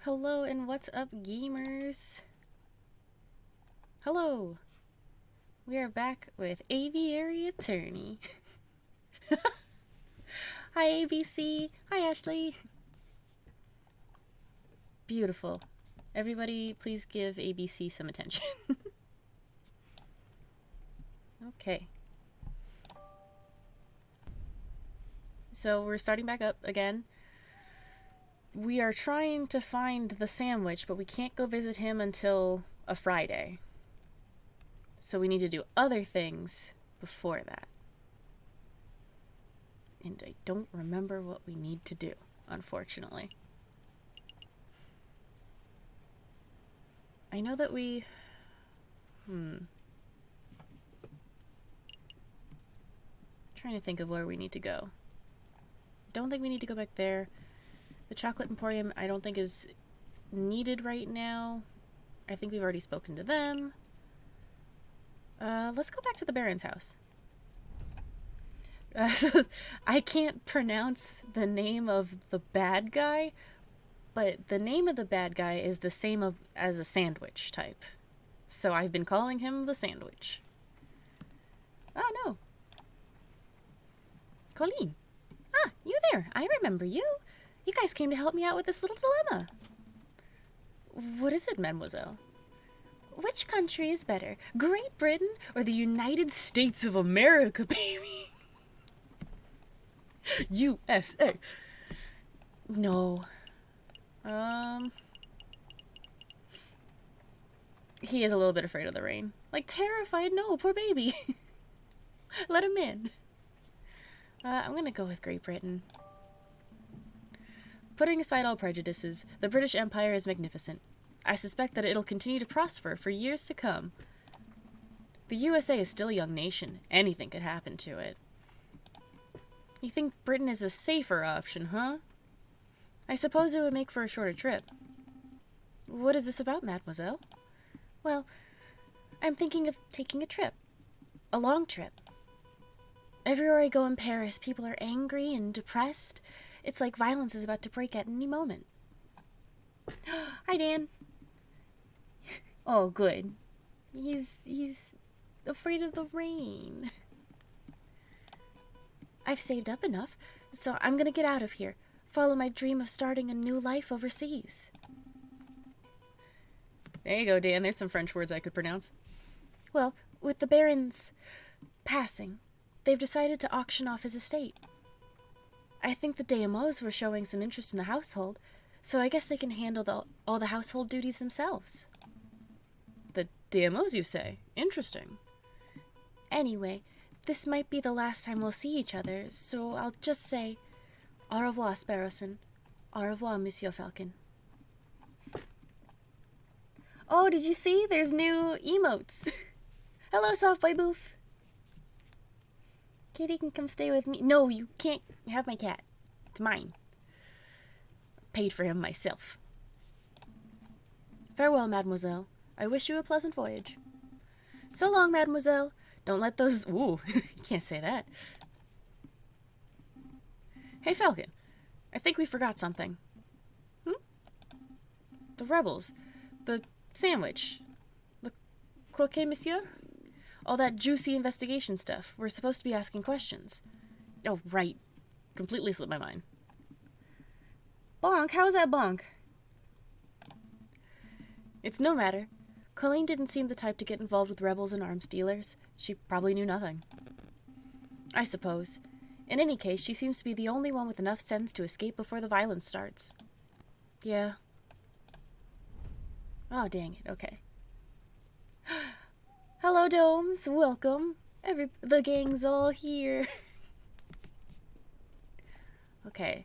Hello and what's up, gamers? Hello! We are back with Aviary Attorney. Hi, ABC. Hi, Ashley. Beautiful. Everybody, please give ABC some attention. Okay. So we're starting back up again. We are trying to find the sandwich, but we can't go visit him until a Friday. So we need to do other things before that. And I don't remember what we need to do, unfortunately. I know that we... Trying to think of where we need to go. Don't think we need to go back there. The Chocolate Emporium I don't think is needed right now. I think we've already spoken to them. Let's go back to the Baron's house. So I can't pronounce the name of the bad guy, but the name of the bad guy is the same as a sandwich type. So I've been calling him the Sandwich. Oh, no. Colleen. Ah, you there. I remember you. You guys came to help me out with this little dilemma. What is it, mademoiselle? Which country is better, Great Britain or the United States of America, baby? USA. No. He is a little bit afraid of the rain. Like, terrified? No, poor baby. Let him in. I'm gonna go with Great Britain. Putting aside all prejudices, the British Empire is magnificent. I suspect that it'll continue to prosper for years to come. The USA is still a young nation. Anything could happen to it. You think Britain is a safer option, huh? I suppose it would make for a shorter trip. What is this about, mademoiselle? Well, I'm thinking of taking a trip. A long trip. Everywhere I go in Paris, people are angry and depressed. It's like violence is about to break at any moment. Hi, Dan. Oh, good. He's afraid of the rain. I've saved up enough, so I'm gonna get out of here. Follow my dream of starting a new life overseas. There you go, Dan. There's some French words I could pronounce. Well, with the Baron's passing, they've decided to auction off his estate. I think the DMOs were showing some interest in the household, so I guess they can handle all the household duties themselves. The DMOs, you say? Interesting. Anyway, this might be the last time we'll see each other, so I'll just say au revoir, Sparrowson. Au revoir, Monsieur Falcon. Oh, did you see? There's new emotes. Hello, Soft Boy Boof. Kitty can come stay with me. No, you can't have my cat. It's mine. Paid for him myself. Farewell, mademoiselle. I wish you a pleasant voyage. So long, mademoiselle. Don't let those... Ooh, you can't say that. Hey, Falcon. I think we forgot something. The rebels. The sandwich. The croquet monsieur? All that juicy investigation stuff. We're supposed to be asking questions. Oh, right. Completely slipped my mind. Bonk? How's that bonk? It's no matter. Colleen didn't seem the type to get involved with rebels and arms dealers. She probably knew nothing. I suppose. In any case, she seems to be the only one with enough sense to escape before the violence starts. Yeah. Oh, dang it. Okay. Hello, Domes. Welcome. The gang's all here. Okay.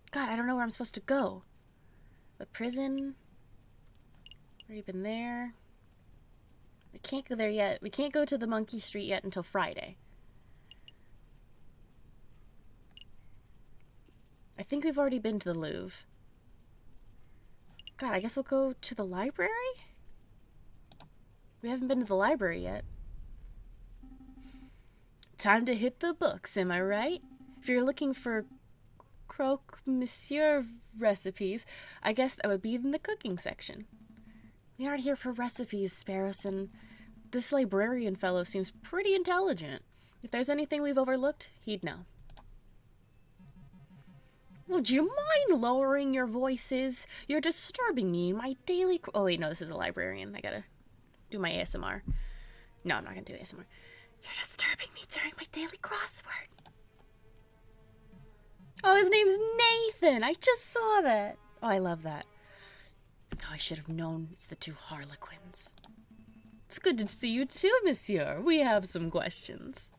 God, I don't know where I'm supposed to go. The prison. Already been there. I can't go there yet. We can't go to the Monkey Street yet until Friday. I think we've already been to the Louvre. God, I guess we'll go to the library? We haven't been to the library yet. Time to hit the books, am I right? If you're looking for croque monsieur recipes, I guess that would be in the cooking section. We aren't here for recipes, Sparrowson. This librarian fellow seems pretty intelligent. If there's anything we've overlooked, he'd know. Would you mind lowering your voices? You're disturbing me in my daily... Oh, wait, no, this is a librarian. I gotta do my ASMR. No, I'm not gonna do ASMR. You're disturbing me during my daily crossword. Oh, his name's Nathan. I just saw that. Oh, I love that. Oh, I should have known it's the two Harlequins. It's good to see you too, monsieur. We have some questions.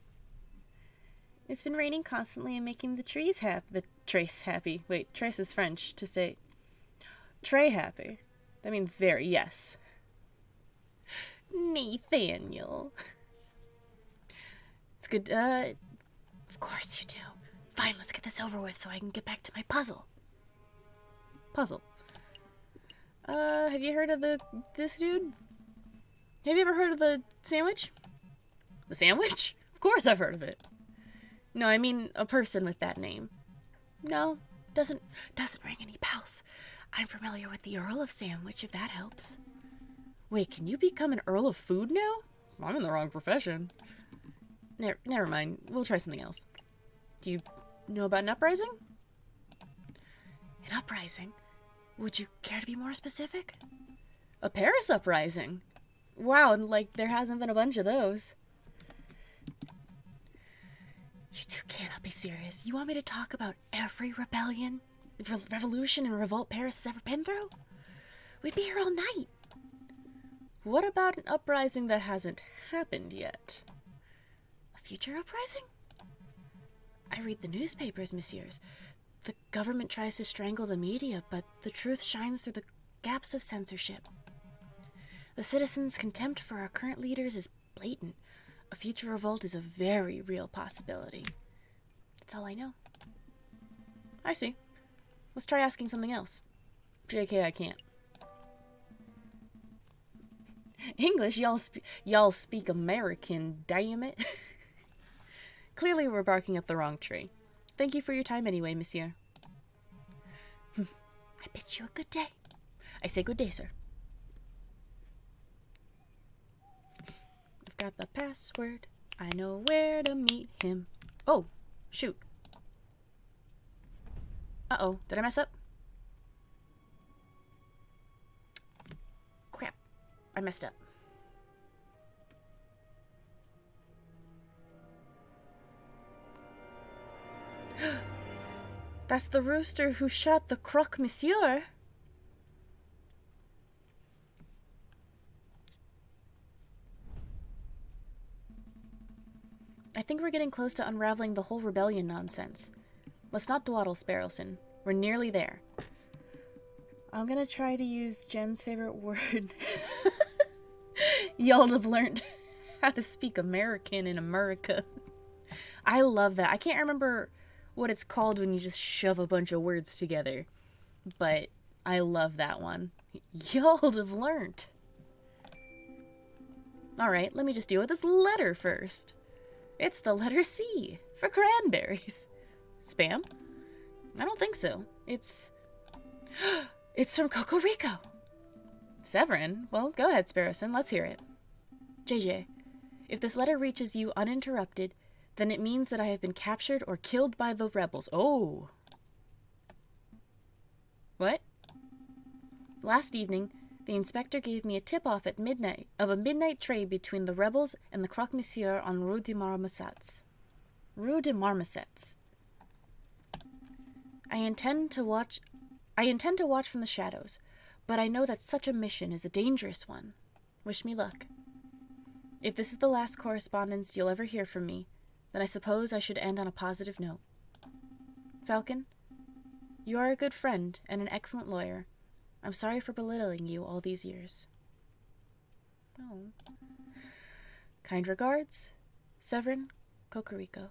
It's been raining constantly and making the trees trace happy. Wait, trace is French to say tray happy. That means very, yes. Nathaniel. It's good, of course you do. Fine, let's get this over with so I can get back to my puzzle. Have you heard of this dude? Have you ever heard of the sandwich? The sandwich? Of course I've heard of it. No, I mean a person with that name. No, doesn't ring any bells. I'm familiar with the Earl of Sandwich, if that helps. Wait, can you become an Earl of Food now? I'm in the wrong profession. Never mind. We'll try something else. Do you know about an uprising? An uprising? Would you care to be more specific? A Paris uprising? Wow, like there hasn't been a bunch of those. You two cannot be serious. You want me to talk about every rebellion, revolution, and revolt Paris has ever been through? We'd be here all night. What about an uprising that hasn't happened yet? A future uprising? I read the newspapers, messieurs. The government tries to strangle the media, but the truth shines through the gaps of censorship. The citizens' contempt for our current leaders is blatant. A future revolt is a very real possibility. That's all I know. I see. Let's try asking something else. JK, I can't. English, y'all speak American, damn it. Clearly we're barking up the wrong tree. Thank you for your time anyway, monsieur. I bid you a good day. I say good day, sir. I've got the password. I know where to meet him. Oh, shoot. Uh-oh, did I mess up? Crap, I messed up. That's the rooster who shot the croque monsieur. think we're getting close to unraveling the whole rebellion nonsense. Let's not dawdle, Sparrowson. We're nearly there. I'm gonna try to use Jen's favorite word. Y'all have learned how to speak American in America. I love that. I can't remember what it's called when you just shove a bunch of words together, but I love that one. Y'all have learned. Alright, let me just deal with this letter first. It's the letter C for cranberries. Spam? I don't think so. It's from Cocorico. Severin? Well, go ahead, Sparrowson. Let's hear it. JJ, if this letter reaches you uninterrupted, then it means that I have been captured or killed by the rebels. Oh. What? Last evening, the inspector gave me a tip-off at midnight of a midnight trade between the rebels and the croque-monsieur on Rue de Marmosets. Rue de Marmosets. I intend to watch from the shadows, but I know that such a mission is a dangerous one. Wish me luck. If this is the last correspondence you'll ever hear from me, then I suppose I should end on a positive note. Falcon, you are a good friend and an excellent lawyer. I'm sorry for belittling you all these years. Oh. Kind regards, Severin Cocorico.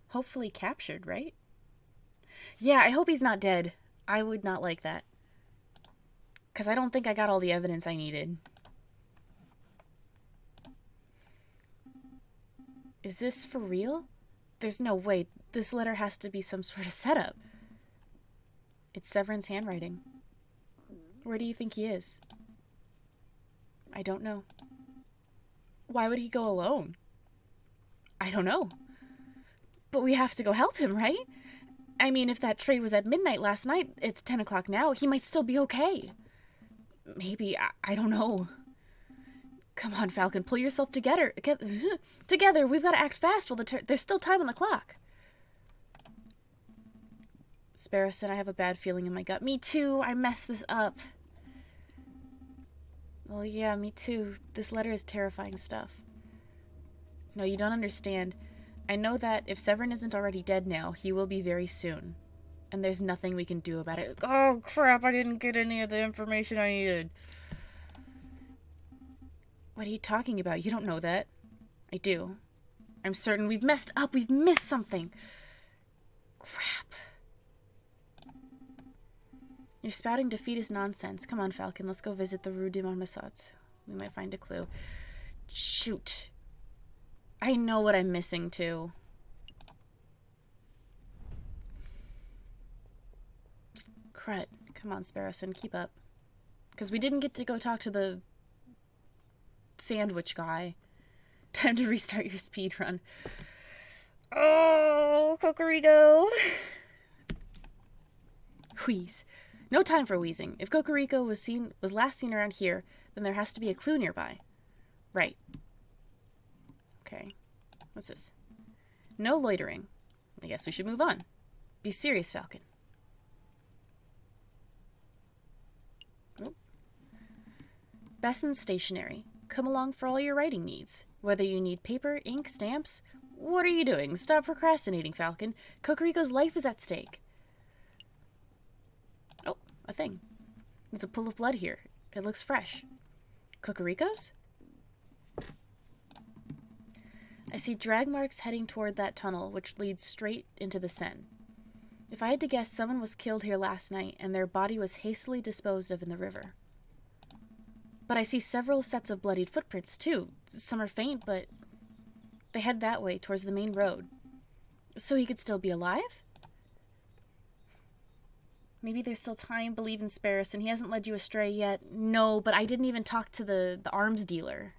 Hopefully captured, right? Yeah, I hope he's not dead. I would not like that. Because I don't think I got all the evidence I needed. Is this for real? There's no way. This letter has to be some sort of setup. It's Severin's handwriting. Where do you think he is? I don't know. Why would he go alone? I don't know. But we have to go help him, right? I mean, if that trade was at midnight last night, it's 10 o'clock now, he might still be okay. Maybe, I don't know. Come on, Falcon, pull yourself together. Together, we've got to act fast while there's still time on the clock. Sparrowson, I have a bad feeling in my gut. Me too, I messed this up. Well, yeah, me too. This letter is terrifying stuff. No, you don't understand. I know that if Severin isn't already dead now, he will be very soon. And there's nothing we can do about it. Oh, crap, I didn't get any of the information I needed. What are you talking about? You don't know that. I do. I'm certain we've messed up. We've missed something. Crap. You're spouting defeatist nonsense. Come on, Falcon. Let's go visit the Rue de Marmosets. We might find a clue. Shoot. I know what I'm missing, too. Crud. Come on, Sparrowson. Keep up. Because we didn't get to go talk to the sandwich guy. Time to restart your speed run. Oh, Cocorico. Wheeze. No time for wheezing. If Cocorico was last seen around here, then there has to be a clue nearby. Right. Okay. What's this? No loitering. I guess we should move on. Be serious, Falcon. Oh. Besson's stationery. Come along for all your writing needs. Whether you need paper, ink, stamps. What are you doing? Stop procrastinating, Falcon. Cocorico's life is at stake. Oh, a thing. There's a pool of blood here. It looks fresh. Cocorico's? I see drag marks heading toward that tunnel, which leads straight into the Seine. If I had to guess, someone was killed here last night, and their body was hastily disposed of in the river. But I see several sets of bloodied footprints, too. Some are faint, but they head that way, towards the main road. So he could still be alive? Maybe there's still time. Believe in Sparrowson. He hasn't led you astray yet. No, but I didn't even talk to the arms dealer.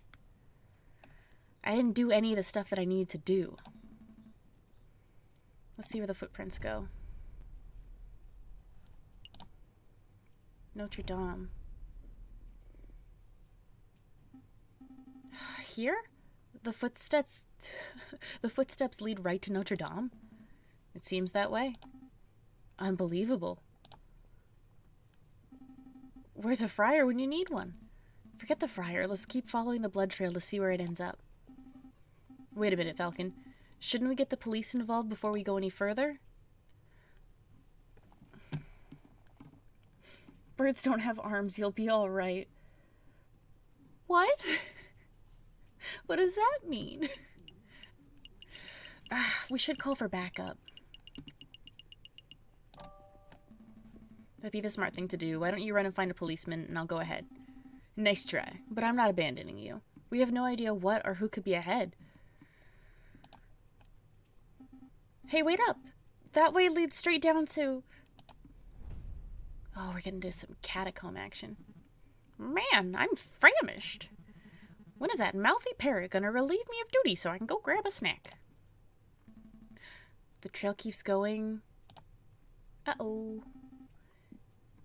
I didn't do any of the stuff that I needed to do. Let's see where the footprints go. Notre Dame. Here? The footsteps lead right to Notre Dame? It seems that way. Unbelievable. Where's a friar when you need one? Forget the fryer. Let's keep following the blood trail to see where it ends up. Wait a minute, Falcon. Shouldn't we get the police involved before we go any further? Birds don't have arms. You'll be all right. What? What does that mean? We should call for backup. That'd be the smart thing to do. Why don't you run and find a policeman, and I'll go ahead. Nice try, but I'm not abandoning you. We have no idea what or who could be ahead. Hey, wait up! That way leads straight down to... Oh, we're getting into some catacomb action. Man, I'm famished. When is that mouthy parrot gonna relieve me of duty so I can go grab a snack? The trail keeps going. Uh-oh.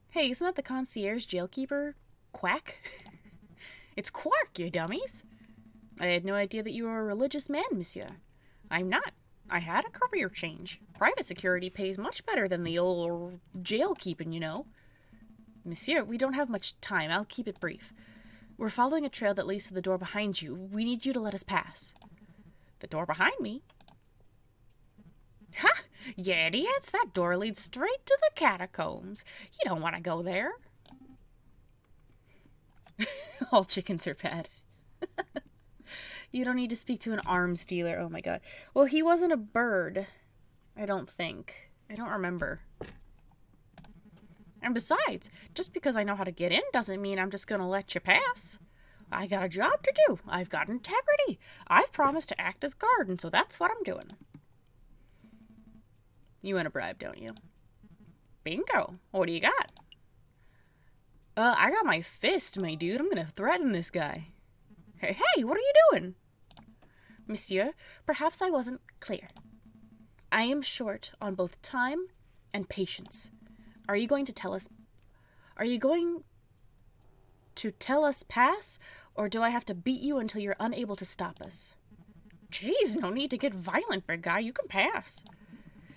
Hey, isn't that the concierge jailkeeper? Quack? It's Quark, you dummies. I had no idea that you were a religious man, monsieur. I'm not. I had a career change. Private security pays much better than the old jail keeping, you know. Monsieur, we don't have much time. I'll keep it brief. We're following a trail that leads to the door behind you. We need you to let us pass. The door behind me? Ha! You idiots! That door leads straight to the catacombs. You don't want to go there. All chickens are bad. You don't need to speak to an arms dealer. Oh my god. Well, he wasn't a bird. I don't think. I don't remember. And besides, just because I know how to get in doesn't mean I'm just gonna let you pass. I got a job to do. I've got integrity. I've promised to act as guard, and so that's what I'm doing. You want a bribe, don't you? Bingo. What do you got? I got my fist, my dude. I'm gonna threaten this guy. Hey, what are you doing? Monsieur, perhaps I wasn't clear. I am short on both time and patience. Are you going to tell us pass, or do I have to beat you until you're unable to stop us? Jeez, no need to get violent, big guy. You can pass.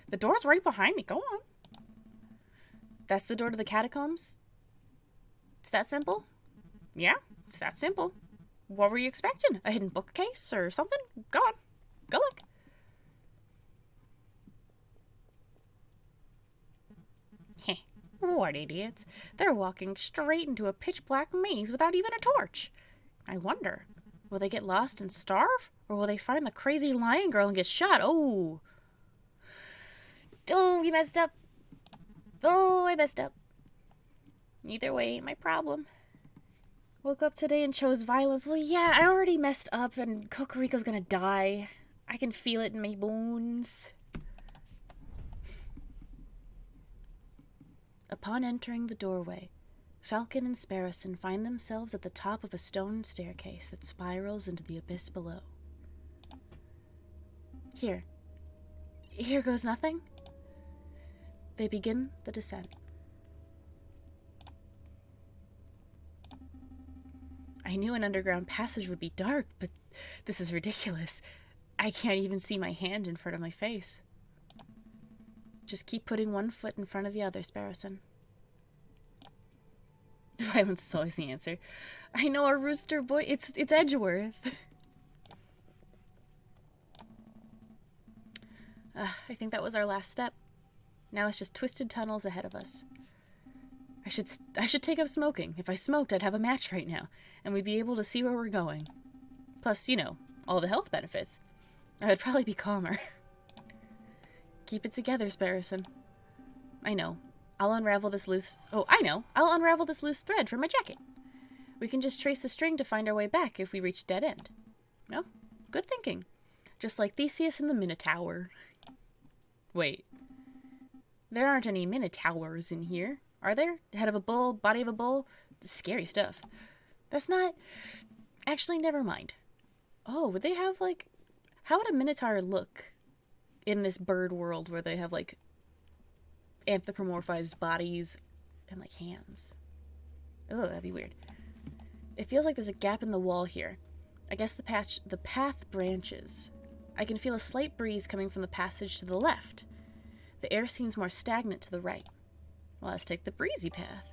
The door's right behind me. Go on. That's the door to the catacombs? It's that simple? Yeah, it's that simple. What were you expecting? A hidden bookcase or something? Go on. Go look. Heh. What idiots. They're walking straight into a pitch-black maze without even a torch. I wonder, will they get lost and starve? Or will they find the crazy lion girl and get shot? Oh, we messed up. Oh, I messed up. Either way, ain't my problem. Woke up today and chose violence. Well, yeah, I already messed up and Cocorico's gonna die. I can feel it in my bones. Upon entering the doorway, Falcon and Sparrowson find themselves at the top of a stone staircase that spirals into the abyss below. Here goes nothing. They begin the descent. I knew an underground passage would be dark, but this is ridiculous. I can't even see my hand in front of my face. Just keep putting one foot in front of the other, Sparrowson. Violence is always the answer. I know, our rooster boy. It's Edgeworth. I think that was our last step. Now it's just twisted tunnels ahead of us. I should take up smoking. If I smoked, I'd have a match right now, and we'd be able to see where we're going. Plus, you know, all the health benefits. I would probably be calmer. Keep it together, Sparrowson. I know. I'll unravel this loose thread from my jacket. We can just trace the string to find our way back if we reach a dead end. No? Good thinking. Just like Theseus and the Minotaur. Wait. There aren't any Minotaurs in here, are there? Head of a bull, body of a bull? Scary stuff. That's not... Actually, never mind. Oh, would they have, like... How would a Minotaur look in this bird world where they have, like, anthropomorphized bodies and, like, hands? Oh, that'd be weird. It feels like there's a gap in the wall here. I guess the path branches. I can feel a slight breeze coming from the passage to the left. The air seems more stagnant to the right. Well, let's take the breezy path.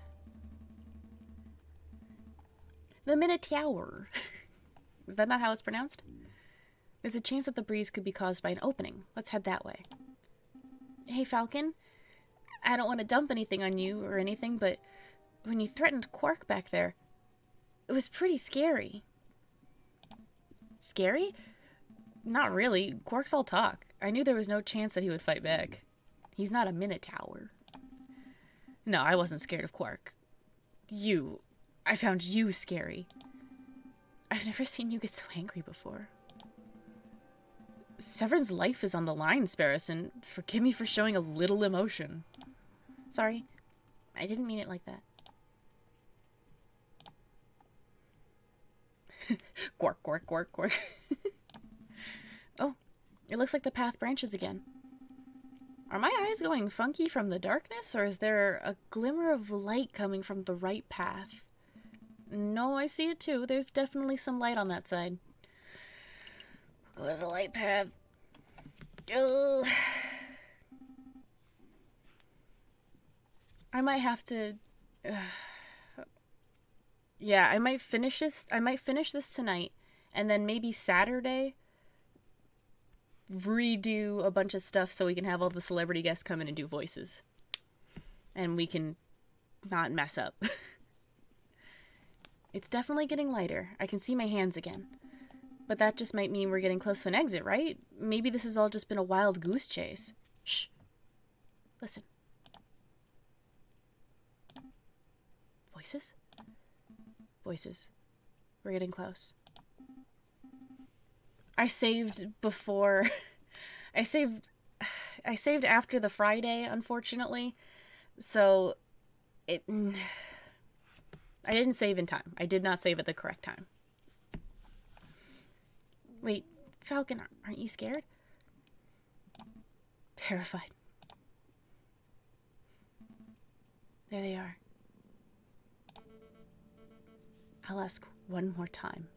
The Minotaur. Is that not how it's pronounced? There's a chance that the breeze could be caused by an opening. Let's head that way. Hey, Falcon. I don't want to dump anything on you or anything, but when you threatened Quark back there, it was pretty scary. Scary? Not really. Quark's all talk. I knew there was no chance that he would fight back. He's not a Minotaur. No, I wasn't scared of Quark. I found you scary. I've never seen you get so angry before. Severin's life is on the line, Sparris, and forgive me for showing a little emotion. Sorry, I didn't mean it like that. Quark, Quark, Quark, Quark. Oh, it looks like the path branches again. Are my eyes going funky from the darkness, or is there a glimmer of light coming from the right path? No, I see it too. There's definitely some light on that side. Go to the light path. Ugh. I might have to... yeah, I might finish this. I might finish this tonight, and then maybe Saturday redo a bunch of stuff so we can have all the celebrity guests come in and do voices. And we can not mess up. It's definitely getting lighter. I can see my hands again. But that just might mean we're getting close to an exit, right? Maybe this has all just been a wild goose chase. Shh. Listen. Voices? Voices. We're getting close. I saved before... I saved after the Friday, unfortunately. So, I didn't save in time. I did not save at the correct time. Wait, Falcon, aren't you scared? Terrified. There they are. I'll ask one more time.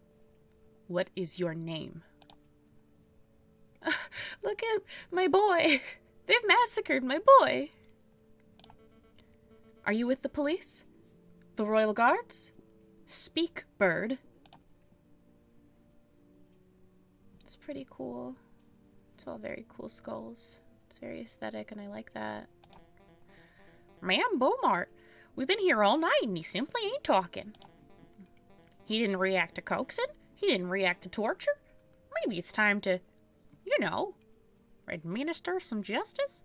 What is your name? Look at my boy. They've massacred my boy. Are you with the police? The Royal Guards? Speak, bird. It's pretty cool. It's all very cool skulls. It's very aesthetic, and I like that. Ma'am, Beaumont, we've been here all night, and he simply ain't talking. He didn't react to coaxing. He didn't react to torture. Maybe it's time to, administer some justice?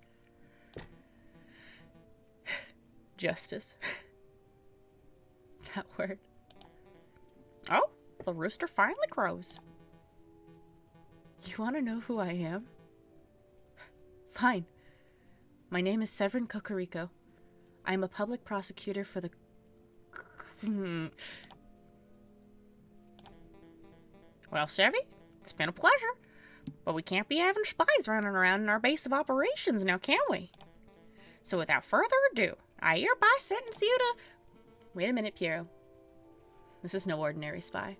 Justice. That word. Oh, the rooster finally crows. You want to know who I am? Fine. My name is Severin Cocorico. I am a public prosecutor for the... Well, Chevy, it's been a pleasure. But we can't be having spies running around in our base of operations now, can we? So without further ado, I hereby sentence you to... Wait a minute, Piero. This is no ordinary spy.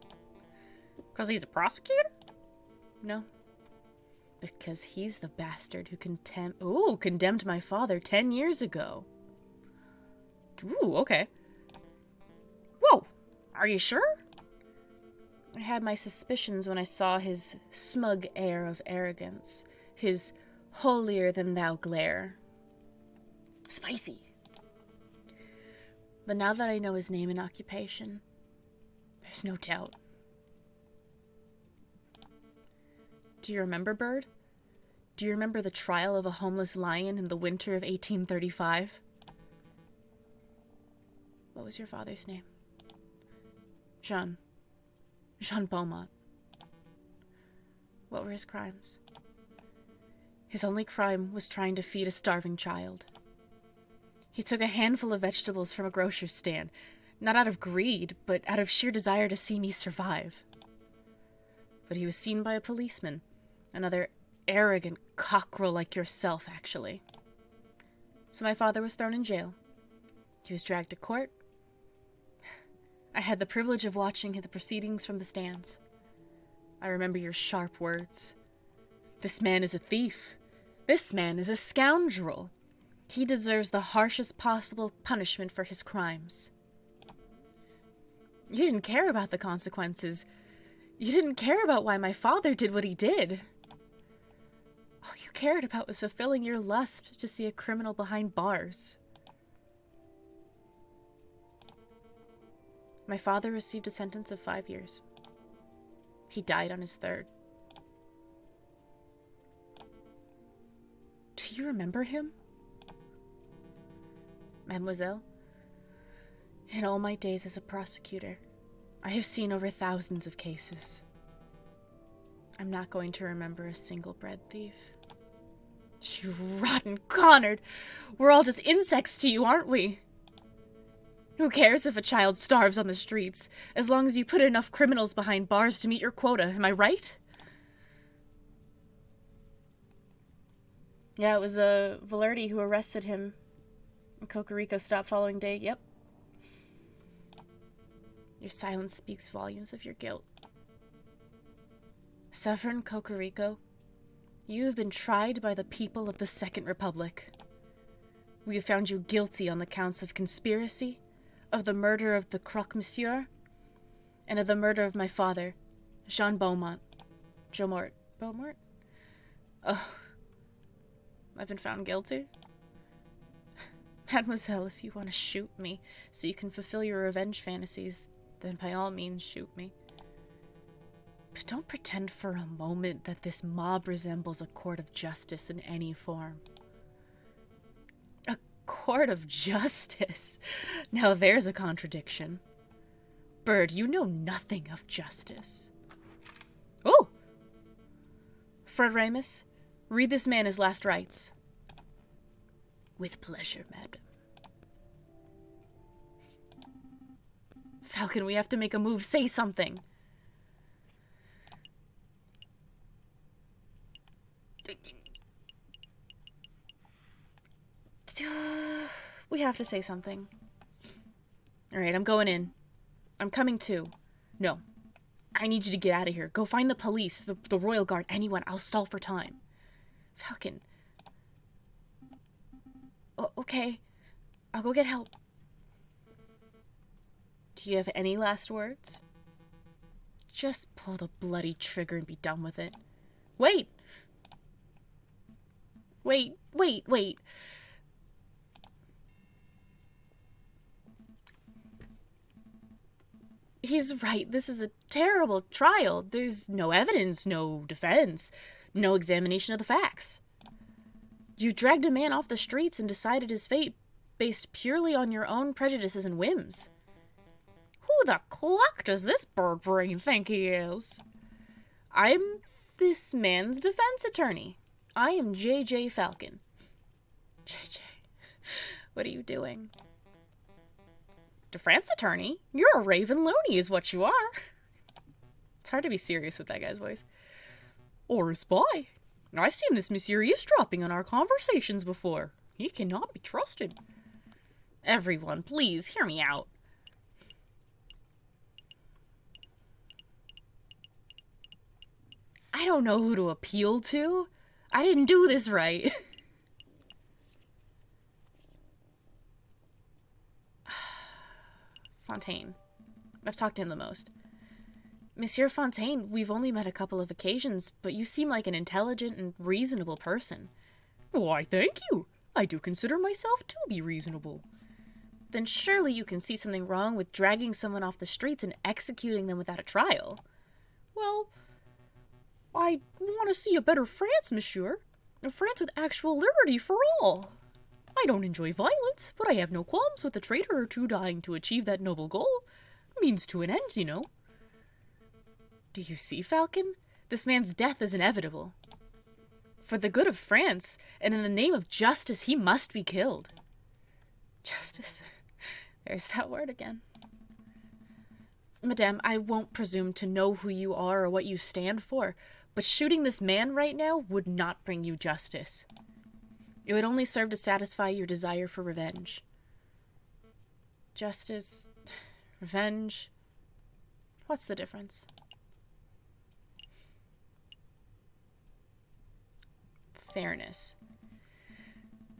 Because he's a prosecutor? No. Because he's the bastard who condemned my father 10 years ago. Ooh, okay. Whoa! Are you sure? I had my suspicions when I saw his smug air of arrogance. His holier-than-thou glare. Spicy. But now that I know his name and occupation, there's no doubt. Do you remember, Bird? Do you remember the trial of a homeless lion in the winter of 1835? What was your father's name? Jean Beaumont. What were his crimes? His only crime was trying to feed a starving child. He took a handful of vegetables from a grocer's stand, not out of greed, but out of sheer desire to see me survive. But he was seen by a policeman, another arrogant cockerel like yourself, actually. So my father was thrown in jail. He was dragged to court. I had the privilege of watching the proceedings from the stands. I remember your sharp words. This man is a thief. This man is a scoundrel. He deserves the harshest possible punishment for his crimes. You didn't care about the consequences. You didn't care about why my father did what he did. All you cared about was fulfilling your lust to see a criminal behind bars. My father received a sentence of 5 years. He died on his third. Do you remember him? Mademoiselle, in all my days as a prosecutor, I have seen over thousands of cases. I'm not going to remember a single bread thief. You rotten Connard! We're all just insects to you, aren't we? Who cares if a child starves on the streets, as long as you put enough criminals behind bars to meet your quota, am I right? Yeah, it was Valerdi who arrested him. Cocorico stopped following day, yep. Your silence speaks volumes of your guilt. Severin Cocorico, you have been tried by the people of the Second Republic. We have found you guilty on the counts of conspiracy, of the murder of the croque-monsieur, and of the murder of my father, Jean Beaumont. Beaumont? Oh, I've been found guilty? Mademoiselle, if you want to shoot me so you can fulfill your revenge fantasies, then by all means shoot me. But don't pretend for a moment that this mob resembles a court of justice in any form. A court of justice? Now there's a contradiction. Bird, you know nothing of justice. Oh! Fred Ramus, read this man his last rites. With pleasure, madam. Falcon, we have to make a move. Say something. We have to say something. Alright, I'm going in. I'm coming too. No. I need you to get out of here. Go find the police, the Royal Guard, anyone. I'll stall for time. Falcon. Okay. I'll go get help. Do you have any last words? Just pull the bloody trigger and be done with it. Wait! Wait. He's right. This is a terrible trial. There's no evidence, no defense, no examination of the facts. You dragged a man off the streets and decided his fate based purely on your own prejudices and whims. Who the clock does this bird brain think he is? I'm this man's defense attorney. I am J.J. Falcon. J.J., what are you doing? Defense attorney? You're a raven loony is what you are. It's hard to be serious with that guy's voice. Or a spy. I've seen this monsieur eavesdropping on our conversations before. He cannot be trusted. Everyone, please, hear me out. I don't know who to appeal to. I didn't do this right. Fontaine. I've talked to him the most. Monsieur Fontaine, we've only met a couple of occasions, but you seem like an intelligent and reasonable person. Why, thank you. I do consider myself to be reasonable. Then surely you can see something wrong with dragging someone off the streets and executing them without a trial. Well, I want to see a better France, monsieur. A France with actual liberty for all. I don't enjoy violence, but I have no qualms with a traitor or two dying to achieve that noble goal. Means to an end, you know. Do you see, Falcon? This man's death is inevitable. For the good of France, and in the name of justice, he must be killed. Justice. There's that word again. Madame, I won't presume to know who you are or what you stand for, but shooting this man right now would not bring you justice. It would only serve to satisfy your desire for revenge. Justice, revenge, what's the difference? Fairness.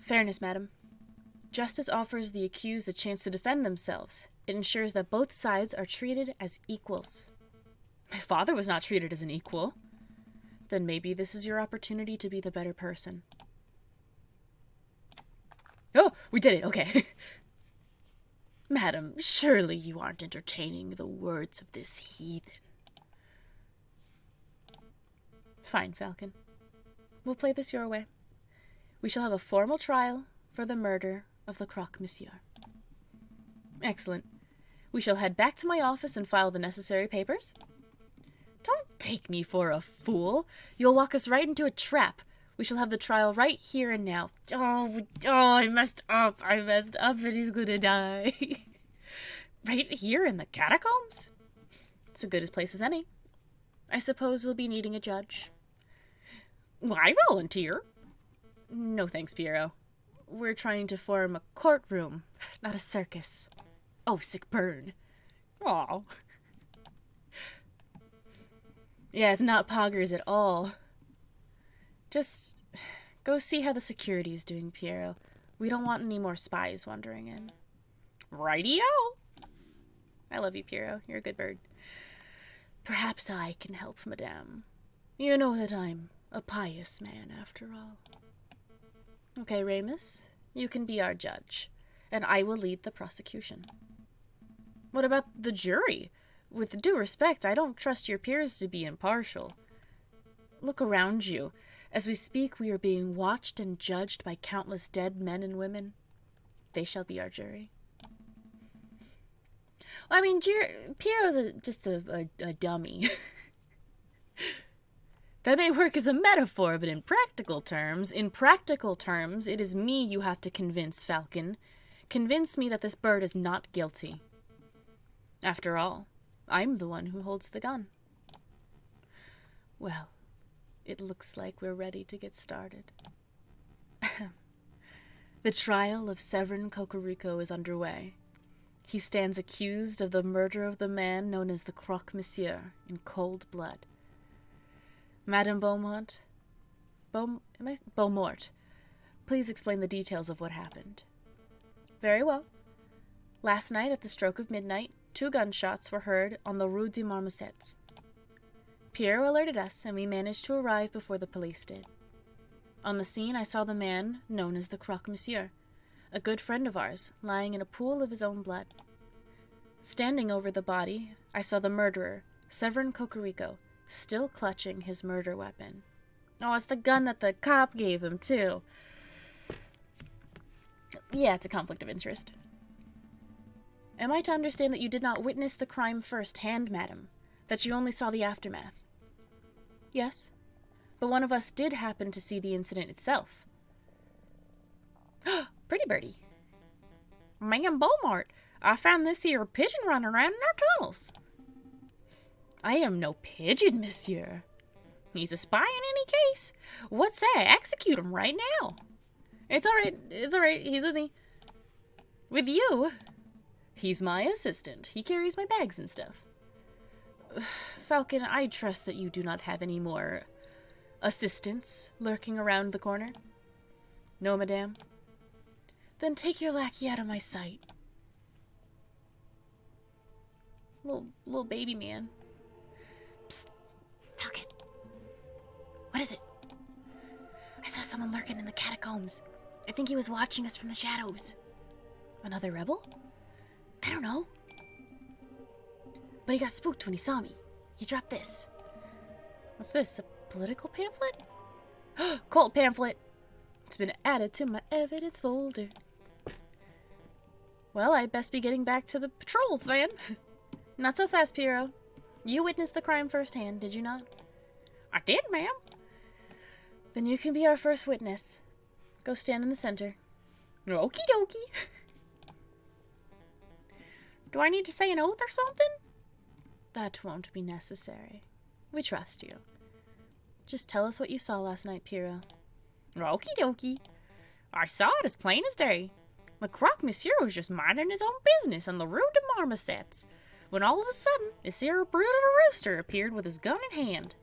Fairness, madam. Justice offers the accused a chance to defend themselves. It ensures that both sides are treated as equals. My father was not treated as an equal. Then maybe this is your opportunity to be the better person. Oh, we did it, okay. Madam, surely you aren't entertaining the words of this heathen. Fine, Falcon. We'll play this your way. We shall have a formal trial for the murder of the croque-monsieur. Excellent. We shall head back to my office and file the necessary papers. Don't take me for a fool. You'll walk us right into a trap. We shall have the trial right here and now. Oh, I messed up. And he's gonna die. Right here in the catacombs? It's as good a place as any. I suppose we'll be needing a judge. I volunteer. No thanks, Piero. We're trying to form a courtroom, not a circus. Oh, sick burn. Aw. Yeah, it's not poggers at all. Just go see how the security's doing, Piero. We don't want any more spies wandering in. Righty-o. I love you, Piero. You're a good bird. Perhaps I can help, madame. You know that I'm a pious man, after all. Okay, Ramus, you can be our judge, and I will lead the prosecution. What about the jury? With due respect, I don't trust your peers to be impartial. Look around you. As we speak, we are being watched and judged by countless dead men and women. They shall be our jury. I mean, Piero's just a dummy. That may work as a metaphor, but in practical terms, it is me you have to convince, Falcon. Convince me that this bird is not guilty. After all, I'm the one who holds the gun. Well, it looks like we're ready to get started. The trial of Severin Cocorico is underway. He stands accused of the murder of the man known as the croque-monsieur in cold blood. Madame Beaumont, please explain the details of what happened. Very well. Last night at the stroke of midnight, 2 gunshots were heard on the Rue des Marmosettes. Piero alerted us, and we managed to arrive before the police did. On the scene, I saw the man known as the croque-monsieur, a good friend of ours, lying in a pool of his own blood. Standing over the body, I saw the murderer, Severin Cocorico, still clutching his murder weapon. Oh, it's the gun that the cop gave him, too. Yeah, it's a conflict of interest. Am I to understand that you did not witness the crime firsthand, madam? That you only saw the aftermath? Yes, but one of us did happen to see the incident itself. Pretty birdie. Ma'am Beaumont, I found this here pigeon running around in our tunnels. I am no pigeon, monsieur. He's a spy in any case. What's that? Execute him right now. It's all right. He's with me. With you? He's my assistant. He carries my bags and stuff. Falcon, I trust that you do not have any more assistants lurking around the corner. No, madame. Then take your lackey out of my sight. Little baby man. Psst. Falcon. What is it? I saw someone lurking in the catacombs. I think he was watching us from the shadows. Another rebel? I don't know. But he got spooked when he saw me. He dropped this. What's this? A political pamphlet? Cult pamphlet. It's been added to my evidence folder. Well, I'd best be getting back to the patrols then. Not so fast, Piero. You witnessed the crime firsthand, did you not? I did, ma'am. Then you can be our first witness. Go stand in the center. Okie dokie. Do I need to say an oath or something? That won't be necessary. We trust you. Just tell us what you saw last night, Piero. Okie dokie. I saw it as plain as day. The croque-monsieur was just minding his own business on the Rue de Marmosettes, when all of a sudden, this here brute of a rooster appeared with his gun in hand.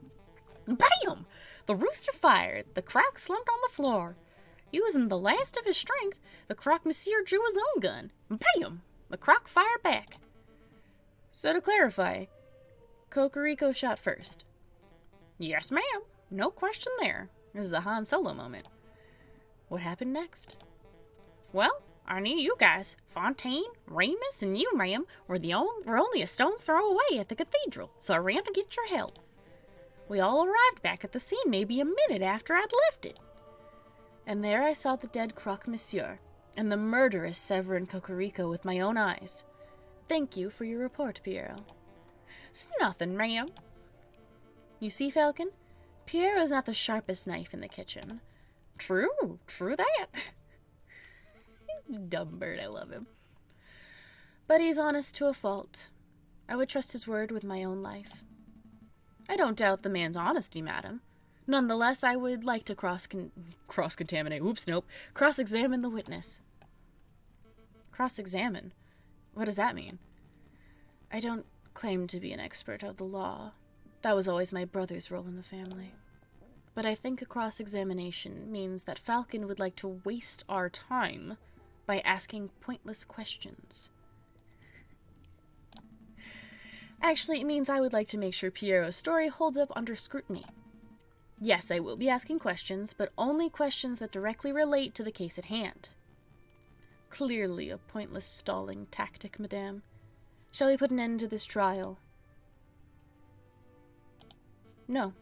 Bam! The rooster fired. The croque slumped on the floor. Using the last of his strength, the croque-monsieur drew his own gun. Bam! The croc fired back. So to clarify, Cocorico shot first. Yes, ma'am. No question there. This is a Han Solo moment. What happened next? Well, I knew you guys, Fontaine, Remus, and you, ma'am, were only a stone's throw away at the cathedral, so I ran to get your help. We all arrived back at the scene maybe a minute after I'd left it. And there I saw the dead croque-monsieur and the murderous Severin Cocorico with my own eyes. Thank you for your report, Piero. It's nothing, ma'am. You see, Falcon, Piero is not the sharpest knife in the kitchen. True that. Dumb bird, I love him. But he's honest to a fault. I would trust his word with my own life. I don't doubt the man's honesty, madam. Nonetheless, I would like to cross-examine the witness. Cross-examine? What does that mean? I don't claim to be an expert of the law. That was always my brother's role in the family. But I think a cross-examination means that Falcon would like to waste our time by asking pointless questions. Actually, it means I would like to make sure Piero's story holds up under scrutiny. Yes, I will be asking questions, but only questions that directly relate to the case at hand. Clearly a pointless stalling tactic, madame. Shall we put an end to this trial? No.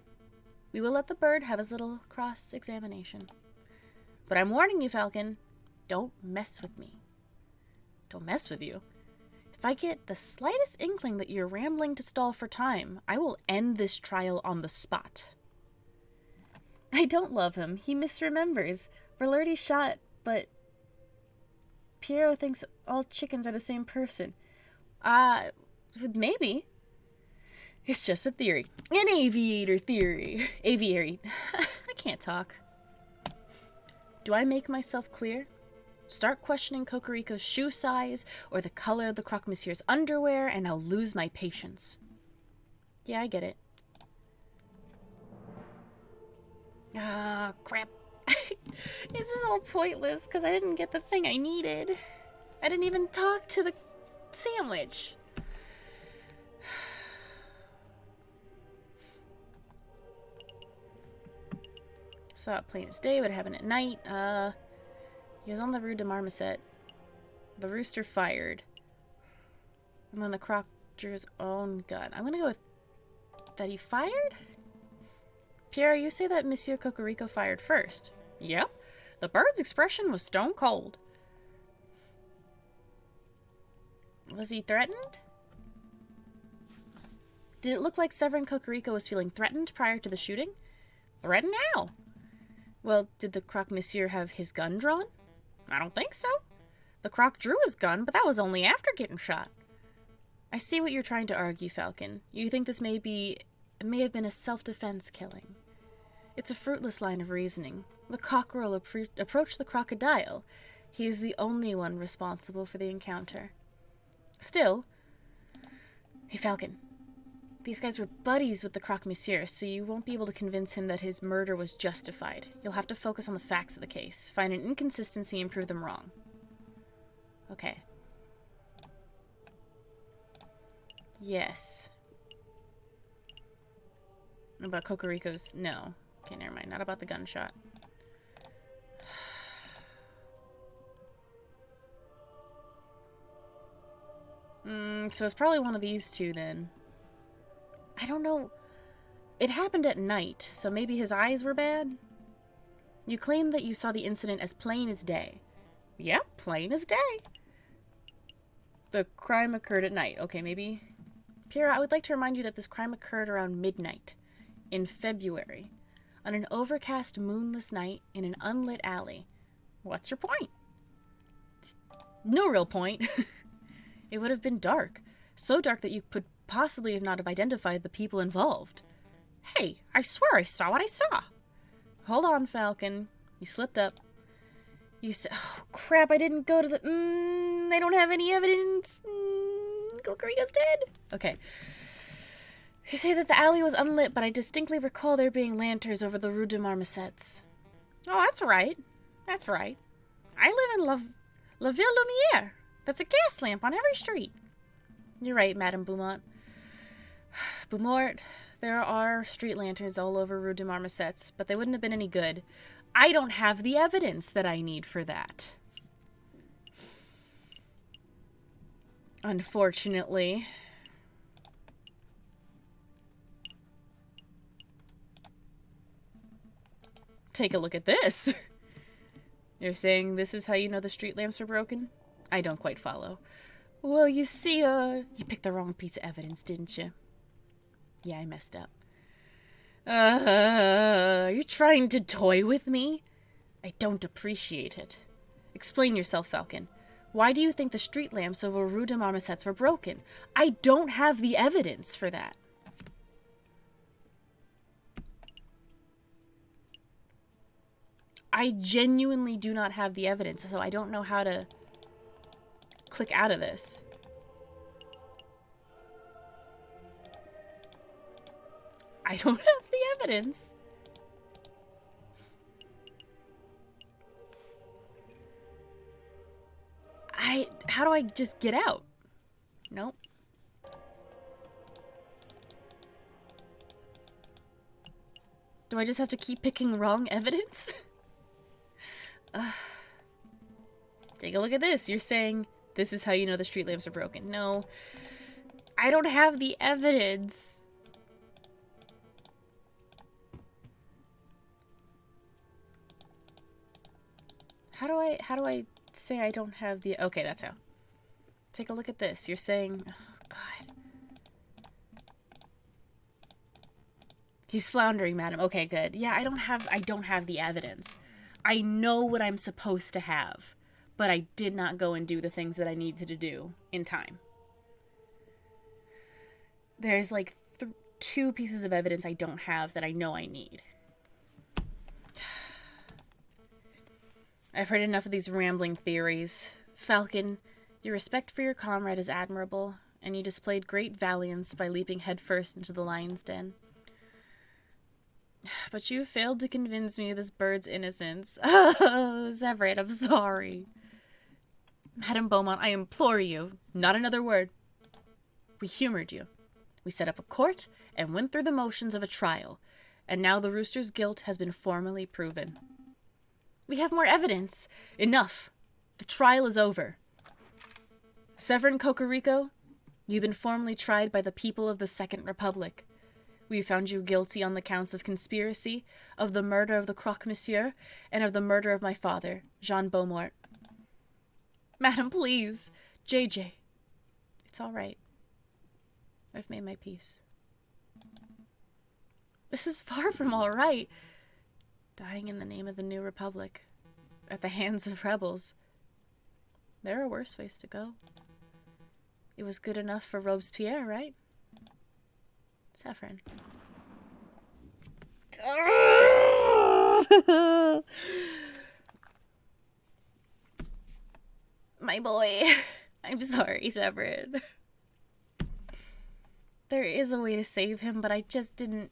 We will let the bird have his little cross-examination. But I'm warning you, Falcon, don't mess with me. Don't mess with you? If I get the slightest inkling that you're rambling to stall for time, I will end this trial on the spot. I don't love him. He misremembers. Berlardi shot, but Piero thinks all chickens are the same person. Maybe. It's just a theory. An aviator theory. Aviary. I can't talk. Do I make myself clear? Start questioning Cocorico's shoe size or the color of the croque-monsieur's underwear, and I'll lose my patience. Yeah, I get it. Ah, crap. This is all pointless because I didn't get the thing I needed. I didn't even talk to the sandwich. Saw it plain as day. What happened at night? He was on the Rue de Marmoset. The rooster fired. And then the croc drew his own gun. I'm gonna go with that he fired? Piero, you say that Monsieur Cocorico fired first. Yep. The bird's expression was stone cold. Was he threatened? Did it look like Severin Cocorico was feeling threatened prior to the shooting? Threatened how? Well, did the croque-monsieur have his gun drawn? I don't think so. The croc drew his gun, but that was only after getting shot. I see what you're trying to argue, Falcon. You think this may have been a self-defense killing. It's a fruitless line of reasoning. The cockerel approached the crocodile. He is the only one responsible for the encounter. Still, hey Falcon, these guys were buddies with the croque-monsieur, so you won't be able to convince him that his murder was justified. You'll have to focus on the facts of the case, find an inconsistency, and prove them wrong. Okay. Yes. About Cocorico's... No. Okay, never mind. Not about the gunshot. So it's probably one of these two, then. I don't know. It happened at night, so maybe his eyes were bad? You claim that you saw the incident as plain as day. Yep, plain as day. The crime occurred at night. Okay, maybe... Piero, I would like to remind you that this crime occurred around midnight, in February, on an overcast, moonless night in an unlit alley. What's your point? No real point. It would have been dark. So dark that you could possibly have not have identified the people involved. Hey, I swear I saw what I saw. Hold on, Falcon. You slipped up. You said, oh crap, I didn't go to the, they don't have any evidence. Cocorico's dead. Okay. You say that the alley was unlit, but I distinctly recall there being lanterns over the Rue de Marmosets. Oh, that's right. That's right. I live in La Ville Lumiere. That's a gas lamp on every street. You're right, Madame Beaumont. Beaumont, there are street lanterns all over Rue de Marmosets, but they wouldn't have been any good. I don't have the evidence that I need for that. Unfortunately. Take a look at this. You're saying this is how you know the street lamps are broken? I don't quite follow. Well, you see, you picked the wrong piece of evidence, didn't you? Yeah, I messed up. You're trying to toy with me? I don't appreciate it. Explain yourself, Falcon. Why do you think the street lamps over Rue de Marmosets were broken? I don't have the evidence for that. I genuinely do not have the evidence, so I don't know how to click out of this. I don't have the evidence. How do I just get out? Nope. Do I just have to keep picking wrong evidence? Take a look at this. You're saying this is how you know the street lamps are broken. No. I don't have the evidence. How do I say I don't have the... Okay, that's how. Take a look at this. You're saying... Oh, God. He's floundering, madam. Okay, good. Yeah, I don't have the evidence. I know what I'm supposed to have, but I did not go and do the things that I needed to do in time. There's like 2 pieces of evidence I don't have that I know I need. I've heard enough of these rambling theories. Falcon, your respect for your comrade is admirable, and you displayed great valiance by leaping headfirst into the lion's den. But you failed to convince me of this bird's innocence. Oh, Severett, I'm sorry. Madame Beaumont, I implore you, not another word. We humored you. We set up a court and went through the motions of a trial, and now the rooster's guilt has been formally proven. We have more evidence. Enough. The trial is over. Severin Cocorico, you've been formally tried by the people of the Second Republic. We found you guilty on the counts of conspiracy, of the murder of the croque-monsieur, and of the murder of my father, Jean Beaumont. Madam, please. JJ. It's all right. I've made my peace. This is far from all right. Dying in the name of the new republic, at the hands of rebels. There are worse ways to go. It was good enough for Robespierre, right? Saffron. My boy. I'm sorry, Severin. There is a way to save him, but I just didn't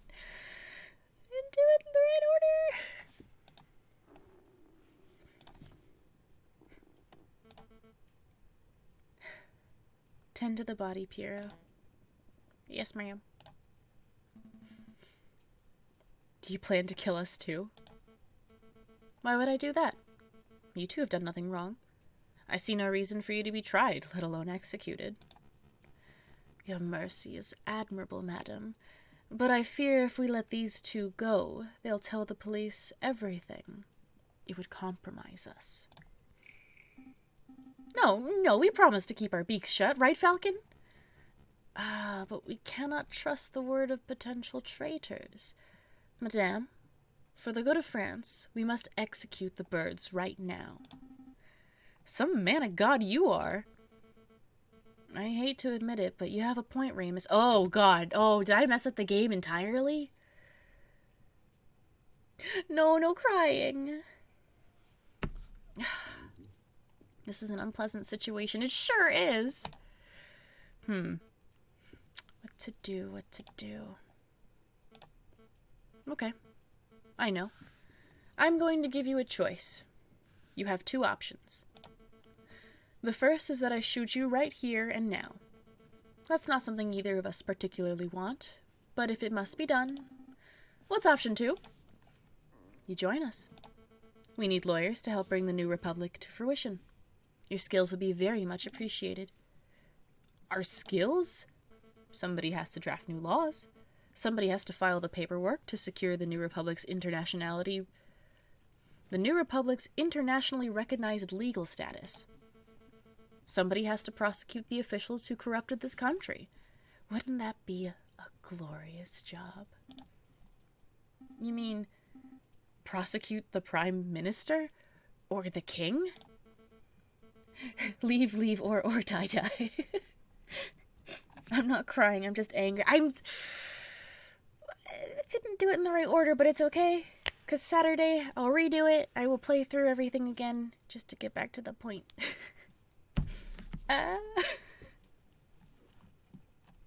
do it in the right order. Tend to the body, Piero. Yes, ma'am. Do you plan to kill us too? Why would I do that? You two have done nothing wrong. I see no reason for you to be tried, let alone executed. Your mercy is admirable, madam. But I fear if we let these two go, they'll tell the police everything. It would compromise us. No, we promised to keep our beaks shut, right, Falcon? But we cannot trust the word of potential traitors. Madame, for the good of France, we must execute the birds right now. Some man of God you are. I hate to admit it, but you have a point, Remus. Oh, God. Oh, did I mess up the game entirely? No crying. This is an unpleasant situation. It sure is. What to do? Okay. I know. I'm going to give you a choice. You have 2 options. The first is that I shoot you right here and now. That's not something either of us particularly want, but if it must be done, what's option 2? You join us. We need lawyers to help bring the new republic to fruition. Your skills will be very much appreciated. Our skills? Somebody has to draft new laws. Somebody has to file the paperwork to secure the new republic's internationally recognized legal status. Somebody has to prosecute the officials who corrupted this country. Wouldn't that be a glorious job? You mean prosecute the prime minister? Or the king? Leave, or die. I'm not crying, I'm just angry. I didn't do it in the right order, but it's okay. Because Saturday, I'll redo it. I will play through everything again, just to get back to the point.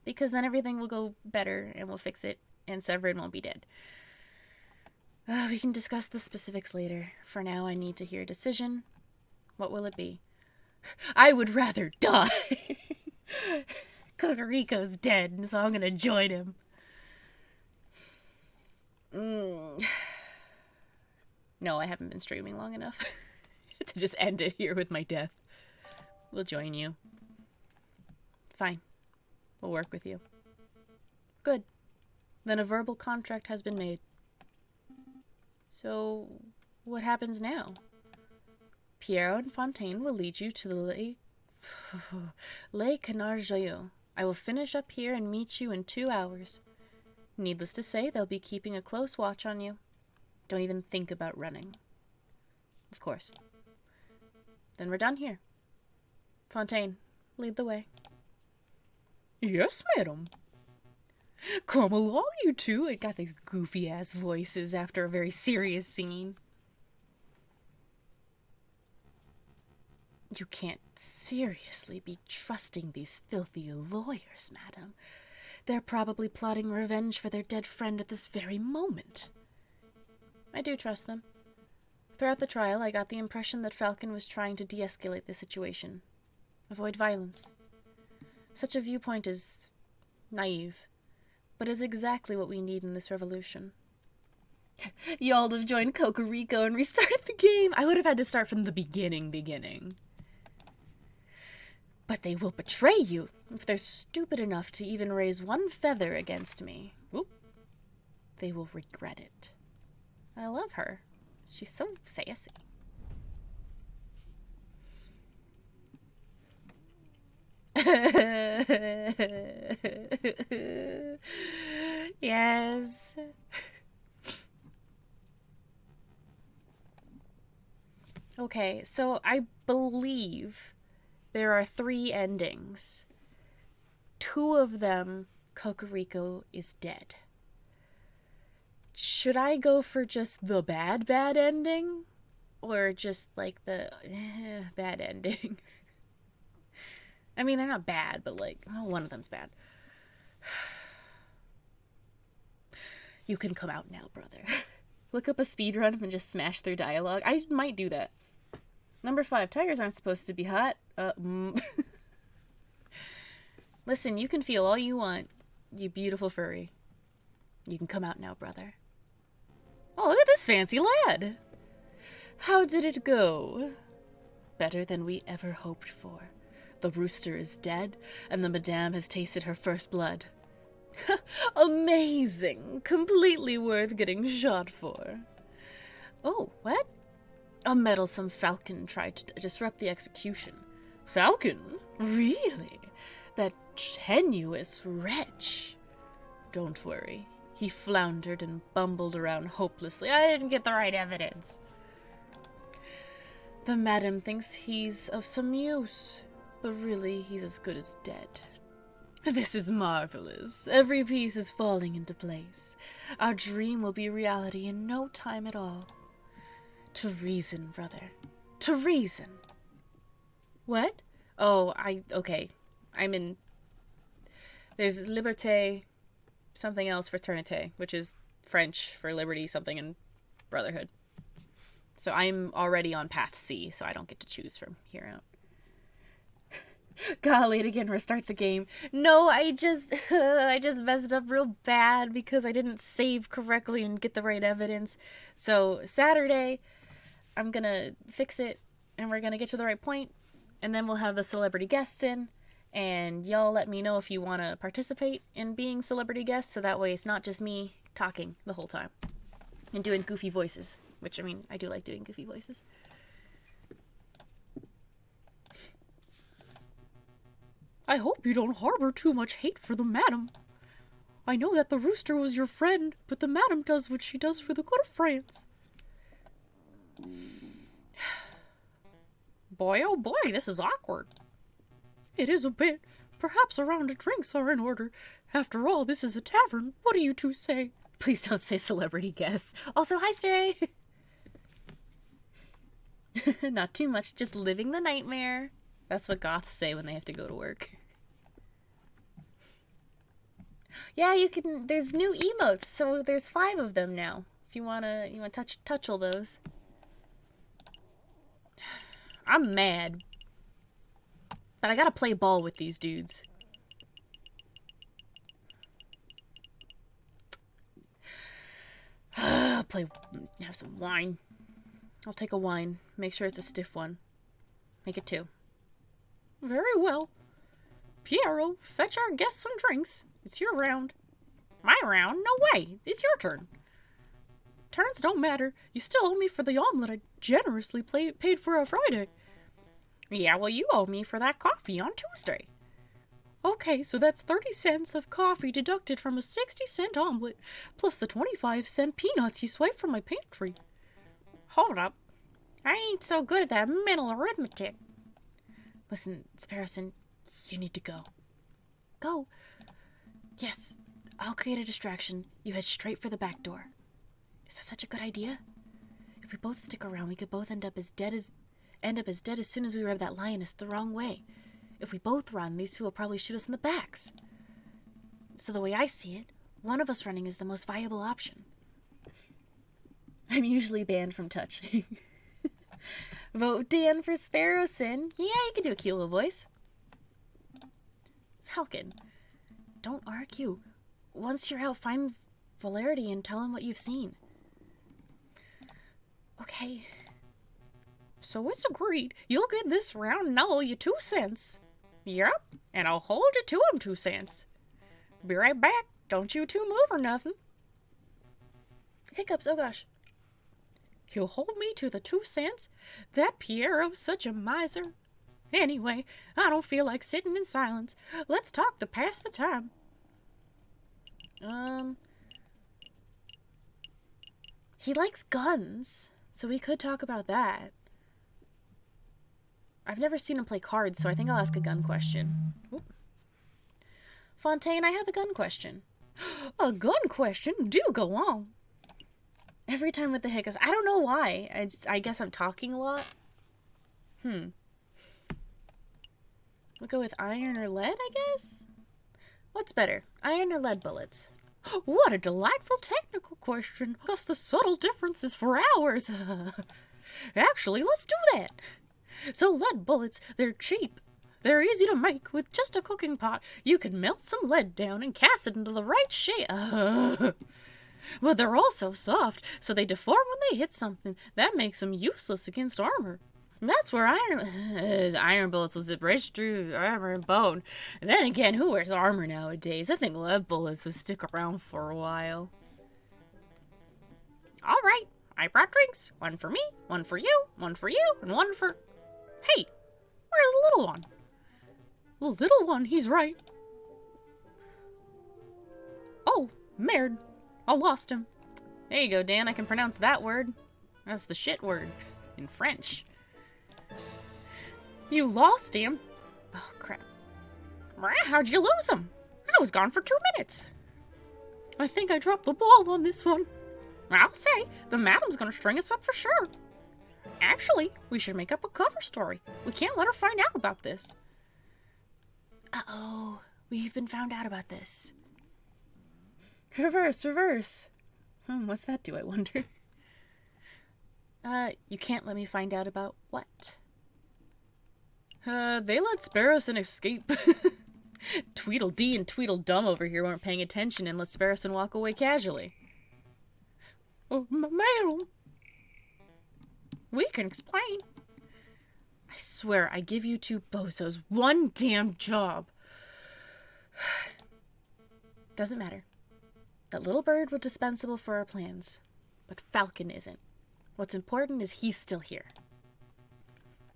Because then everything will go better, and we'll fix it, and Severin won't be dead. We can discuss the specifics later. For now, I need to hear a decision. What will it be? I would rather die. Cocorico's dead, so I'm gonna join him. No, I haven't been streaming long enough to just end it here with my death. We'll join you. Fine. We'll work with you. Good. Then a verbal contract has been made. So, what happens now? Piero and Fontaine will lead you to the Lake Canarjayu. I will finish up here and meet you in 2 hours. Needless to say, they'll be keeping a close watch on you. Don't even think about running. Of course. Then we're done here. Fontaine, lead the way. Yes, madam. Come along, you two. It got these goofy-ass voices after a very serious scene. You can't seriously be trusting these filthy lawyers, madam. They're probably plotting revenge for their dead friend at this very moment. I do trust them. Throughout the trial, I got the impression that Falcon was trying to de-escalate the situation. Avoid violence. Such a viewpoint is naive, but is exactly what we need in this revolution. Y'all have joined Cocorico and restarted the game. I would have had to start from the beginning. But they will betray you if they're stupid enough to even raise one feather against me. Oop. They will regret it. I love her. She's so sassy. Yes. Okay, so I believe there are 3 endings. 2 of them, Cocorico is dead. Should I go for just the bad ending? Or just, like, the bad ending? I mean, they're not bad, but, like, one of them's bad. You can come out now, brother. Look up a speedrun and just smash through dialogue. I might do that. Number 5, tires aren't supposed to be hot. Listen, you can feel all you want, you beautiful furry. You can come out now, brother. Oh, look at this fancy lad. How did it go? Better than we ever hoped for. The rooster is dead, and the madame has tasted her first blood. Amazing! Completely worth getting shot for. Oh, what? A meddlesome falcon tried to disrupt the execution. Falcon? Really? That tenuous wretch. Don't worry. He floundered and bumbled around hopelessly. I didn't get the right evidence. The madam thinks he's of some use, but really he's as good as dead. This is marvelous. Every piece is falling into place. Our dream will be reality in no time at all. To reason, brother. To reason. What? Oh, okay. I'm in... There's liberté, something else, fraternité, which is French for liberty, something, and brotherhood. So I'm already on path C, so I don't get to choose from here out. Golly, it again, restart the game. No, I just I just messed up real bad because I didn't save correctly and get the right evidence. So Saturday, I'm gonna fix it and we're gonna get to the right point, and then we'll have the celebrity guests in, and y'all let me know if you want to participate in being celebrity guests, so that way it's not just me talking the whole time and doing goofy voices, which, I mean, I do like doing goofy voices. I hope you don't harbor too much hate for the madam. I know that the rooster was your friend, but the madam does what she does for the good of France. Boy, oh boy, this is awkward. It is a bit. Perhaps a round of drinks are in order. After all, this is a tavern. What do you two say? Please don't say celebrity guests. Also, hi, Stray. Not too much, just living the nightmare. That's what goths say when they have to go to work. Yeah, you can. There's new emotes, so there's 5 of them now. If you wanna touch all those. I'm mad, but I gotta play ball with these dudes. Have some wine. I'll take a wine. Make sure it's a stiff one. Make it 2. Very well. Piero, fetch our guests some drinks. It's your round. My round? No way. It's your turn. Turns don't matter. You still owe me for the omelet I generously paid for on Friday. Yeah, well, you owe me for that coffee on Tuesday. Okay, so that's 30 cents of coffee deducted from a 60-cent omelet, plus the 25-cent peanuts you swiped from my pantry. Hold up. I ain't so good at that mental arithmetic. Listen, Sparrowson, you need to go. Go? Yes, I'll create a distraction. You head straight for the back door. Is that such a good idea? If we both stick around, we could both end up as dead as soon as we rub that lioness the wrong way. If we both run, these two will probably shoot us in the backs. So the way I see it, one of us running is the most viable option. I'm usually banned from touching. Vote Dan for Sparrowson. Yeah, you can do a cute little voice. Falcon, don't argue. Once you're out, find Valerity and tell him what you've seen. Okay. So it's agreed. You'll get this round and I'll owe you 2 cents. Yep, and I'll hold you to him 2 cents. Be right back. Don't you two move or nothing. Hiccups, oh gosh. You'll hold me to the 2 cents? That Piero's such a miser. Anyway, I don't feel like sitting in silence. Let's talk to pass the time. He likes guns, so we could talk about that. I've never seen him play cards, so I think I'll ask a gun question. Oop. Fontaine, I have a gun question. A gun question? Do go on. Every time with the hiccups. I don't know why. I guess I'm talking a lot. We'll go with iron or lead, I guess? What's better, iron or lead bullets? What a delightful technical question. Discuss the subtle differences for hours. Actually, let's do that. So lead bullets, they're cheap. They're easy to make with just a cooking pot. You can melt some lead down and cast it into the right shape. But they're also soft, so they deform when they hit something. That makes them useless against armor. That's where iron bullets will zip right through armor and bone. And then again, who wears armor nowadays? I think lead bullets would stick around for a while. All right, I brought drinks. 1 for me, 1 for you, 1 for you, and 1 for... Hey, where's the little one? The little one, he's right. Oh, merde. I lost him. There you go, Dan. I can pronounce that word. That's the shit word in French. You lost him? Oh, crap. How'd you lose him? I was gone for 2 minutes. I think I dropped the ball on this one. I'll say, the madam's gonna string us up for sure. Actually, we should make up a cover story. We can't let her find out about this. Uh-oh. We've been found out about this. Reverse. What's that do, I wonder? You can't let me find out about what? They let Sparrowson escape. Tweedledee and Tweedledum over here weren't paying attention and let Sparrowson walk away casually. Oh, madam. We can explain. I swear, I give you two bozos one damn job. Doesn't matter. That little bird was dispensable for our plans, but Falcon isn't. What's important is he's still here.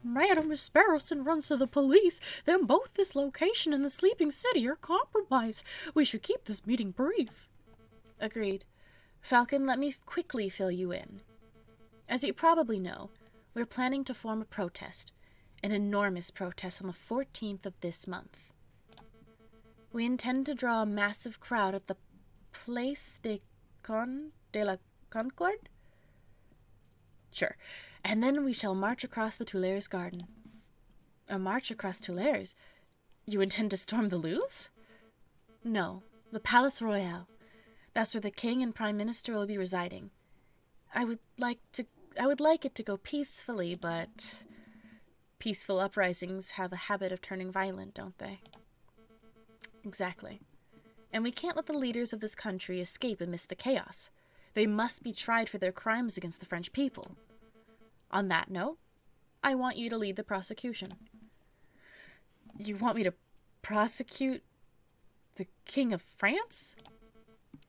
Madam, if Sparrowson runs to the police, then both this location and the sleeping city are compromised. We should keep this meeting brief. Agreed. Falcon, let me quickly fill you in. As you probably know, we're planning to form a protest, an enormous protest on the 14th of this month. We intend to draw a massive crowd at the Place de la Concorde? Sure. And then we shall march across the Tuileries garden. A march across Tuileries? You intend to storm the Louvre? No, the Palace Royal. That's where the king and prime minister will be residing. I would like it to go peacefully, but peaceful uprisings have a habit of turning violent, don't they? Exactly. And we can't let the leaders of this country escape amidst the chaos. They must be tried for their crimes against the French people. On that note, I want you to lead the prosecution. You want me to prosecute the King of France?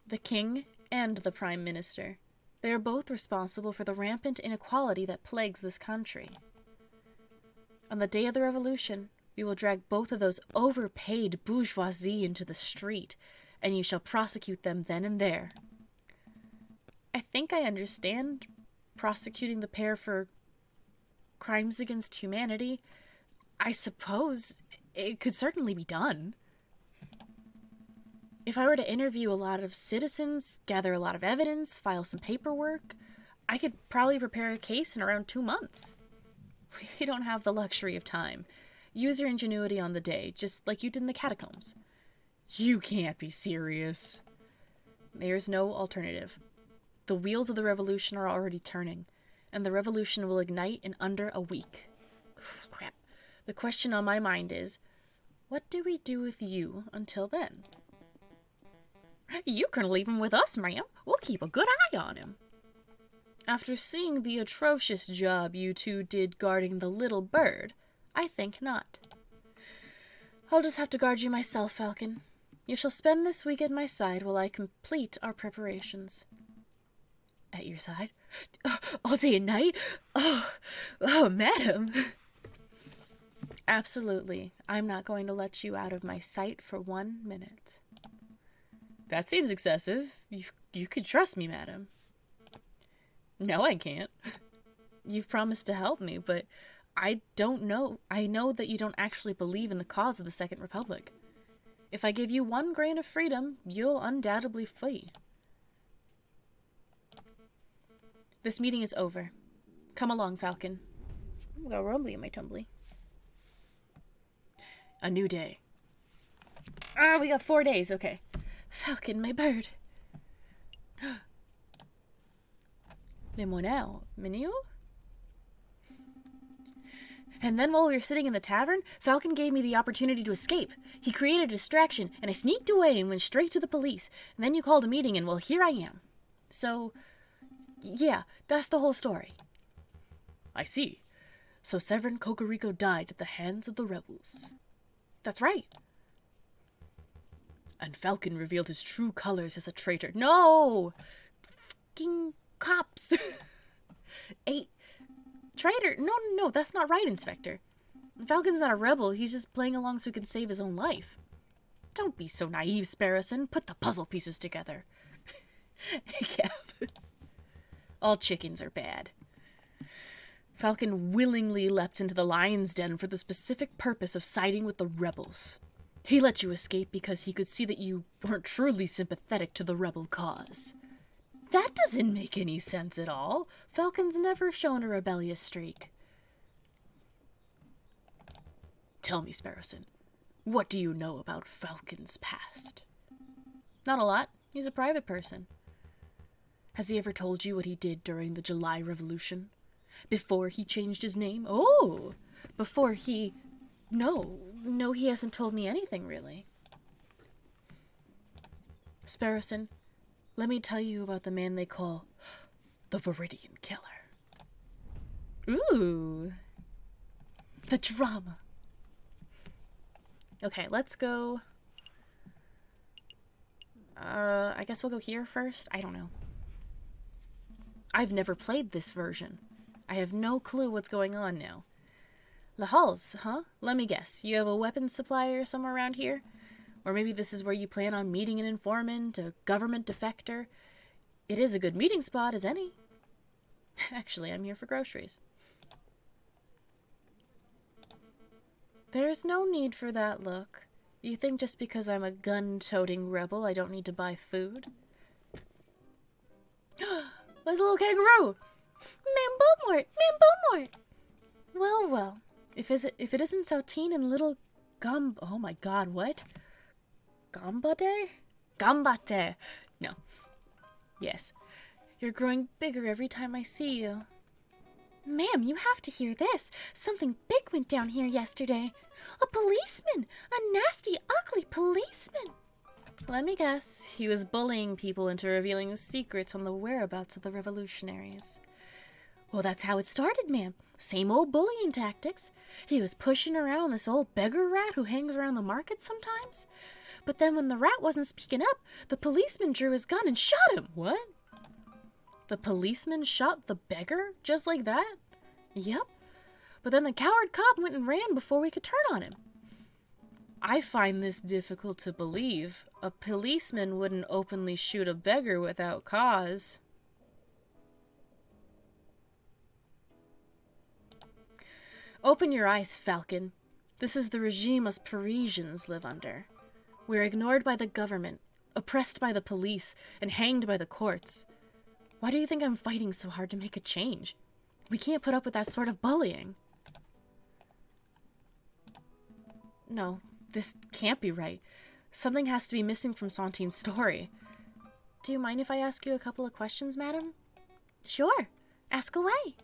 The King and the Prime Minister. They are both responsible for the rampant inequality that plagues this country. On the day of the revolution, we will drag both of those overpaid bourgeoisie into the street, and you shall prosecute them then and there. I think I understand prosecuting the pair for crimes against humanity. I suppose it could certainly be done. If I were to interview a lot of citizens, gather a lot of evidence, file some paperwork, I could probably prepare a case in around 2 months. We don't have the luxury of time. Use your ingenuity on the day, just like you did in the catacombs. You can't be serious. There's no alternative. The wheels of the revolution are already turning, and the revolution will ignite in under a week. Crap. The question on my mind is, what do we do with you until then? You can leave him with us, ma'am. We'll keep a good eye on him. After seeing the atrocious job you two did guarding the little bird, I think not. I'll just have to guard you myself, Falcon. You shall spend this week at my side while I complete our preparations. At your side? All day and night? Oh, madam. Absolutely. I'm not going to let you out of my sight for 1 minute. That seems excessive. You could trust me, madam. No, I can't. You've promised to help me, but I don't know. I know that you don't actually believe in the cause of the Second Republic. If I give you 1 grain of freedom, you'll undoubtedly flee. This meeting is over. Come along, Falcon. I got rumbly in my tumbly. A new day. We got 4 days, okay. Falcon, my bird. Le monel, menu? And then while we were sitting in the tavern, Falcon gave me the opportunity to escape. He created a distraction, and I sneaked away and went straight to the police. And then you called a meeting, and well, here I am. So, yeah, that's the whole story. I see. So Severin Cocorico died at the hands of the rebels. That's right. And Falcon revealed his true colors as a traitor. No! Fucking cops! Traitor? No, that's not right, Inspector. Falcon's not a rebel, he's just playing along so he can save his own life. Don't be so naive, Sparrowson. Put the puzzle pieces together. Cap. All chickens are bad. Falcon willingly leapt into the lion's den for the specific purpose of siding with the rebels. He let you escape because he could see that you weren't truly sympathetic to the rebel cause. That doesn't make any sense at all. Falcon's never shown a rebellious streak. Tell me, Sparrowson, what do you know about Falcon's past? Not a lot. He's a private person. Has he ever told you what he did during the July Revolution? Before he changed his name? Oh! Before he No, he hasn't told me anything, really. Sparrowson, let me tell you about the man they call the Viridian Killer. Ooh. The drama. Okay, let's go. I guess we'll go here first. I don't know. I've never played this version. I have no clue what's going on now. La Halls, huh? Let me guess. You have a weapons supplier somewhere around here? Or maybe this is where you plan on meeting an informant, a government defector. It is a good meeting spot as any. Actually, I'm here for groceries. There's no need for that look. You think just because I'm a gun-toting rebel, I don't need to buy food? There's a little kangaroo! Ma'am Beaumont! Ma'am Beaumont! Well. If it isn't Saltine and little oh my god, what? Gambate? Gambate! No. Yes. You're growing bigger every time I see you. Ma'am, you have to hear this. Something big went down here yesterday. A policeman! A nasty, ugly policeman! Let me guess. He was bullying people into revealing secrets on the whereabouts of the revolutionaries. Well, that's how it started, ma'am. Same old bullying tactics. He was pushing around this old beggar rat who hangs around the market sometimes. But then when the rat wasn't speaking up, the policeman drew his gun and shot him. What? The policeman shot the beggar? Just like that? Yep. But then the coward cop went and ran before we could turn on him. I find this difficult to believe. A policeman wouldn't openly shoot a beggar without cause. Open your eyes, Falcon. This is the regime us Parisians live under. We're ignored by the government, oppressed by the police, and hanged by the courts. Why do you think I'm fighting so hard to make a change? We can't put up with that sort of bullying. No, this can't be right. Something has to be missing from Santine's story. Do you mind if I ask you a couple of questions, madam? Sure. Ask away.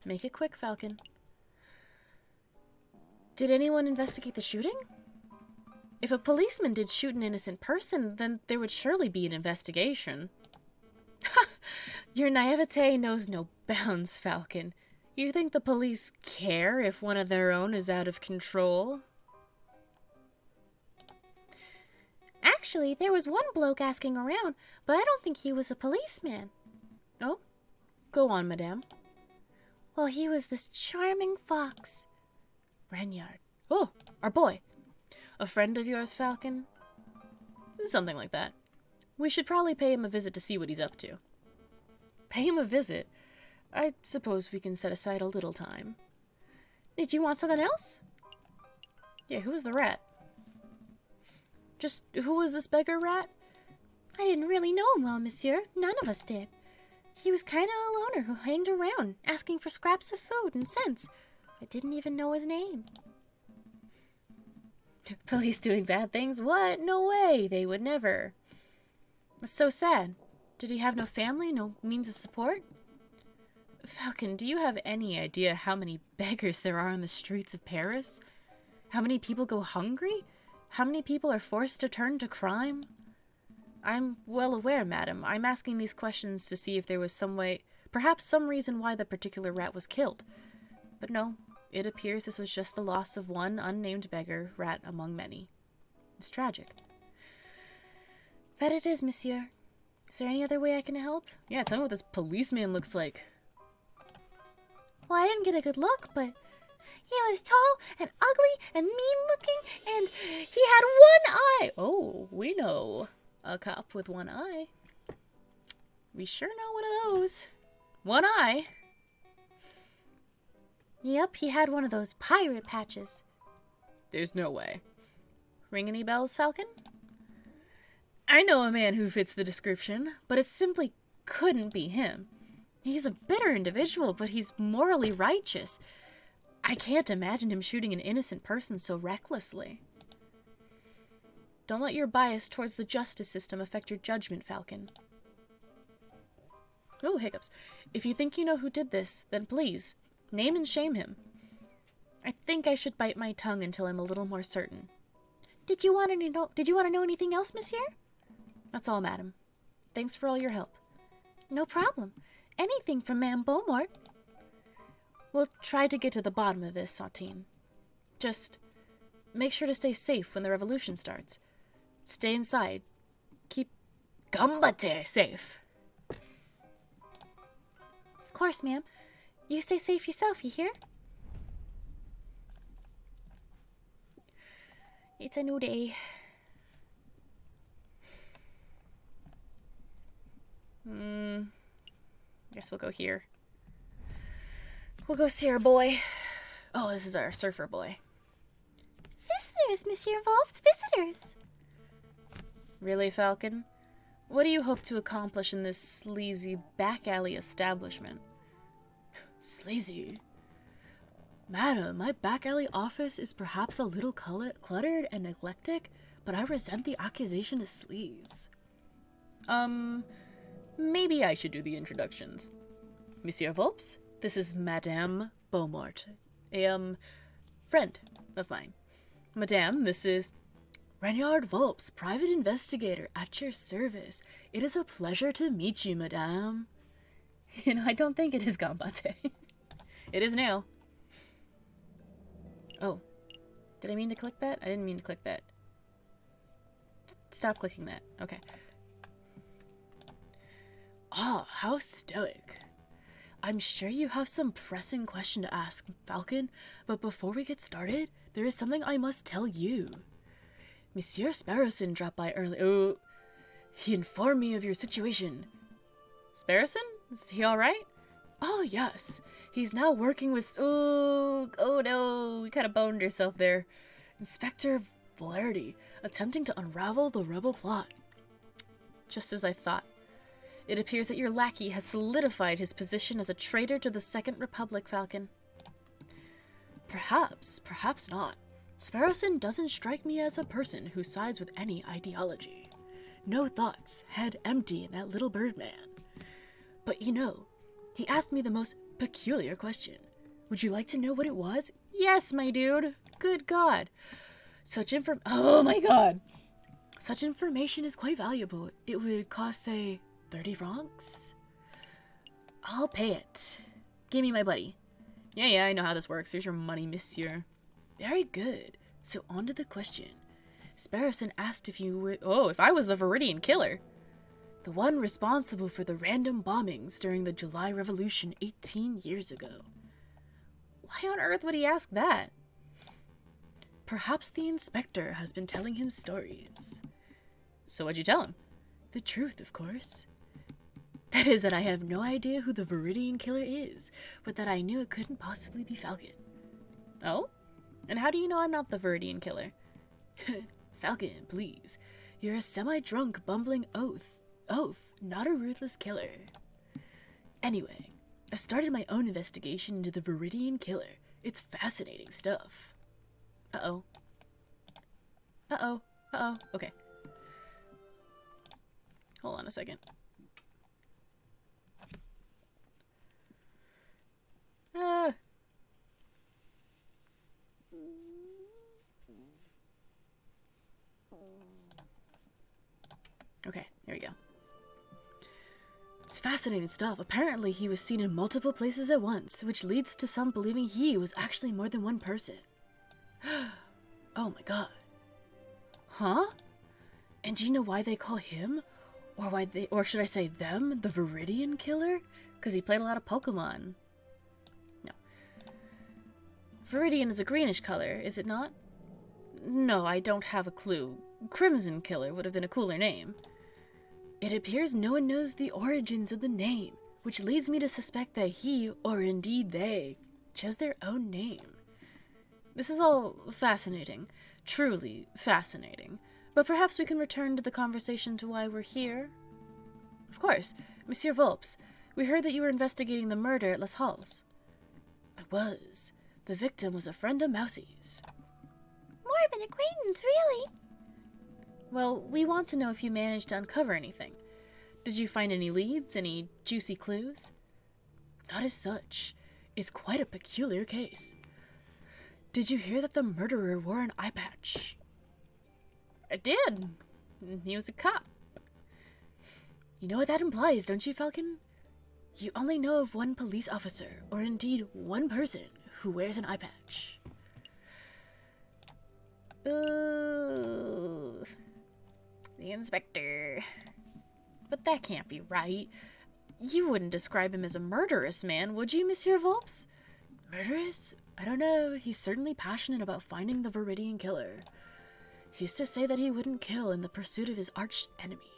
Make it quick, Falcon. Did anyone investigate the shooting? If a policeman did shoot an innocent person, then there would surely be an investigation. Your naivete knows no bounds, Falcon. You think the police care if one of their own is out of control? Actually, there was one bloke asking around, but I don't think he was a policeman. Oh? Go on, madame. Well, he was this charming fox. Renyard. Oh, our boy. A friend of yours, Falcon? Something like that. We should probably pay him a visit to see what he's up to. Pay him a visit? I suppose we can set aside a little time. Did you want something else? Yeah, who was the rat? Just who was this beggar rat? I didn't really know him well, monsieur. None of us did. He was kind of a loner who hanged around, asking for scraps of food and cents. I didn't even know his name. Police doing bad things? What? No way. They would never. It's so sad. Did he have no family, no means of support? Falcon, do you have any idea how many beggars there are on the streets of Paris? How many people go hungry? How many people are forced to turn to crime? I'm well aware, madam. I'm asking these questions to see if there was some way, perhaps some reason why the particular rat was killed. But no, it appears this was just the loss of one unnamed beggar rat among many. It's tragic. That it is, monsieur. Is there any other way I can help? Yeah, tell me what this policeman looks like. Well, I didn't get a good look, but he was tall and ugly and mean-looking, and he had one eye. Oh, we know a cop with one eye. We sure know one of those. One eye. Yep, he had one of those pirate patches. There's no way. Ring any bells, Falcon? I know a man who fits the description, but it simply couldn't be him. He's a bitter individual, but he's morally righteous. I can't imagine him shooting an innocent person so recklessly. Don't let your bias towards the justice system affect your judgment, Falcon. Oh, hiccups. If you think you know who did this, then please, name and shame him. I think I should bite my tongue until I'm a little more certain. Did you want to know anything else, monsieur? That's all, madam. Thanks for all your help. No problem. Anything from Ma'am Beaumont. We'll try to get to the bottom of this, Satine. Just make sure to stay safe when the revolution starts. Stay inside. Keep Gambate safe. Of course, ma'am. You stay safe yourself, you hear? It's a new day. Guess we'll go here. We'll go see our boy. Oh, this is our surfer boy. Visitors, Monsieur Wolf's visitors. Really, Falcon? What do you hope to accomplish in this sleazy back alley establishment? Sleazy? Madam, my back alley office is perhaps a little cluttered and eclectic, but I resent the accusation of sleaze. Maybe I should do the introductions. Monsieur Volps, this is Madame Beaumont, a, friend of mine. Madame, this is Reynard Volps, private investigator, at your service. It is a pleasure to meet you, Madame. I don't think it is Gambate. It is now. Oh. Did I mean to click that? I didn't mean to click that. Stop clicking that. Okay. Ah, how stoic. I'm sure you have some pressing question to ask, Falcon, but before we get started, there is something I must tell you. Monsieur Sparrowson dropped by early. Oh, he informed me of your situation. Sparrowson? Is he alright? Oh, yes. He's now working with... Oh no, we kind of boned yourself there. Inspector Valerdi, attempting to unravel the rebel plot. Just as I thought. It appears that your lackey has solidified his position as a traitor to the Second Republic, Falcon. Perhaps, perhaps not. Sparrowson doesn't strike me as a person who sides with any ideology. No thoughts, head empty in that little bird man. But you know, he asked me the most peculiar question. Would you like to know what it was? Yes, my dude. Good God. Oh my God. Such information is quite valuable. It would cost, say, 30 francs? I'll pay it. Give me my buddy. Yeah, I know how this works. Here's your money, monsieur. Very good. So on to the question. Sparrowson asked if you were... Oh, if I was the Viridian killer. The one responsible for the random bombings during the July Revolution 18 years ago. Why on earth would he ask that? Perhaps the inspector has been telling him stories. So what'd you tell him? The truth, of course. That is that I have no idea who the Viridian killer is, but that I knew it couldn't possibly be Falcon. Oh? And how do you know I'm not the Viridian killer? Falcon, please. You're a semi-drunk, bumbling oaf, not a ruthless killer. Anyway, I started my own investigation into the Viridian killer. It's fascinating stuff. Uh-oh. Okay. Hold on a second. Okay, there we go. It's fascinating stuff. Apparently, he was seen in multiple places at once, which leads to some believing he was actually more than one person. Oh my God. Huh? And do you know why they call him, or should I say them, the Viridian Killer? Because he played a lot of Pokemon. No. Viridian is a greenish color, is it not? No, I don't have a clue. Crimson Killer would have been a cooler name. It appears no one knows the origins of the name, which leads me to suspect that he, or indeed they, chose their own name. This is all fascinating, truly fascinating, but perhaps we can return to the conversation to why we're here. Of course, Monsieur Volps, we heard that you were investigating the murder at Les Halles. I was. The victim was a friend of Mousie's. More of an acquaintance, really? Well, we want to know if you managed to uncover anything. Did you find any leads, any juicy clues? Not as such. It's quite a peculiar case. Did you hear that the murderer wore an eye patch? I did. He was a cop. You know what that implies, don't you, Falcon? You only know of one police officer, or indeed one person, who wears an eye patch. Ooh. The inspector. But that can't be right. You wouldn't describe him as a murderous man, would you, Monsieur Volps? Murderous? I don't know. He's certainly passionate about finding the Viridian killer. He used to say that he wouldn't kill in the pursuit of his arch enemy.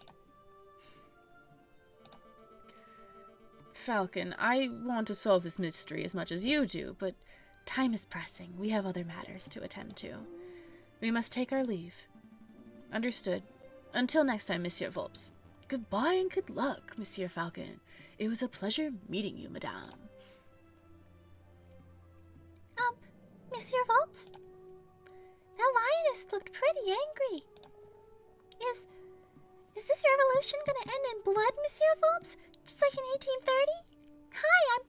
Falcon, I want to solve this mystery as much as you do, but time is pressing. We have other matters to attend to. We must take our leave. Understood. Until next time, Monsieur Volps. Goodbye and good luck, Monsieur Falcon. It was a pleasure meeting you, Madame. Monsieur Volps? That lioness looked pretty angry. Is this revolution gonna end in blood, Monsieur Volps? Just like in 1830? Hi, I'm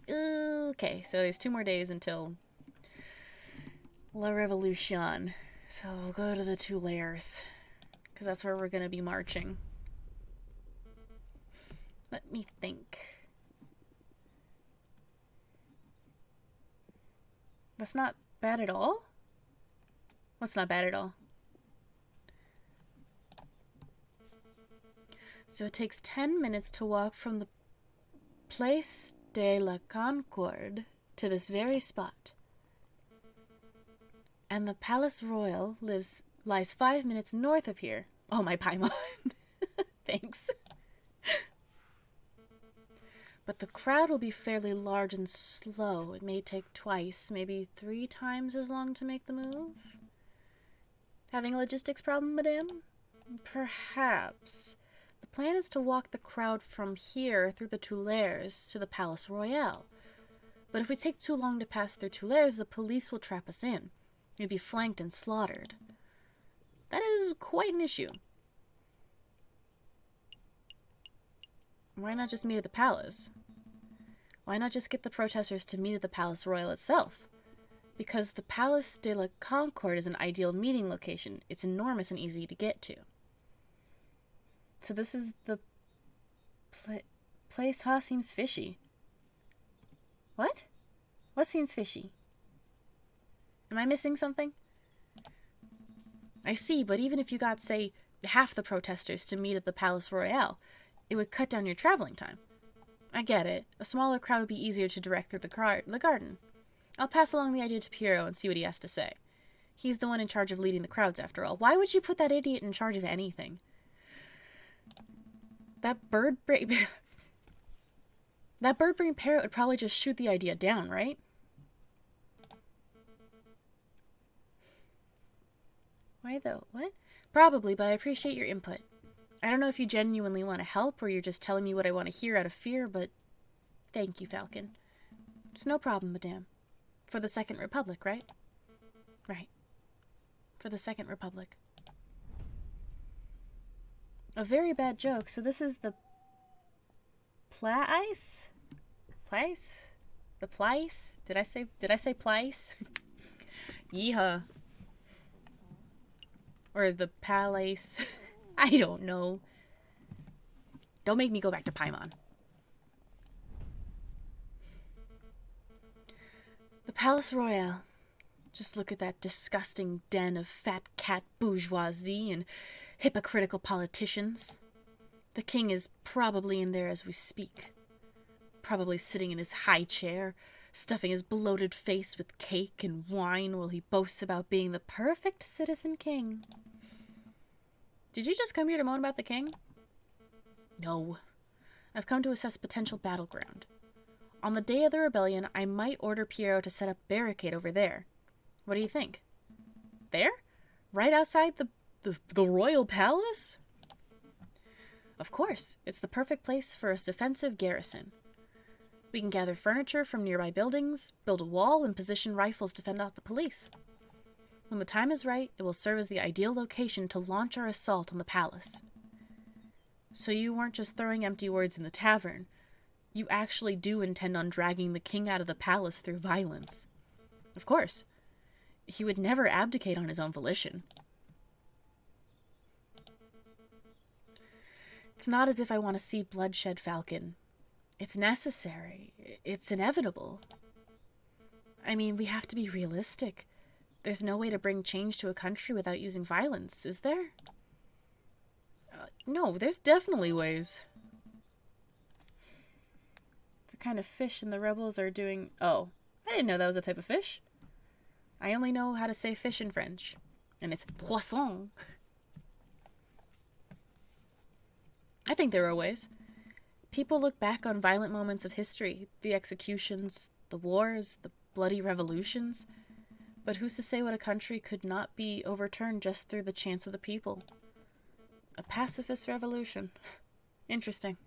Paimon. Okay, so there's 2 more days until La Revolution. So we'll go to the 2 layers, because that's where we're going to be marching. Let me think. That's not bad at all? What's not bad at all? So it takes 10 minutes to walk from the Place de la Concorde to this very spot. And the Palace Royal lies 5 minutes north of here. Oh, my Paimon. Thanks. But the crowd will be fairly large and slow. It may take twice, maybe 3 times as long to make the move. Having a logistics problem, madame? Perhaps. The plan is to walk the crowd from here through the Tuileries to the Palace Royal. But if we take too long to pass through Tuileries, the police will trap us in. We'd be flanked and slaughtered. That is quite an issue. Why not just meet at the palace? Why not just get the protesters to meet at the Palace Royal itself? Because the Palace de la Concorde is an ideal meeting location. It's enormous and easy to get to. So this is the place, huh? Seems fishy. What? What seems fishy? Am I missing something? I see, but even if you got, say, half the protesters to meet at the Palace Royal, it would cut down your traveling time. I get it. A smaller crowd would be easier to direct through the garden. I'll pass along the idea to Piero and see what he has to say. He's the one in charge of leading the crowds, after all. Why would you put that idiot in charge of anything? That bird-brain parrot would probably just shoot the idea down, right? Why though? What? Probably, but I appreciate your input. I don't know if you genuinely want to help or you're just telling me what I want to hear out of fear, but thank you, Falcon. It's no problem, madame. For the Second Republic, right? Right. For the Second Republic. A very bad joke. So this is the place? Place? The place? Did I say place? Yeehaw. Or the palace. I don't know. Don't make me go back to Paimon. The Palace Royal. Just look at that disgusting den of fat cat bourgeoisie and hypocritical politicians. The king is probably in there as we speak. Probably sitting in his high chair, stuffing his bloated face with cake and wine while he boasts about being the perfect citizen king. Did you just come here to moan about the king? No. I've come to assess potential battleground. On the day of the rebellion, I might order Piero to set up a barricade over there. What do you think? There? Right outside the royal palace? Of course. It's the perfect place for a defensive garrison. We can gather furniture from nearby buildings, build a wall, and position rifles to fend off the police. When the time is right, it will serve as the ideal location to launch our assault on the palace. So you weren't just throwing empty words in the tavern. You actually do intend on dragging the king out of the palace through violence. Of course. He would never abdicate on his own volition. It's not as if I want to see bloodshed, Falcon. It's necessary. It's inevitable. I mean, we have to be realistic. There's no way to bring change to a country without using violence, is there? No, there's definitely ways. It's a kind of fish and the rebels are doing... Oh, I didn't know that was a type of fish. I only know how to say fish in French. And it's poisson. I think there are ways. People look back on violent moments of history, the executions, the wars, the bloody revolutions. But who's to say what a country could not be overturned just through the chance of the people? A pacifist revolution. Interesting.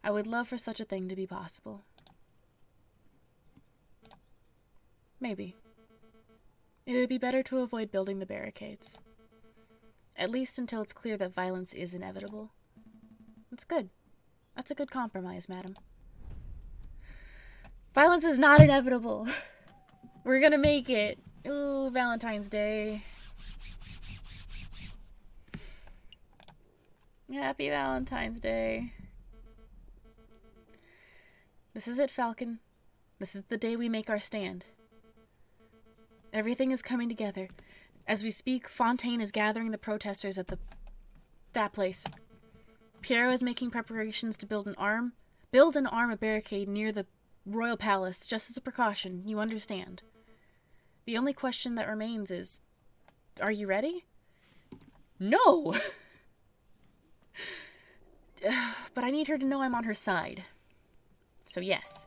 I would love for such a thing to be possible. Maybe. It would be better to avoid building the barricades. At least until it's clear that violence is inevitable. That's good. That's a good compromise, madam. Violence is not inevitable. We're gonna make it. Ooh, Valentine's Day. Happy Valentine's Day. This is it, Falcon. This is the day we make our stand. Everything is coming together. As we speak, Fontaine is gathering the protesters at that place. Piero is making preparations to build and arm a barricade near the royal palace, just as a precaution, you understand. The only question that remains is, are you ready? No! But I need her to know I'm on her side. So yes.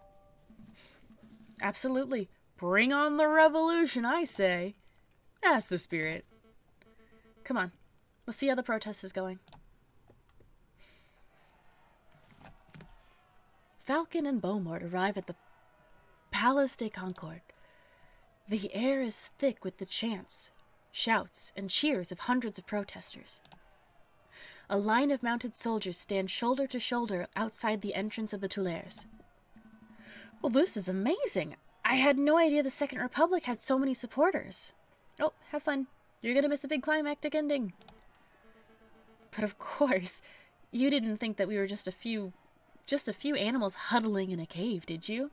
Absolutely. Bring on the revolution, I say. That's the spirit. Come on. Let's see how the protest is going. Falcon and Beaumont arrive at the Place de Concorde. The air is thick with the chants, shouts, and cheers of hundreds of protesters. A line of mounted soldiers stand shoulder to shoulder outside the entrance of the Tuileries. Well, this is amazing. I had no idea the Second Republic had so many supporters. Oh, have fun. You're gonna miss a big climactic ending. But of course, you didn't think that we were just a few animals huddling in a cave, did you?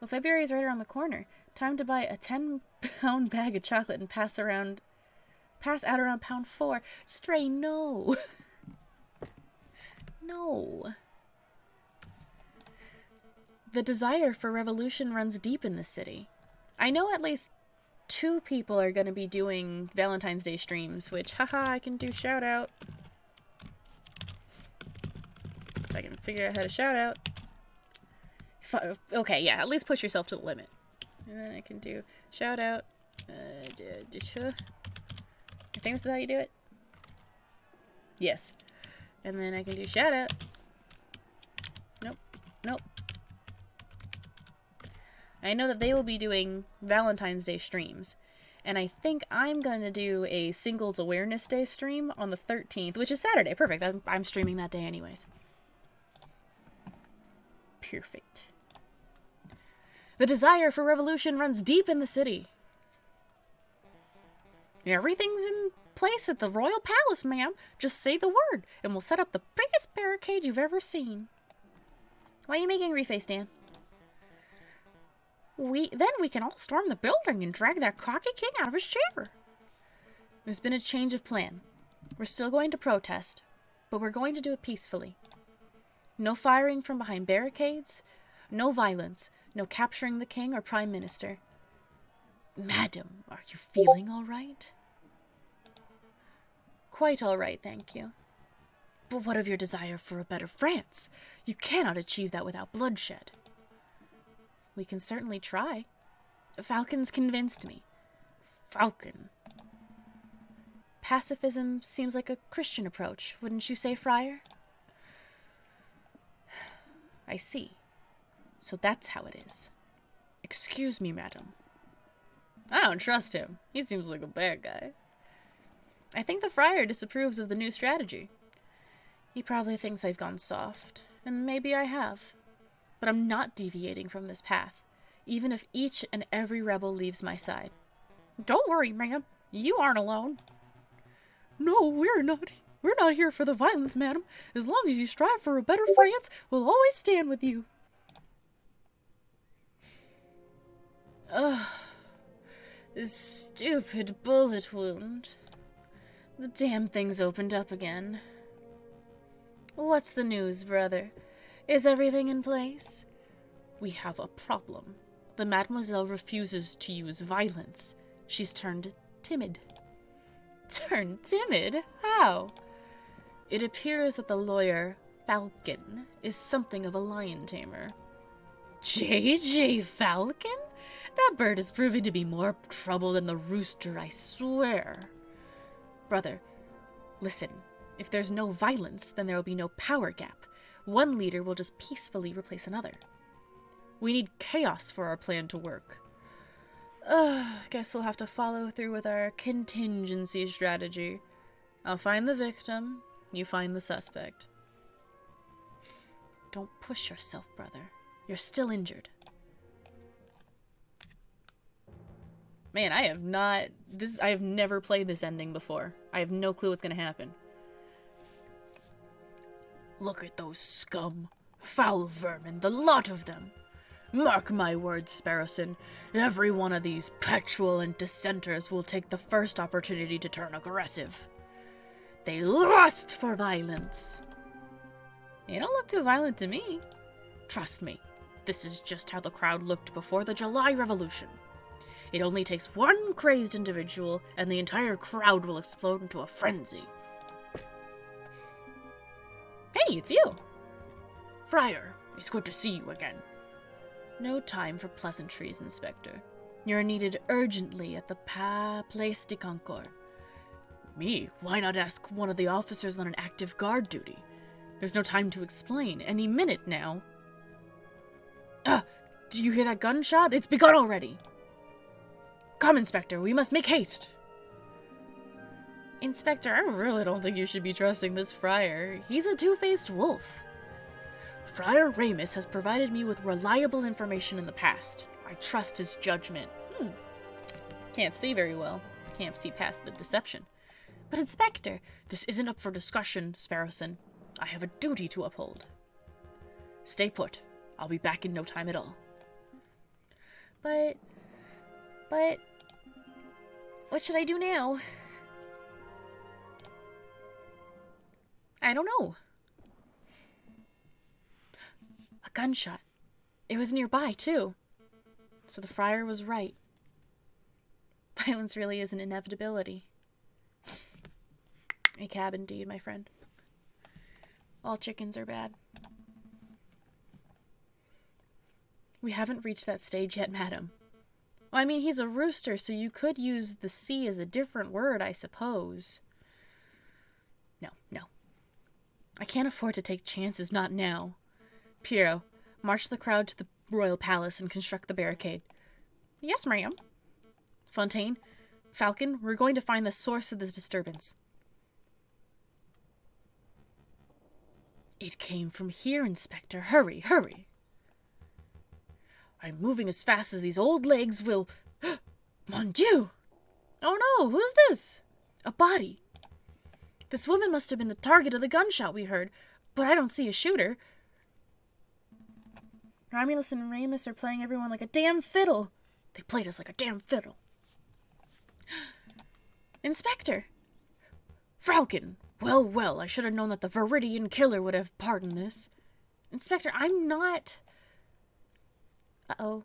Well, February's right around the corner. Time to buy a 10-pound bag of chocolate and pass out around pound 4. Stray, no. No. The desire for revolution runs deep in this city. I know at least 2 people are going to be doing Valentine's Day streams, which, haha, I can do shout out. If I can figure out how to shout out. Okay, yeah, at least push yourself to the limit. And then I can do shout out. I think this is how you do it. Yes. And then I can do shout out. Nope. Nope. I know that they will be doing Valentine's Day streams. And I think I'm going to do a Singles Awareness Day stream on the 13th, which is Saturday. Perfect. I'm streaming that day anyways. Perfect. The desire for revolution runs deep in the city. Everything's in place at the royal palace, ma'am. Just say the word, and we'll set up the biggest barricade you've ever seen. Why are you making angry face, Dan? Then we can all storm the building and drag that cocky king out of his chair. There's been a change of plan. We're still going to protest, but we're going to do it peacefully. No firing from behind barricades, no violence, no capturing the king or prime minister. Madam, are you feeling all right? Quite all right, thank you. But what of your desire for a better France? You cannot achieve that without bloodshed. We can certainly try. Falcon's convinced me. Falcon. Pacifism seems like a Christian approach, wouldn't you say, Friar? I see. So that's how it is. Excuse me, madam. I don't trust him. He seems like a bad guy. I think the friar disapproves of the new strategy. He probably thinks I've gone soft, and maybe I have. But I'm not deviating from this path, even if each and every rebel leaves my side. Don't worry, ma'am. You aren't alone. No, we're not. We're not here for the violence, madam. As long as you strive for a better France, we'll always stand with you. Ugh. This stupid bullet wound. The damn thing's opened up again. What's the news, brother? Is everything in place? We have a problem. The Mademoiselle refuses to use violence. She's turned timid. Turned timid? How? It appears that the lawyer, Falcon, is something of a lion tamer. J.J. Falcon? That bird is proving to be more trouble than the rooster, I swear. Brother, listen. If there's no violence, then there will be no power gap. One leader will just peacefully replace another. We need chaos for our plan to work. Guess we'll have to follow through with our contingency strategy. I'll find the victim, you find the suspect. Don't push yourself, brother. You're still injured. Man, I have never played this ending before. I have no clue what's gonna happen. Look at those scum. Foul vermin, the lot of them. Mark my words, Sparrowson. Every one of these petulant dissenters will take the first opportunity to turn aggressive. They lust for violence. You don't look too violent to me. Trust me, this is just how the crowd looked before the July Revolution. It only takes one crazed individual, and the entire crowd will explode into a frenzy. Hey, it's you! Friar, it's good to see you again. No time for pleasantries, Inspector. You're needed urgently at the Place de Concord. Me? Why not ask one of the officers on an active guard duty? There's no time to explain. Any minute now. Do you hear that gunshot? It's begun already! Come, Inspector, we must make haste! Inspector, I really don't think you should be trusting this friar. He's a two-faced wolf. Friar Ramus has provided me with reliable information in the past. I trust his judgment. Can't see very well. Can't see past the deception. But Inspector, this isn't up for discussion, Sparrowson. I have a duty to uphold. Stay put. I'll be back in no time at all. But... what should I do now? I don't know. A gunshot. It was nearby, too. So the friar was right. Violence really is an inevitability. A cab indeed, my friend. All chickens are bad. We haven't reached that stage yet, madam. Well, I mean, he's a rooster, so you could use the C as a different word, I suppose. No. I can't afford to take chances, not now. Piero, march the crowd to the royal palace and construct the barricade. Yes, ma'am. Fontaine, Falcon, we're going to find the source of this disturbance. It came from here, Inspector. Hurry. I'm moving as fast as these old legs will... Mon Dieu! Oh no, who's this? A body. This woman must have been the target of the gunshot we heard, but I don't see a shooter. Romulus and Remus are playing everyone like a damn fiddle. They played us like a damn fiddle. Inspector! Falcon! Well, I should have known that the Viridian killer would have pardoned this. Inspector, I'm not... Uh-oh.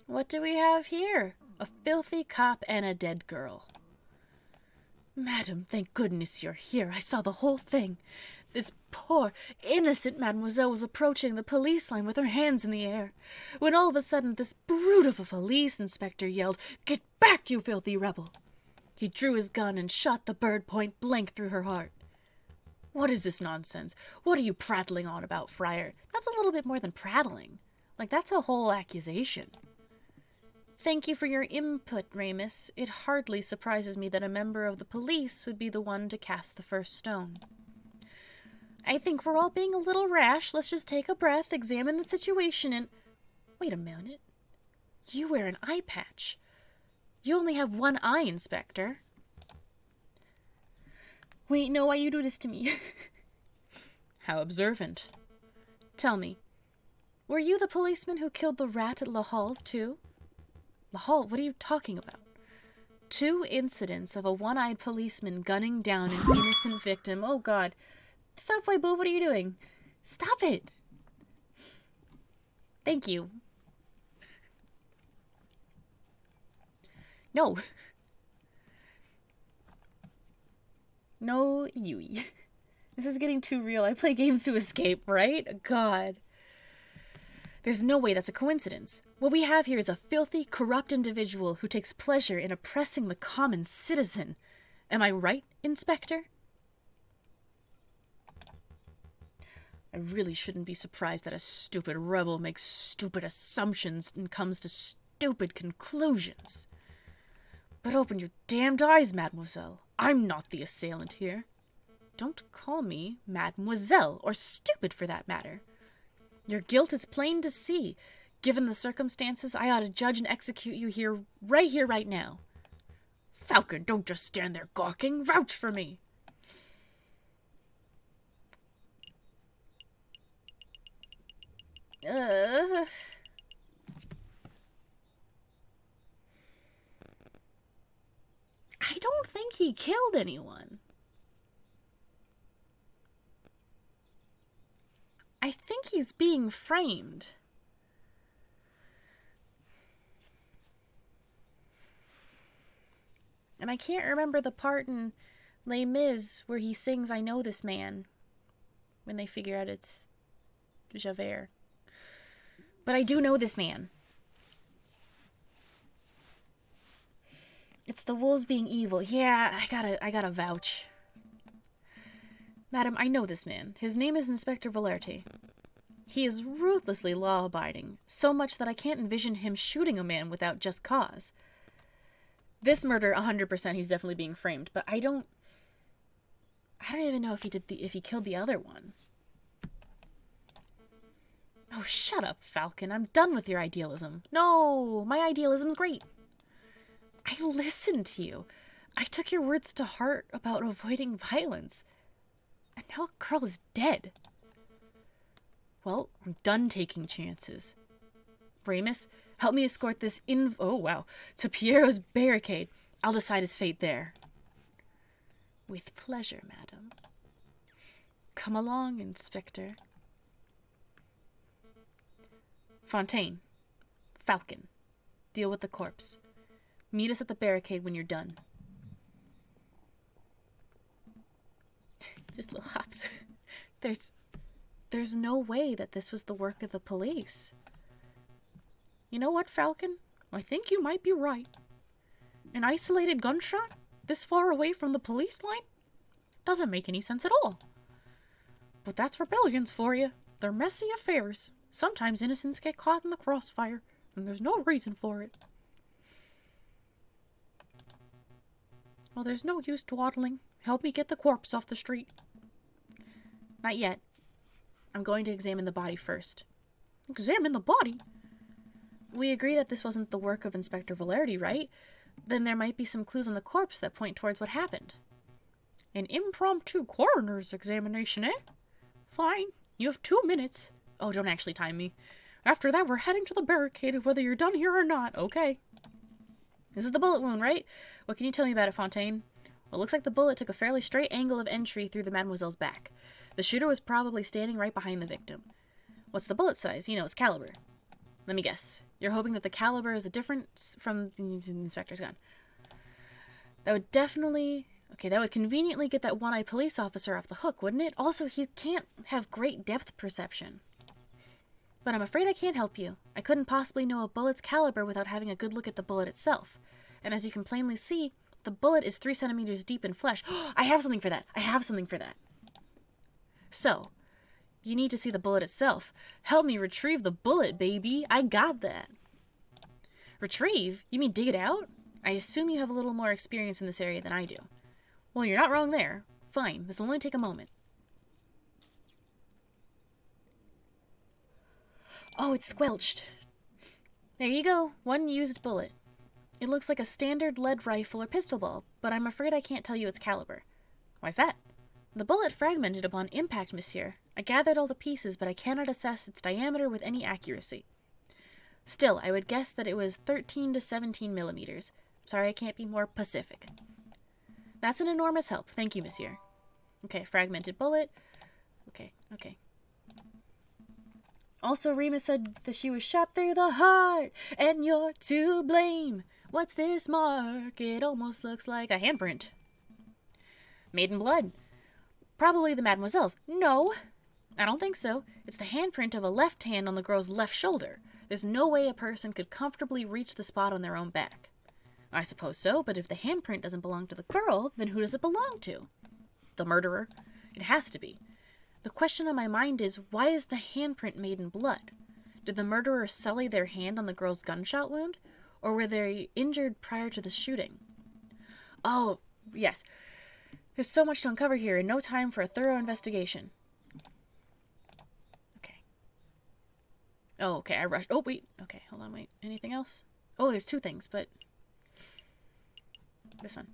What do we have here? A filthy cop and a dead girl. Madam, thank goodness you're here. I saw the whole thing. This poor, innocent mademoiselle was approaching the police line with her hands in the air, when all of a sudden this brute of a police inspector yelled, "Get back, you filthy rebel!" He drew his gun and shot the bird point blank through her heart. What is this nonsense? What are you prattling on about, Friar? That's a little bit more than prattling. Like, that's a whole accusation. Thank you for your input, Ramus. It hardly surprises me that a member of the police would be the one to cast the first stone. I think we're all being a little rash. Let's just take a breath, examine the situation, and... Wait a minute. You wear an eye patch. You only have one eye, Inspector. Wait, no, why you do this to me? How observant. Tell me, were you the policeman who killed the rat at La Halle, too? La Halle, what are you talking about? 2 incidents of a one-eyed policeman gunning down an innocent victim. Oh, God. Stop, Boob, what are you doing? Stop it. Thank you. No. No, Yui. This is getting too real. I play games to escape, right? God. There's no way that's a coincidence. What we have here is a filthy, corrupt individual who takes pleasure in oppressing the common citizen. Am I right, Inspector? I really shouldn't be surprised that a stupid rebel makes stupid assumptions and comes to stupid conclusions. But open your damned eyes, mademoiselle. I'm not the assailant here. Don't call me mademoiselle, or stupid for that matter. Your guilt is plain to see. Given the circumstances, I ought to judge and execute you here, right now. Falcon, don't just stand there gawking. Vouch for me. I don't think he killed anyone. I think he's being framed. And I can't remember the part in Les Mis where he sings I Know This Man when they figure out it's Javert. But I do know this man. It's the wolves being evil. Yeah, I gotta vouch. Madam, I know this man. His name is Inspector Valerti. He is ruthlessly law-abiding, so much that I can't envision him shooting a man without just cause. This murder, 100%, he's definitely being framed, but I don't even know if he killed the other one. Oh, shut up, Falcon. I'm done with your idealism. No, my idealism's great. I listened to you. I took your words to heart about avoiding violence. And now a girl is dead. Well, I'm done taking chances. Ramus, help me escort this to Piero's barricade. I'll decide his fate there. With pleasure, madam. Come along, Inspector. Fontaine. Falcon. Deal with the corpse. Meet us at the barricade when you're done. Just little hops. There's no way that this was the work of the police. You know what, Falcon? I think you might be right. An isolated gunshot this far away from the police line doesn't make any sense at all. But that's rebellions for you. They're messy affairs. Sometimes innocents get caught in the crossfire, and there's no reason for it. Well, there's no use dawdling. Help me get the corpse off the street. Not yet. I'm going to examine the body first. Examine the body? We agree that this wasn't the work of Inspector Valerti, right? Then there might be some clues on the corpse that point towards what happened. An impromptu coroner's examination, eh? Fine. You have 2 minutes. Oh, don't actually time me. After that, we're heading to the barricade, whether you're done here or not. Okay. This is the bullet wound, right? What can you tell me about it, Fontaine? Well, it looks like the bullet took a fairly straight angle of entry through the mademoiselle's back. The shooter was probably standing right behind the victim. What's the bullet size? You know, its caliber. Let me guess. You're hoping that the caliber is a difference from the inspector's gun. That would conveniently get that one-eyed police officer off the hook, wouldn't it? Also, he can't have great depth perception. But I'm afraid I can't help you. I couldn't possibly know a bullet's caliber without having a good look at the bullet itself. And as you can plainly see, the bullet is 3 centimeters deep in flesh. I have something for that. So, you need to see the bullet itself. Help me retrieve the bullet, baby. I got that. Retrieve? You mean dig it out? I assume you have a little more experience in this area than I do. Well, you're not wrong there. Fine, this'll only take a moment. Oh, it's squelched. There you go. One used bullet. It looks like a standard lead rifle or pistol ball, but I'm afraid I can't tell you its caliber. Why's that? The bullet fragmented upon impact, monsieur. I gathered all the pieces, but I cannot assess its diameter with any accuracy. Still, I would guess that it was 13 to 17 millimeters. Sorry I can't be more specific. That's an enormous help. Thank you, monsieur. Okay, fragmented bullet. Okay. Also, Remus said that she was shot through the heart, and you're to blame. What's this mark? It almost looks like a handprint. Made in blood. Probably the mademoiselle's. No, I don't think so. It's the handprint of a left hand on the girl's left shoulder. There's no way a person could comfortably reach the spot on their own back. I suppose so, but if the handprint doesn't belong to the girl, then who does it belong to? The murderer? It has to be. The question on my mind is, why is the handprint made in blood? Did the murderer sully their hand on the girl's gunshot wound? Or were they injured prior to the shooting? Oh, yes. There's so much to uncover here and no time for a thorough investigation. Okay. Oh, okay, I rushed. Oh, wait. Okay, hold on, wait. Anything else? Oh, there's two things, but... this one.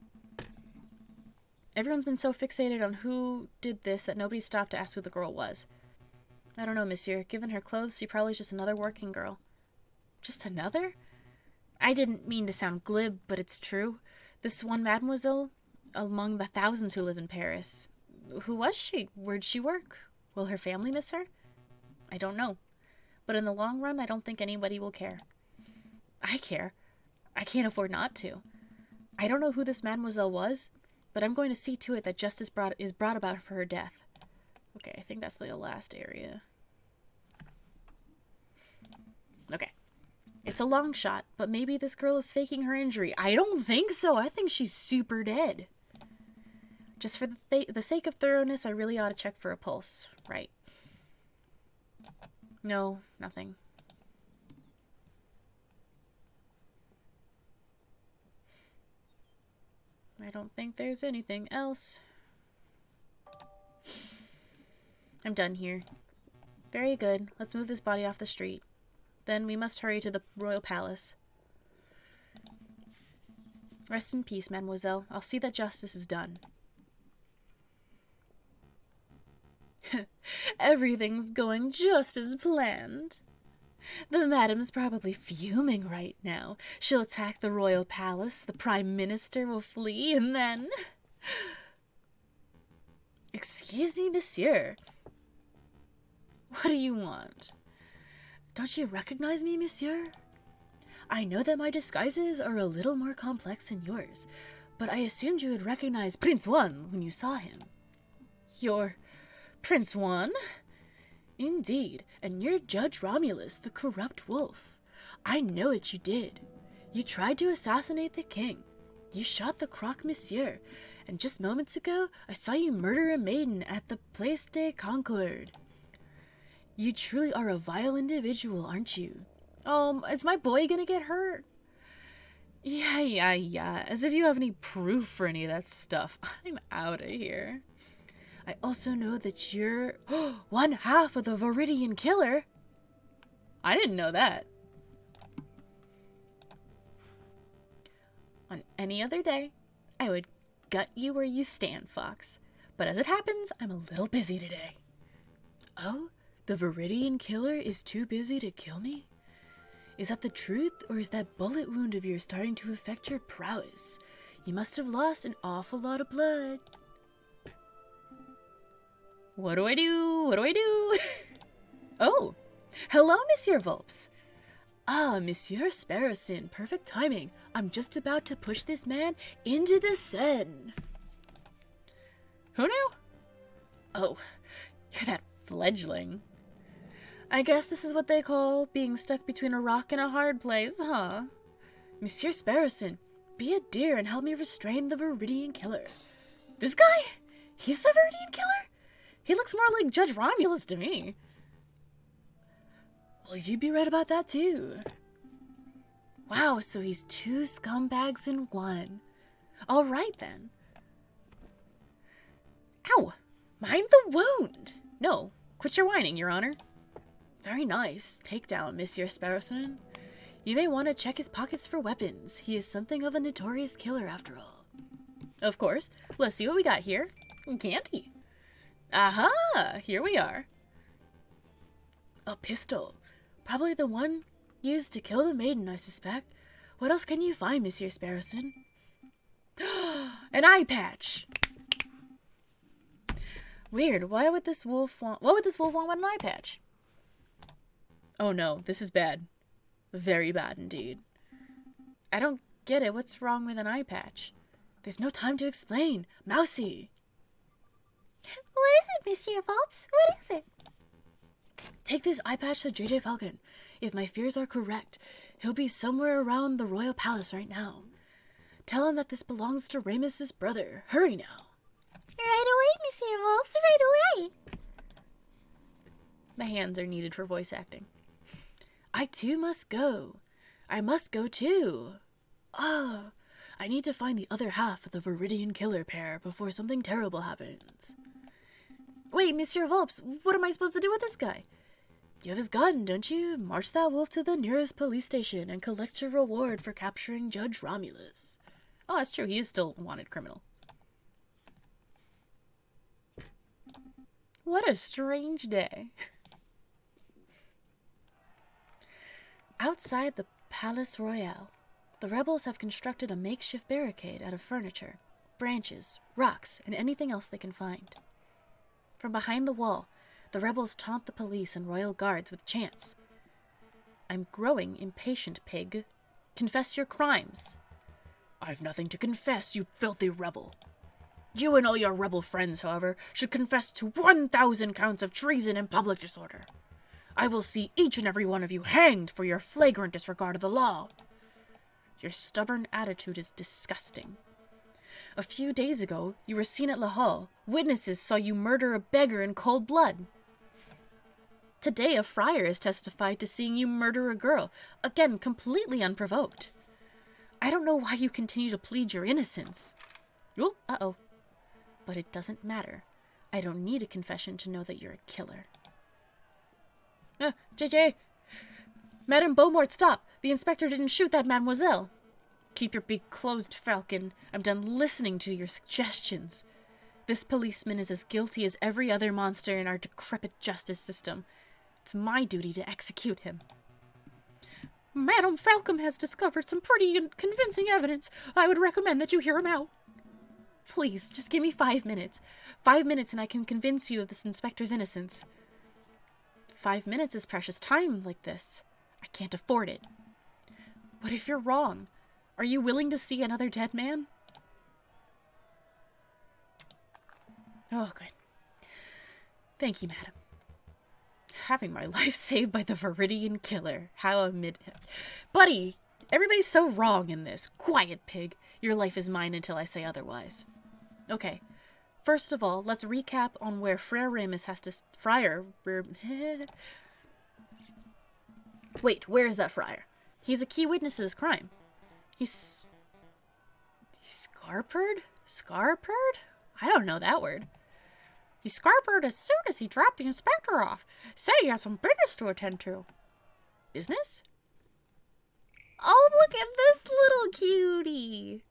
Everyone's been so fixated on who did this that nobody stopped to ask who the girl was. I don't know, monsieur. Given her clothes, she probably is just another working girl. Just another? I didn't mean to sound glib, but it's true. This one mademoiselle, among the thousands who live in Paris. Who was she? Where'd she work? Will her family miss her? I don't know. But in the long run, I don't think anybody will care. I care. I can't afford not to. I don't know who this mademoiselle was, but I'm going to see to it that justice is brought about for her death. Okay, I think that's the last area. Okay. It's a long shot, but maybe this girl is faking her injury. I don't think so. I think she's super dead. Just for the sake of thoroughness, I really ought to check for a pulse. Right. No, nothing. I don't think there's anything else. I'm done here. Very good. Let's move this body off the street. Then we must hurry to the royal palace. Rest in peace, mademoiselle. I'll see that justice is done. Everything's going just as planned. The madam's probably fuming right now. She'll attack the royal palace, the prime minister will flee, and then... Excuse me, monsieur. What do you want? Don't you recognize me, monsieur? I know that my disguises are a little more complex than yours, but I assumed you would recognize Prince Juan when you saw him. You're Prince Juan? Indeed, and you're Judge Romulus, the corrupt wolf. I know what you did. You tried to assassinate the king. You shot the croque monsieur, and just moments ago, I saw you murder a maiden at the Place de Concorde. You truly are a vile individual, aren't you? Is my boy gonna get hurt? Yeah. As if you have any proof for any of that stuff. I'm out of here. I also know that you're one half of the Viridian killer. I didn't know that. On any other day, I would gut you where you stand, Fox. But as it happens, I'm a little busy today. Oh, the Viridian killer is too busy to kill me? Is that the truth, or is that bullet wound of yours starting to affect your prowess? You must have lost an awful lot of blood. What do I do? Oh, hello, Monsieur Volps. Ah, Monsieur Sparrowson, perfect timing. I'm just about to push this man into the Seine. Who knew? Oh, you're that fledgling. I guess this is what they call being stuck between a rock and a hard place, huh? Monsieur Sparrowson, be a dear and help me restrain the Viridian killer. This guy? He's the Viridian killer? He looks more like Judge Romulus to me. Well, you'd be right about that, too. Wow, so he's two scumbags in one. All right, then. Ow! Mind the wound! No, quit your whining, Your Honor. Very nice. Takedown, Monsieur Sparrowson. You may want to check his pockets for weapons. He is something of a notorious killer after all. Of course. Let's see what we got here. Candy. Aha! Here we are. A pistol. Probably the one used to kill the maiden, I suspect. What else can you find, Monsieur Sparrowson? An eye patch! Weird. What would this wolf want with an eye patch? Oh no, this is bad. Very bad indeed. I don't get it. What's wrong with an eye patch? There's no time to explain. Mousy! What is it, Monsieur Phelps? What is it? Take this eye patch to JJ Falcon. If my fears are correct, he'll be somewhere around the royal palace right now. Tell him that this belongs to Ramus's brother. Hurry now. Right away, Monsieur Phelps, right away. The hands are needed for voice acting. I too must go. I must go too. Oh, I need to find the other half of the Viridian killer pair before something terrible happens. Wait, Monsieur Phelps, what am I supposed to do with this guy? You have his gun, don't you? March that wolf to the nearest police station and collect your reward for capturing Judge Romulus. Oh, that's true. He is still a wanted criminal. What a strange day. Outside the Palace Royale, the rebels have constructed a makeshift barricade out of furniture, branches, rocks, and anything else they can find. From behind the wall, the rebels taunt the police and royal guards with chants. I'm growing impatient, pig. Confess your crimes. I've nothing to confess, you filthy rebel. You and all your rebel friends, however, should confess to 1,000 counts of treason and public disorder. I will see each and every one of you hanged for your flagrant disregard of the law. Your stubborn attitude is disgusting. A few days ago, you were seen at La Hall. Witnesses saw you murder a beggar in cold blood. Today, a friar has testified to seeing you murder a girl, again, completely unprovoked. I don't know why you continue to plead your innocence. Oh, uh-oh. But it doesn't matter. I don't need a confession to know that you're a killer. JJ! Madame Beaumont, stop! The inspector didn't shoot that mademoiselle! Keep your beak closed, Falcon. I'm done listening to your suggestions. This policeman is as guilty as every other monster in our decrepit justice system. It's my duty to execute him. Madame Falcon has discovered some pretty convincing evidence. I would recommend that you hear him out. Please, just give me 5 minutes. 5 minutes and I can convince you of this inspector's innocence. 5 minutes is precious time like this. I can't afford it. What if you're wrong? Are you willing to see another dead man? Oh, good. Thank you, madam. Having my life saved by the Viridian killer. How Buddy, everybody's so wrong in this. Quiet, pig. Your life is mine until I say otherwise. Okay. First of all, let's recap on where Friar Ramus has to... Wait, where is that friar? He's a key witness to this crime. He's scarpered? Scarpered? I don't know that word. He scarpered as soon as he dropped the inspector off. Said he had some business to attend to. Business? Oh, look at this little cutie.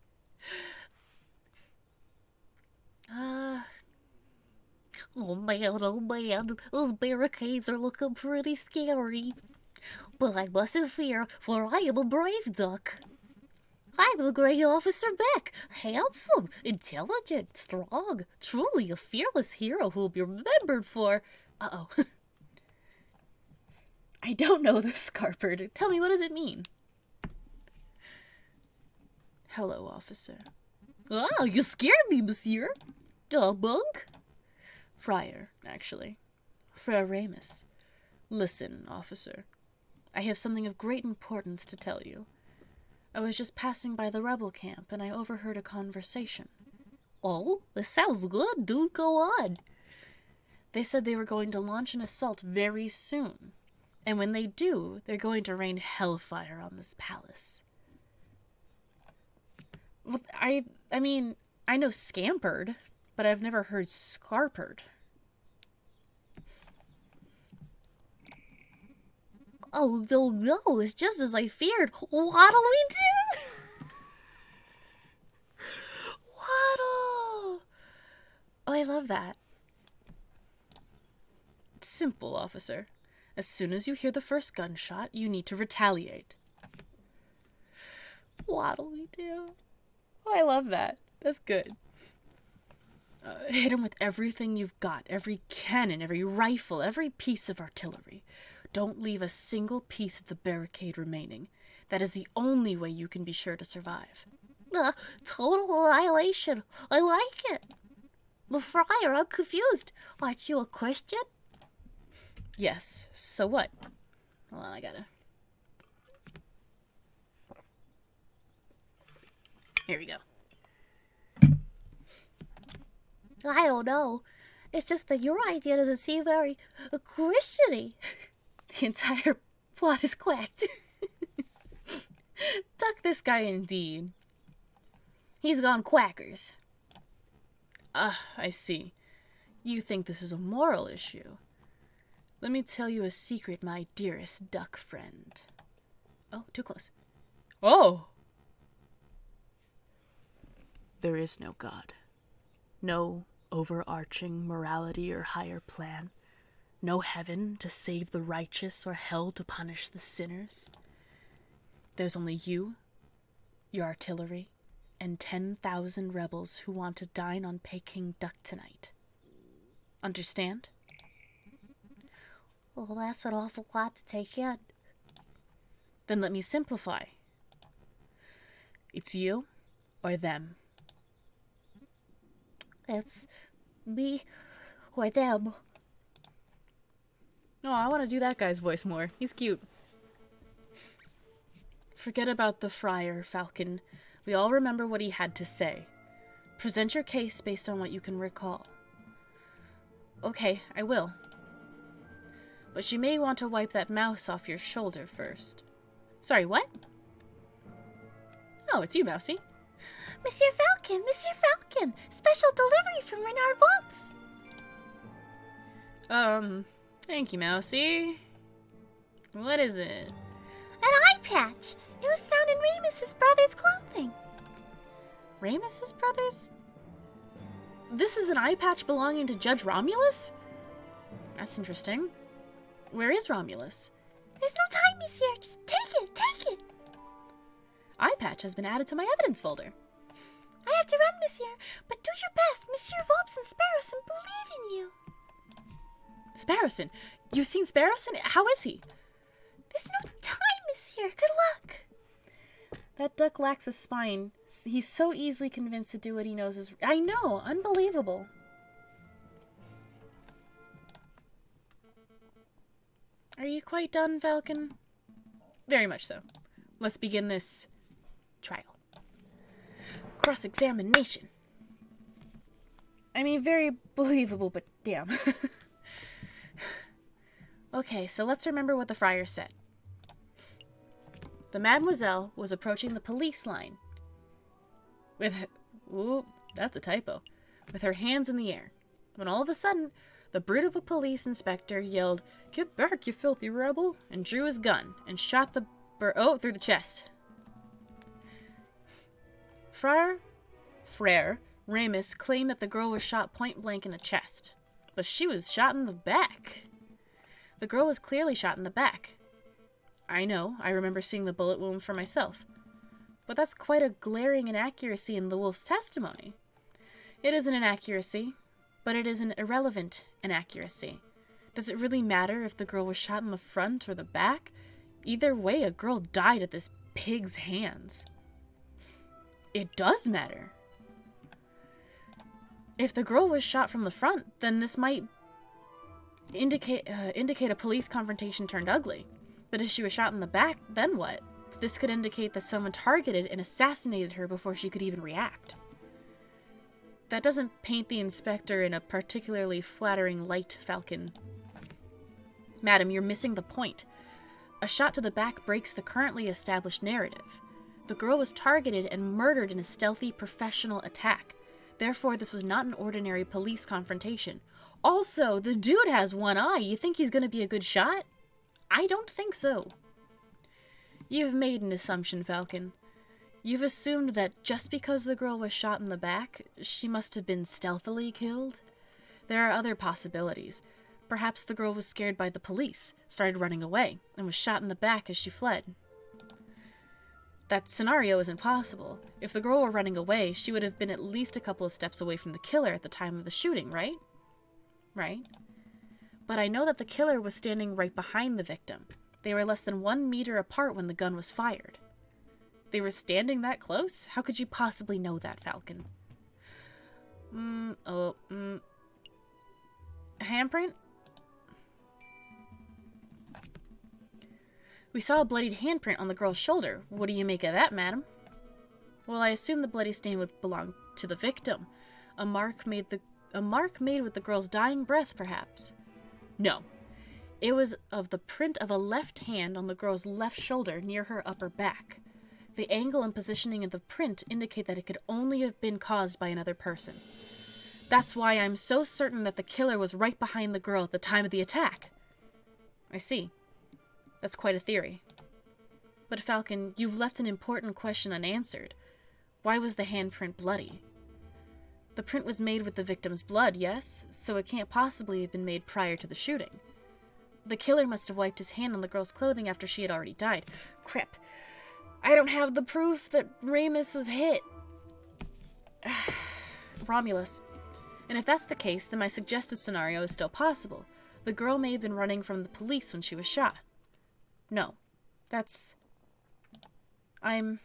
Oh man, those barricades are looking pretty scary. But I mustn't fear, for I am a brave duck. I'm the great Officer Beck, handsome, intelligent, strong, truly a fearless hero who will be remembered for... Uh-oh. I don't know this, Scarpered. Tell me, what does it mean? Hello, officer. Ah, you scared me, monsieur. Monk? Friar, actually. Friar Ramus. Listen, officer. I have something of great importance to tell you. I was just passing by the rebel camp, and I overheard a conversation. Oh, this sounds good. Do go on. They said they were going to launch an assault very soon. And when they do, they're going to rain hellfire on this palace. I mean, I know scampered, but I've never heard scarpered. Oh, no, it's just as I feared. What'll we do? Waddle! Oh, I love that. Simple, officer. As soon as you hear the first gunshot, you need to retaliate. What'll we do? Oh, I love that. That's good. Hit him with everything you've got. Every cannon, every rifle, every piece of artillery. Don't leave a single piece of the barricade remaining. That is the only way you can be sure to survive. Total annihilation. I like it. But Friar, I'm confused. Aren't you a Christian? Yes, so what? Hold on, I gotta... Here we go. I don't know. It's just that your idea doesn't seem very Christian-y. The entire plot is quacked. Duck this guy indeed. He's gone quackers. Ah, I see. You think this is a moral issue. Let me tell you a secret, my dearest duck friend. Oh, too close. Oh! There is no God. No overarching morality or higher plan. No heaven to save the righteous or hell to punish the sinners. There's only you, your artillery, and 10,000 rebels who want to dine on Peking duck tonight. Understand? Well, that's an awful lot to take in. Then let me simplify. It's you or them. It's me or them. No, I want to do that guy's voice more. He's cute. Forget about the friar, Falcon. We all remember what he had to say. Present your case based on what you can recall. Okay, I will. But you may want to wipe that mouse off your shoulder first. Sorry, what? Oh, it's you, Mousy. Monsieur Falcon! Monsieur Falcon! Special delivery from Renard Books! Thank you, Mousy. What is it? An eye patch! It was found in Remus's brother's clothing. Remus's brothers? This is an eye patch belonging to Judge Romulus? That's interesting. Where is Romulus? There's no time, monsieur. Just take it, take it. Eye patch has been added to my evidence folder. I have to run, monsieur, but do your best. Monsieur Volps and Sparrowson believe in you. Sparrowson? You've seen Sparrowson? How is he? There's no time, monsieur. Good luck. That duck lacks a spine. He's so easily convinced to do what he knows is... I know! Unbelievable. Are you quite done, Falcon? Very much so. Let's begin this trial. Cross-examination. I mean, very believable, but damn. Okay, so let's remember what the friar said. The mademoiselle was approaching the police line with... Ooh, that's a typo. With her hands in the air. When all of a sudden, the brute of a police inspector yelled, "Get back, you filthy rebel!" and drew his gun and shot the through the chest. Frere Remus claimed that the girl was shot point blank in the chest, but she was shot in the back. The girl was clearly shot in the back. I know, I remember seeing the bullet wound for myself. But that's quite a glaring inaccuracy in the wolf's testimony. It is an inaccuracy, but it is an irrelevant inaccuracy. Does it really matter if the girl was shot in the front or the back? Either way, a girl died at this pig's hands. It does matter. If the girl was shot from the front, then this might indicate a police confrontation turned ugly. But if she was shot in the back, then what? This could indicate that someone targeted and assassinated her before she could even react. That doesn't paint the inspector in a particularly flattering light, Falcon. Madam, you're missing the point. A shot to the back breaks the currently established narrative. The girl was targeted and murdered in a stealthy, professional attack. Therefore, this was not an ordinary police confrontation. Also, the dude has one eye. You think he's gonna be a good shot? I don't think so. You've made an assumption, Falcon. You've assumed that just because the girl was shot in the back, she must have been stealthily killed. There are other possibilities. Perhaps the girl was scared by the police, started running away, and was shot in the back as she fled. That scenario isn't possible. If the girl were running away, she would have been at least a couple of steps away from the killer at the time of the shooting, right? Right. But I know that the killer was standing right behind the victim. They were less than 1 meter apart when the gun was fired. They were standing that close? How could you possibly know that, Falcon? Handprint? We saw a bloodied handprint on the girl's shoulder. What do you make of that, madam? Well, I assume the bloody stain would belong to the victim. A mark made with the girl's dying breath, perhaps. No. It was of the print of a left hand on the girl's left shoulder near her upper back. The angle and positioning of the print indicate that it could only have been caused by another person. That's why I'm so certain that the killer was right behind the girl at the time of the attack. I see. That's quite a theory. But Falcon, you've left an important question unanswered. Why was the handprint bloody? The print was made with the victim's blood, yes, so it can't possibly have been made prior to the shooting. The killer must have wiped his hand on the girl's clothing after she had already died. Crap. I don't have the proof that Ramus was hit. Romulus. And if that's the case, then my suggested scenario is still possible. The girl may have been running from the police when she was shot. No. I'm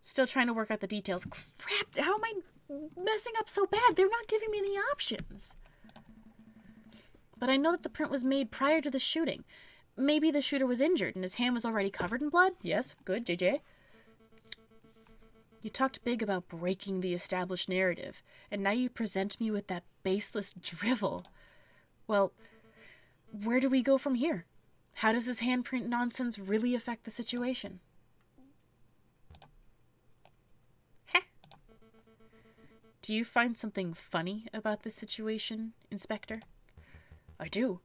still trying to work out the details. Crap, how am I messing up so bad? They're not giving me any options. But I know that the print was made prior to the shooting. Maybe the shooter was injured and his hand was already covered in blood? Yes, good, JJ. You talked big about breaking the established narrative, and now you present me with that baseless drivel. Well, where do we go from here? How does this handprint nonsense really affect the situation? Heh. Do you find something funny about this situation, Inspector? I do.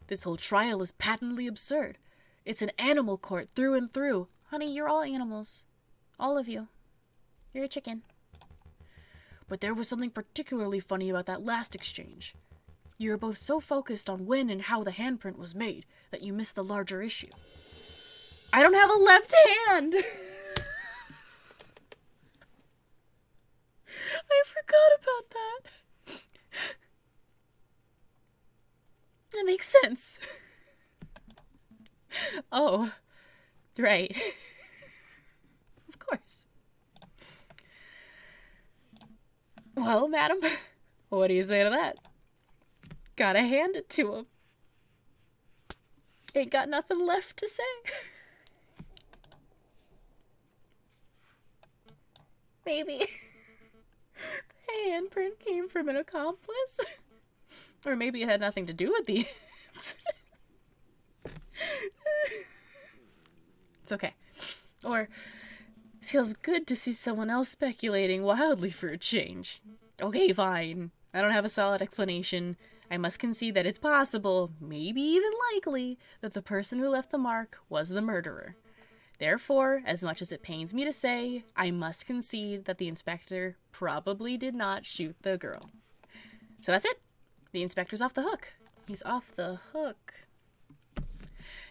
This whole trial is patently absurd. It's an animal court through and through. Honey, you're all animals. All of you. You're a chicken. But there was something particularly funny about that last exchange. You were both so focused on when and how the handprint was made that you missed the larger issue. I don't have a left hand! I forgot about that. That makes sense. Oh, right. Of course. Well, madam, what do you say to that? Gotta hand it to him. Ain't got nothing left to say. Maybe the handprint came from an accomplice. Or maybe it had nothing to do with the incident. It's okay. Or feels good to see someone else speculating wildly for a change. Okay, fine. I don't have a solid explanation. I must concede that it's possible, maybe even likely, that the person who left the mark was the murderer. Therefore, as much as it pains me to say, I must concede that the inspector probably did not shoot the girl. So that's it. The inspector's off the hook. He's off the hook.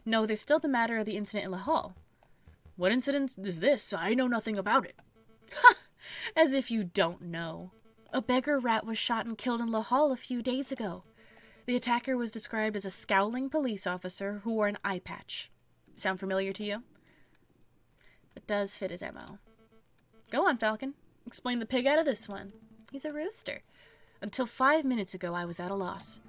No, there's still the matter of the incident in La Hall. What incident is this? I know nothing about it. Ha! As if you don't know. A beggar rat was shot and killed in La Hall a few days ago. The attacker was described as a scowling police officer who wore an eye patch. Sound familiar to you? It does fit his MO. Go on, Falcon. Explain the pig out of this one. He's a rooster. Until 5 minutes ago, I was at a loss.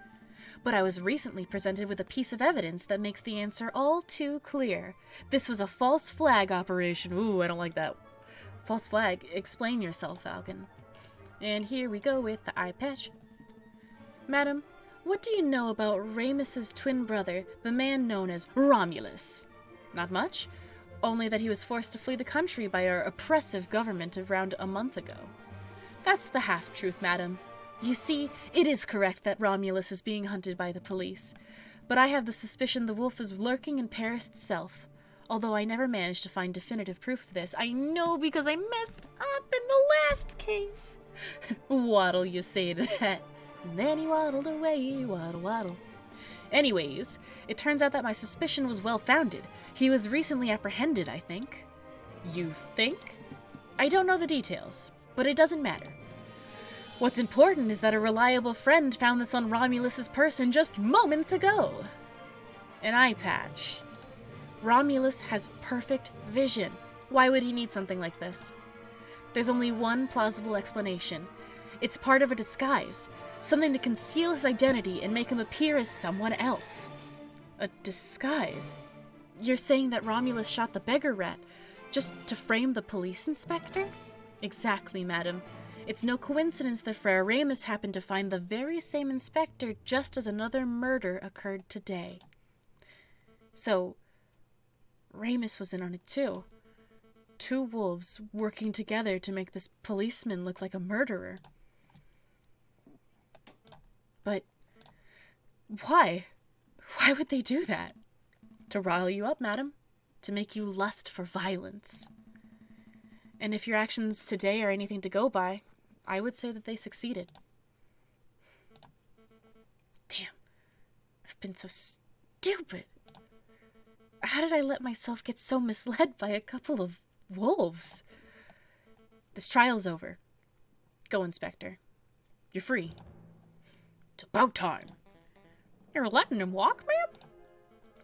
But I was recently presented with a piece of evidence that makes the answer all too clear. This was a false flag operation. Ooh, I don't like that. False flag. Explain yourself, Falcon. And here we go with the eye patch. Madam, what do you know about Ramus's twin brother, the man known as Romulus? Not much. Only that he was forced to flee the country by our oppressive government around a month ago. That's the half-truth, madam. You see, it is correct that Romulus is being hunted by the police. But I have the suspicion the wolf is lurking in Paris itself. Although I never managed to find definitive proof of this. I know because I messed up in the last case. Waddle, you say to that. And then he waddled away, waddle, waddle. Anyways, it turns out that my suspicion was well-founded. He was recently apprehended, I think. You think? I don't know the details, but it doesn't matter. What's important is that a reliable friend found this on Romulus's person just moments ago. An eye patch. Romulus has perfect vision. Why would he need something like this? There's only one plausible explanation. It's part of a disguise, something to conceal his identity and make him appear as someone else. A disguise? You're saying that Romulus shot the beggar rat just to frame the police inspector? Exactly, madam. It's no coincidence that Friar Ramus happened to find the very same inspector just as another murder occurred today. So, Ramus was in on it too. Two wolves working together to make this policeman look like a murderer. But why? Why would they do that? To rile you up, madam. To make you lust for violence. And if your actions today are anything to go by, I would say that they succeeded. Damn. I've been so stupid. How did I let myself get so misled by a couple of wolves? This trial's over. Go, Inspector. You're free. It's about time. You're letting him walk, ma'am?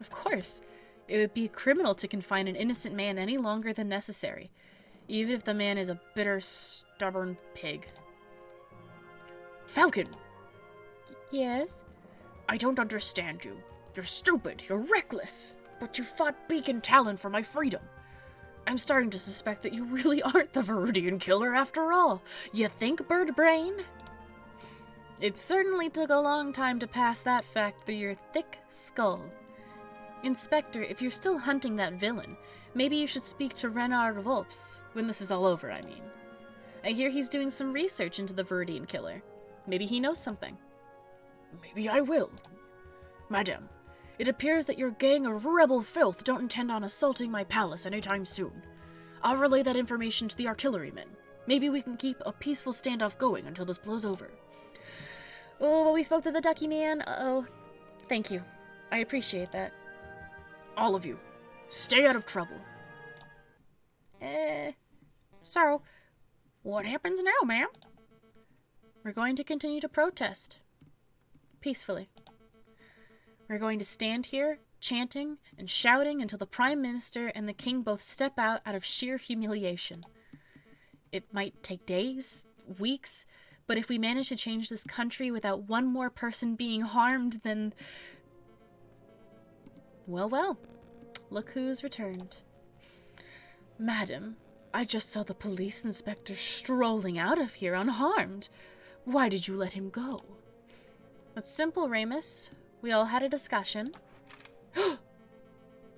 Of course. It would be criminal to confine an innocent man any longer than necessary, even if the man is a bitter, stubborn pig. Falcon! Yes? I don't understand you. You're stupid. You're reckless. But you fought beak and talon for my freedom. I'm starting to suspect that you really aren't the Viridian killer after all. You think, bird brain? It certainly took a long time to pass that fact through your thick skull. Inspector, if you're still hunting that villain, maybe you should speak to Renard Volps, when this is all over, I mean. I hear he's doing some research into the Viridian killer. Maybe he knows something. Maybe I will. Madam, it appears that your gang of rebel filth don't intend on assaulting my palace anytime soon. I'll relay that information to the artillerymen. Maybe we can keep a peaceful standoff going until this blows over. Oh, but we spoke to the ducky man. Uh-oh. Thank you. I appreciate that. All of you, stay out of trouble. So, what happens now, ma'am? We're going to continue to protest. Peacefully. We're going to stand here, chanting and shouting until the Prime Minister and the King both step out of sheer humiliation. It might take days, weeks, but if we manage to change this country without one more person being harmed, then... Well, look who's returned. Madam, I just saw the police inspector strolling out of here unharmed. Why did you let him go? It's simple, Ramus. We all had a discussion.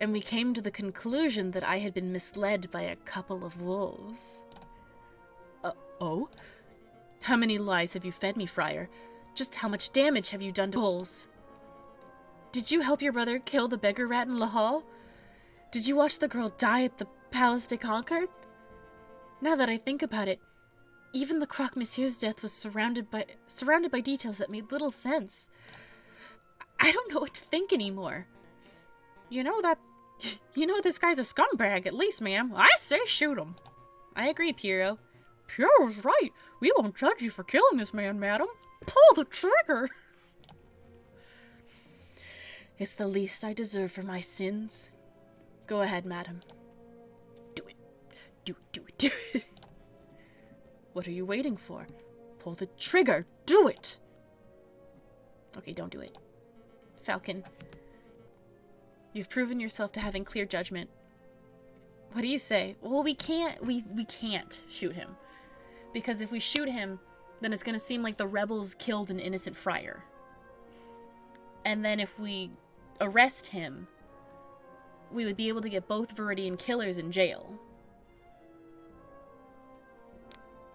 And we came to the conclusion that I had been misled by a couple of wolves. Oh? How many lies have you fed me, Friar? Just how much damage have you done to wolves? Did you help your brother kill the beggar rat in La Hall? Did you watch the girl die at the Palace de Concord? Now that I think about it, even the Croque Monsieur's death was surrounded by details that made little sense. I don't know what to think anymore. You know this guy's a scumbag, at least, ma'am. I say shoot him. I agree, Piero. Piero's right. We won't judge you for killing this man, madam. Pull the trigger. It's the least I deserve for my sins. Go ahead, madam. Do it. Do it. What are you waiting for? Pull the trigger. Do it. Okay, don't do it. Falcon, you've proven yourself to having clear judgment. What do you say? Well, we can't shoot him. Because if we shoot him, then it's going to seem like the rebels killed an innocent friar. And then if we arrest him, we would be able to get both Viridian killers in jail.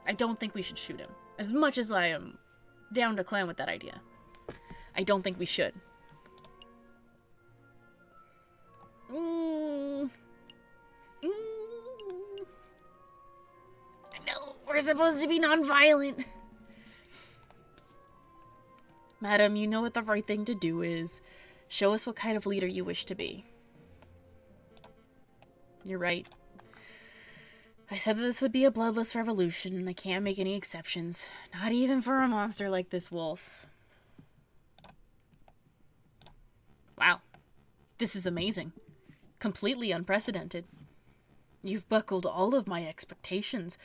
I don't think we should shoot him. As much as I am down to clown with that idea. I don't think we should. supposed to be nonviolent. Madam, you know what the right thing to do is. Show us what kind of leader you wish to be. You're right. I said that this would be a bloodless revolution, and I can't make any exceptions. Not even for a monster like this wolf. Wow. This is amazing. Completely unprecedented. You've buckled all of my expectations,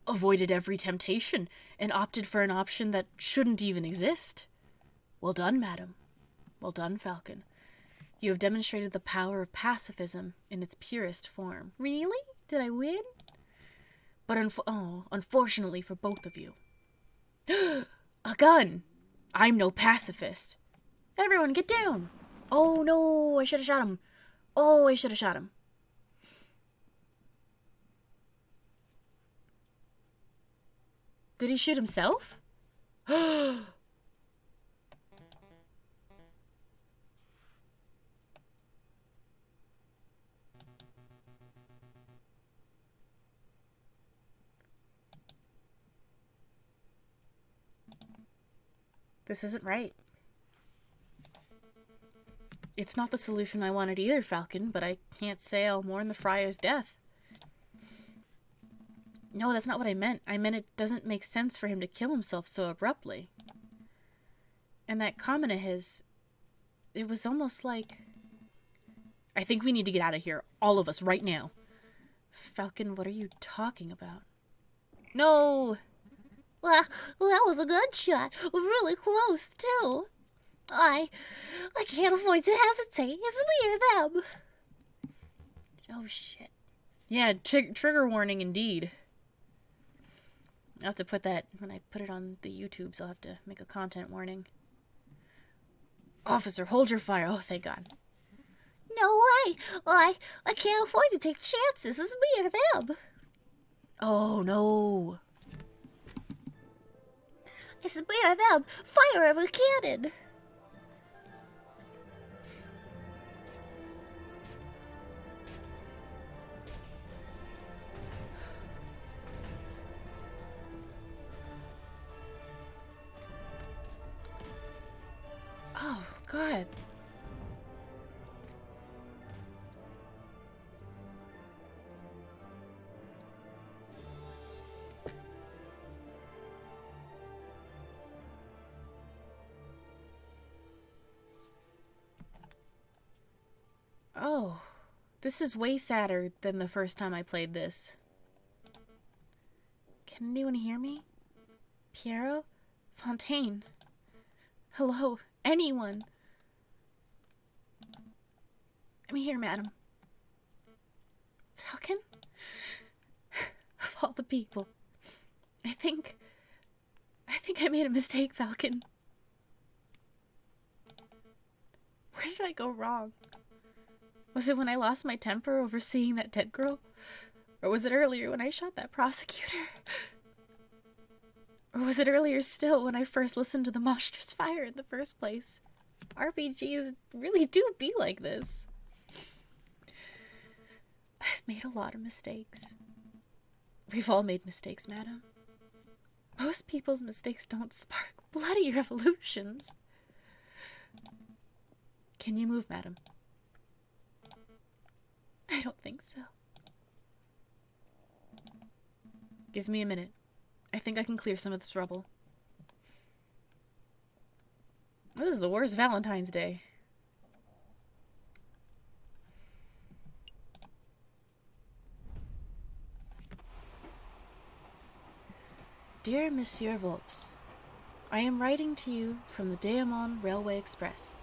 avoided every temptation, and opted for an option that shouldn't even exist. Well done, madam. Well done, Falcon. You have demonstrated the power of pacifism in its purest form. Really? Did I win? But unfortunately for both of you. A gun! I'm no pacifist. Everyone, get down! Oh no, I should have shot him. Oh, I should have shot him. Did he shoot himself? This isn't right. It's not the solution I wanted either, Falcon, but I can't say I'll mourn the friar's death. No, that's not what I meant. I meant it doesn't make sense for him to kill himself so abruptly. And that comment of his, it was almost like... I think we need to get out of here, all of us, right now. Falcon, what are you talking about? No! Well, that was a good shot. Really close, too. I can't afford to hesitate. It's me or them. Oh, shit. Yeah, trigger warning indeed. I'll have to put that, when I put it on the YouTubes, I'll have to make a content warning. Officer, hold your fire. Oh, thank God. No way. I can't afford to take chances. It's me or them. Oh, no. It's me or them. Fire every cannon. Oh, God. Oh, this is way sadder than the first time I played this. Can anyone hear me? Piero? Fontaine? Hello? Anyone? I'm here, madam. Falcon? Of all the people. I think I made a mistake, Falcon. Where did I go wrong? Was it when I lost my temper over seeing that dead girl? Or was it earlier when I shot that prosecutor? Or was it earlier still when I first listened to the monstrous fire in the first place? RPGs really do be like this. I've made a lot of mistakes. We've all made mistakes, madam. Most people's mistakes don't spark bloody revolutions. Can you move, madam? I don't think so. Give me a minute. I think I can clear some of this rubble. This is the worst Valentine's Day. Dear Monsieur Volps, I am writing to you from the Daemon Railway Express.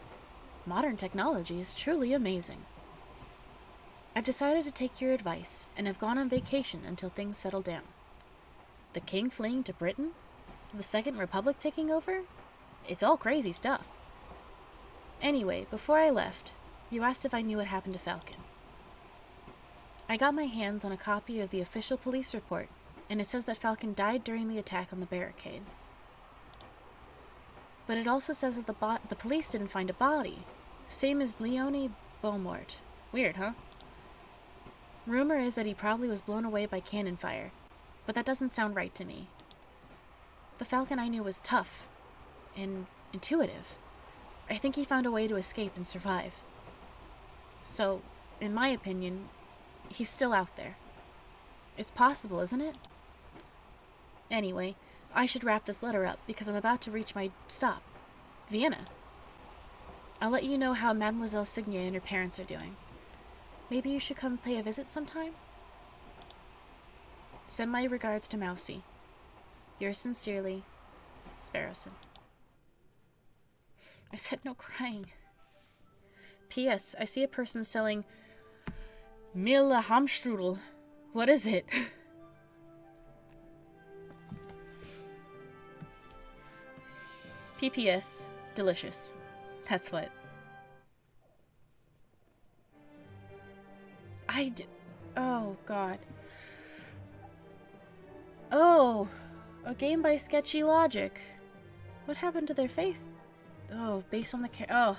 Modern technology is truly amazing. I've decided to take your advice and have gone on vacation until things settle down. The king fleeing to Britain? The Second Republic taking over? It's all crazy stuff. Anyway, before I left, you asked if I knew what happened to Falcon. I got my hands on a copy of the official police report, and it says that Falcon died during the attack on the barricade. But it also says that the police didn't find a body, same as Leone Beaumort. Weird, huh? Rumor is that he probably was blown away by cannon fire. but that doesn't sound right to me. The Falcon I knew was tough and intuitive. I think he found a way to escape and survive. So, in my opinion, he's still out there. It's possible, isn't it? Anyway, I should wrap this letter up because I'm about to reach my stop, Vienna. I'll let you know how Mademoiselle Signia and her parents are doing. Maybe you should come pay a visit sometime? Send my regards to Mousy. Yours sincerely, Sparrowson. I said no crying. P.S. I see a person selling Mille Hamstrudel. What is it? P.P.S. Delicious. That's what. Oh, God. Oh, a game by Sketchy Logic. What happened to their face? Oh, based on the oh.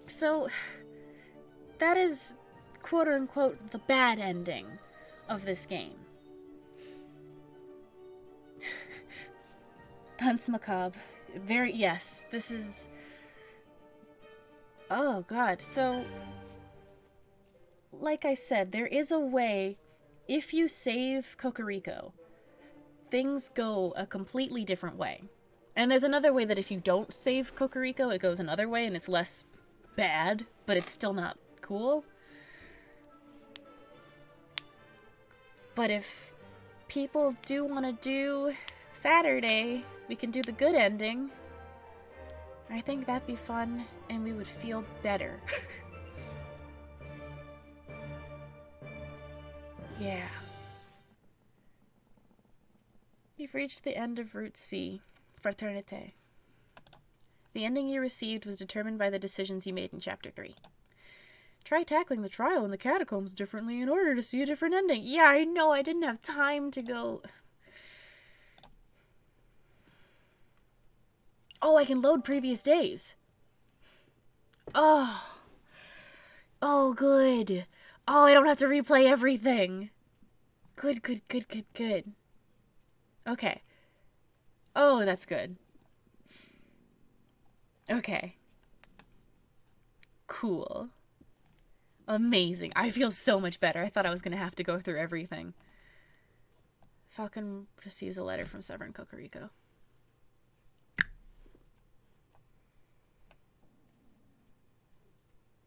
So, that is, quote-unquote, the bad ending of this game. Danse Macabre. Yes, this is... Oh, God. So, like I said, there is a way, if you save Cocorico, things go a completely different way. And there's another way that if you don't save Cocorico, it goes another way and it's less bad, but it's still not cool. But if people do want to do Saturday, we can do the good ending. I think that'd be fun and we would feel better. Yeah. You've reached the end of Route C, Fraternité. The ending you received was determined by the decisions you made in Chapter 3. Try tackling the trial in the catacombs differently in order to see a different ending. Yeah, I know, I didn't have time to go... Oh, I can load previous days. Oh. Oh, good. Oh, I don't have to replay everything. Good. Okay. Oh, that's good. Okay. Cool. Amazing. I feel so much better. I thought I was going to have to go through everything. Falcon receives a letter from Severin Cocorico.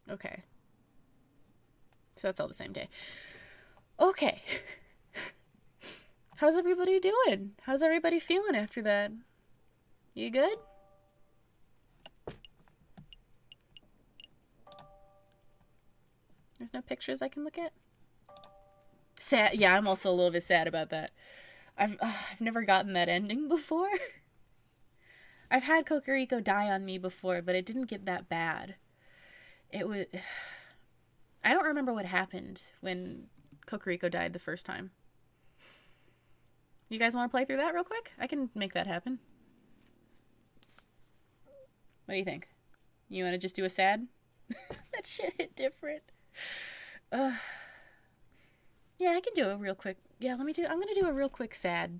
Okay. So that's all the same day. Okay. How's everybody doing? How's everybody feeling after that? You good? There's no pictures I can look at? Sad. Yeah, I'm also a little bit sad about that. I've never gotten that ending before. I've had Cocorico die on me before, but it didn't get that bad. It was... I don't remember what happened when Cocorico died the first time. You guys want to play through that real quick? I can make that happen. What do you think? You want to just do a sad? That shit hit different. Yeah, I can do a real quick... Yeah, I'm gonna do a real quick sad.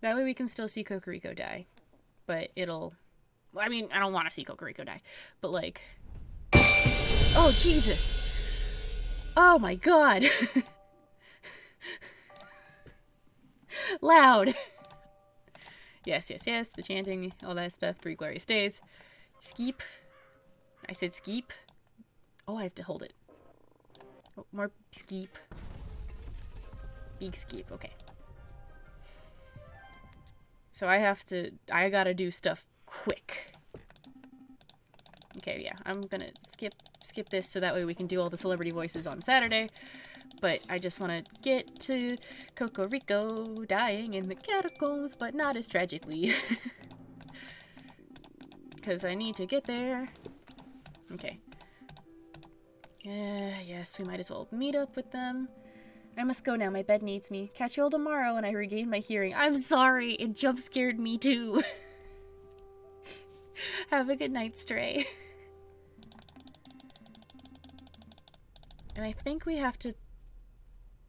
That way we can still see Cocorico die. But it'll... Well, I mean, I don't want to see Cocorico die. But, like... Oh, Jesus! Oh, my God! Loud! Yes, the chanting, all that stuff. 3 glorious days. Skeep. I said skeep. Oh, I have to hold it. Oh, more skeep. Big skeep, okay. So I gotta do stuff quick. Okay, yeah, I'm gonna skip this so that way we can do all the celebrity voices on Saturday. But I just want to get to Cocorico dying in the catacombs, but not as tragically. Because I need to get there. Okay. Yes, we might as well meet up with them. I must go now. My bed needs me. Catch you all tomorrow when I regain my hearing. I'm sorry. It jump scared me too. Have a good night, Stray. And I think we have to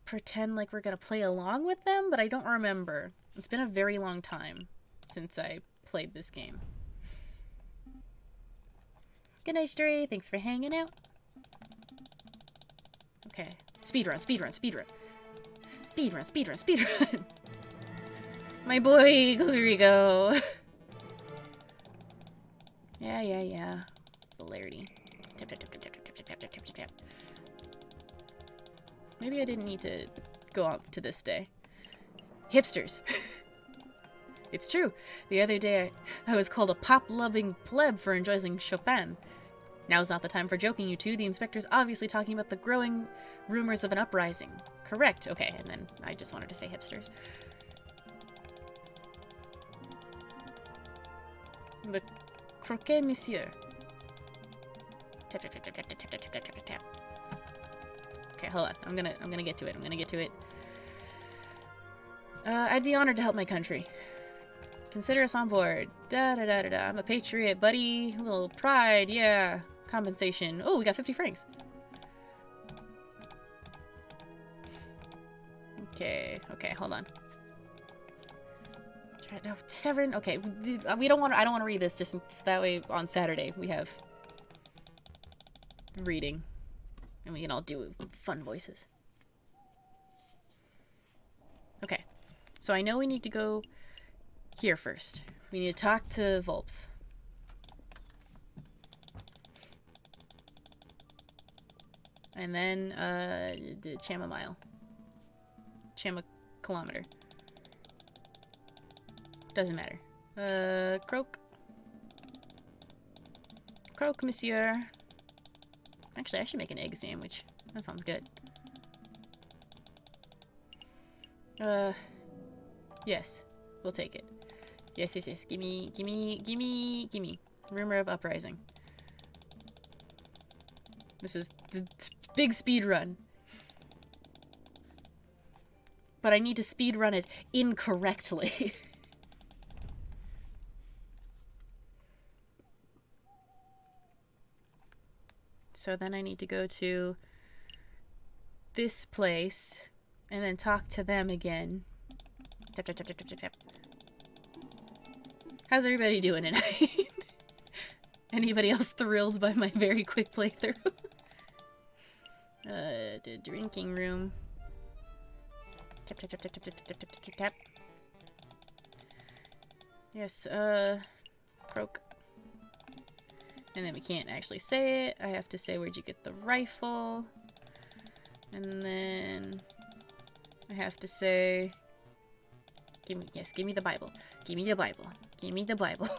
pretend like we're gonna play along with them, but I don't remember. It's been a very long time since I played this game. Good night, Stray. Thanks for hanging out. Okay. Speedrun, speedrun, speedrun. Speedrun, speedrun, speedrun. My boy, here we go. Yeah. Polarity. Tap, tap, tap, tap, tap, tap, tap, tap, tap, tap, tap. Maybe I didn't need to go out to this day. Hipsters. It's true. The other day I was called a pop-loving pleb for enjoying Chopin. Now's not the time for joking, you two. The inspector's obviously talking about the growing rumors of an uprising. Correct. Okay, and then I just wanted to say hipsters. The croquet, monsieur. Tap, tap, tap, tap, tap, tap, tap, tap, tap, tap, tap. Okay, hold on. I'm gonna get to it. I'm gonna get to it. I'd be honored to help my country. Consider us on board. Da-da-da-da-da. I'm a patriot, buddy. A little pride, yeah. Compensation. Oh, we got 50 francs. Okay, hold on. No, Severin. Okay, we don't want. I don't want to read this. Just so that way on Saturday we have reading, and we can all do fun voices. Okay, so I know we need to go here first. We need to talk to Volps. And then the chamomile. Kilometer. Doesn't matter. Croak. Croak, monsieur. Actually, I should make an egg sandwich. That sounds good. Yes. We'll take it. Yes. Gimme. Rumor of uprising. This is the big speed run. But I need to speed run it incorrectly. So then I need to go to this place and then talk to them again. Tap, tap, tap, tap, tap, tap. How's everybody doing tonight? Anybody else thrilled by my very quick playthrough? The drinking room. Tap, tap, tap, tap, tap, tap, tap, tap, tap, tap. Yes, croak. And then we can't actually say it. I have to say, where'd you get the rifle? And then I have to say, give me the Bible. Give me the Bible. Give me the Bible.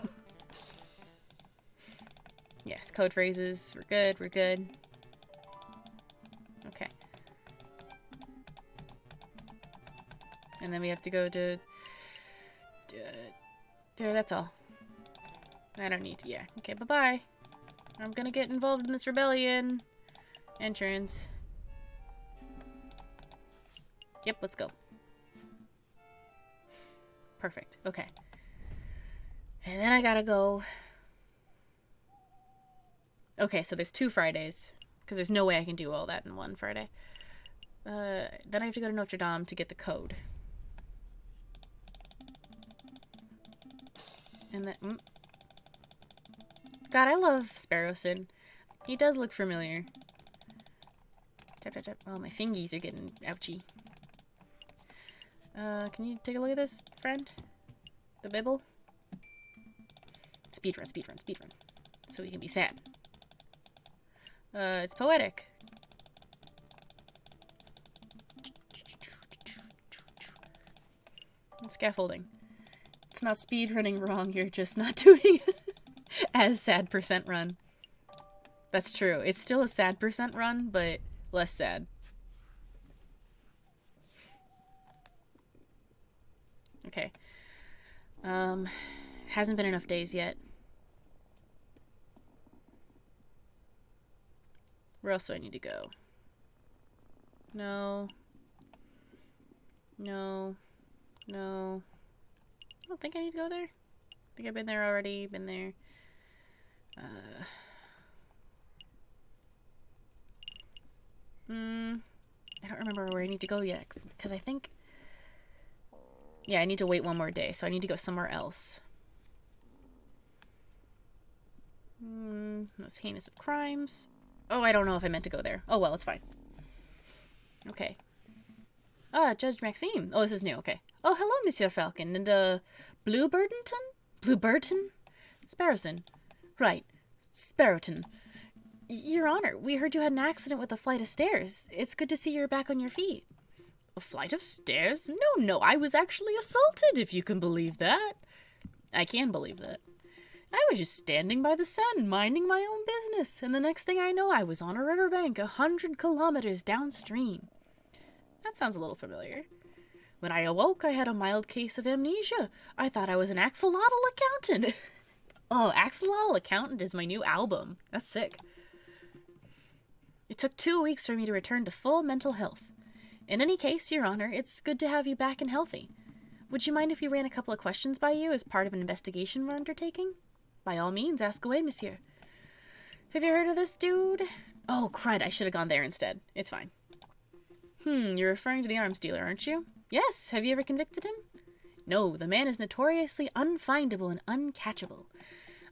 Yes, code phrases. We're good. Okay. And then we have to go to... that's all. I don't need to... Yeah. Okay, bye-bye. I'm gonna get involved in this rebellion. Entrance. Yep, let's go. Perfect. Okay. And then I gotta go... Okay, so there's 2 Fridays. Because there's no way I can do all that in one Friday. Then I have to go to Notre Dame to get the code. And then... God, I love Sparrowson. He does look familiar. Tap, tap, tap. Oh, my fingies are getting ouchy. Can you take a look at this, friend? The Bible? Speedrun. So we can be sad. It's poetic. And scaffolding. It's not speedrunning wrong, you're just not doing as sad % run. That's true. It's still a sad % run, but less sad. Okay. Hasn't been enough days yet. Where else do I need to go? No. I don't think I need to go there. I think I've been there already. Been there. I don't remember where I need to go yet, because I think... Yeah, I need to wait one more day, so I need to go somewhere else. Most heinous of crimes. Oh, I don't know if I meant to go there. Oh, well, it's fine. Okay. Ah, Judge Maxime. Oh, this is new. Okay. Oh, hello, Monsieur Falcon. And, Bluebirdington? Bluebirdton? Sparrowson. Right. Sparrowton. Your Honor, we heard you had an accident with a flight of stairs. It's good to see you're back on your feet. A flight of stairs? No, I was actually assaulted, if you can believe that. I can believe that. I was just standing by the sun, minding my own business, and the next thing I know, I was on a riverbank 100 kilometers downstream. That sounds a little familiar. When I awoke, I had a mild case of amnesia. I thought I was an axolotl accountant. Oh, Axolotl Accountant is my new album. That's sick. It took 2 weeks for me to return to full mental health. In any case, Your Honor, it's good to have you back and healthy. Would you mind if we ran a couple of questions by you as part of an investigation we're undertaking? By all means, ask away, monsieur. Have you heard of this dude? Oh, crud, I should have gone there instead. It's fine. You're referring to the arms dealer, aren't you? Yes, have you ever convicted him? No, the man is notoriously unfindable and uncatchable.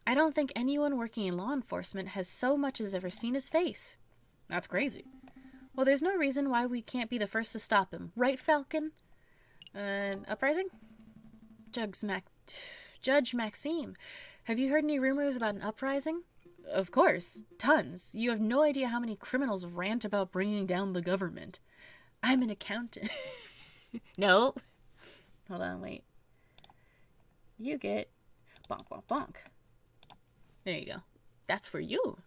I don't think anyone working in law enforcement has so much as ever seen his face. That's crazy. Well, there's no reason why we can't be the first to stop him. Right, Falcon? Uprising? Judge Maxime. Have you heard any rumors about an uprising? Of course. Tons. You have no idea how many criminals rant about bringing down the government. I'm an accountant. No. Hold on, wait. You get... bonk, bonk, bonk. There you go. That's for you.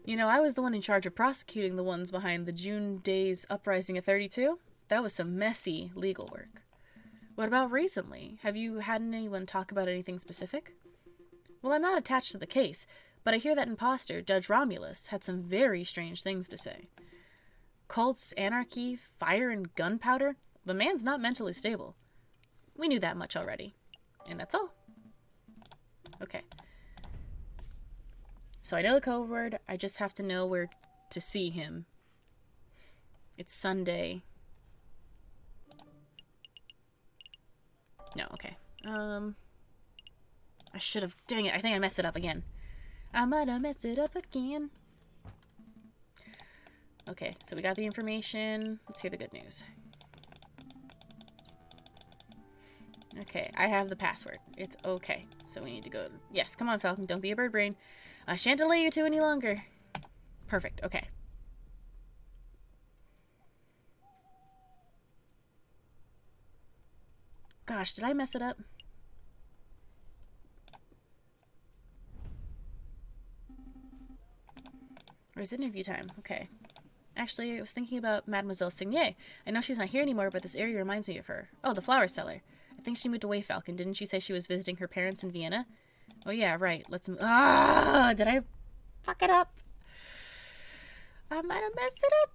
You know, I was the one in charge of prosecuting the ones behind the June Days uprising of 32. That was some messy legal work. What about recently? Have you had anyone talk about anything specific? Well, I'm not attached to the case, but I hear that imposter, Judge Romulus, had some very strange things to say. Cults, anarchy, fire, and gunpowder? The man's not mentally stable. We knew that much already. And that's all. Okay. So I know the code word. I just have to know where to see him. It's Sunday. No, okay. I should have... Dang it, I think I messed it up again. I might have messed it up again. Okay, so we got the information. Let's hear the good news. Okay, I have the password. It's okay. So we need to go... Yes, come on, Falcon. Don't be a bird brain. I shan't delay you two any longer. Perfect, okay. Gosh, did I mess it up? Or is it interview time? Okay. Actually, I was thinking about Mademoiselle Signet. I know she's not here anymore, but this area reminds me of her. Oh, the flower seller. I think she moved away, Falcon. Didn't she say she was visiting her parents in Vienna? Oh, yeah, right. Let's move. Ah! Did I fuck it up? I might have messed it up.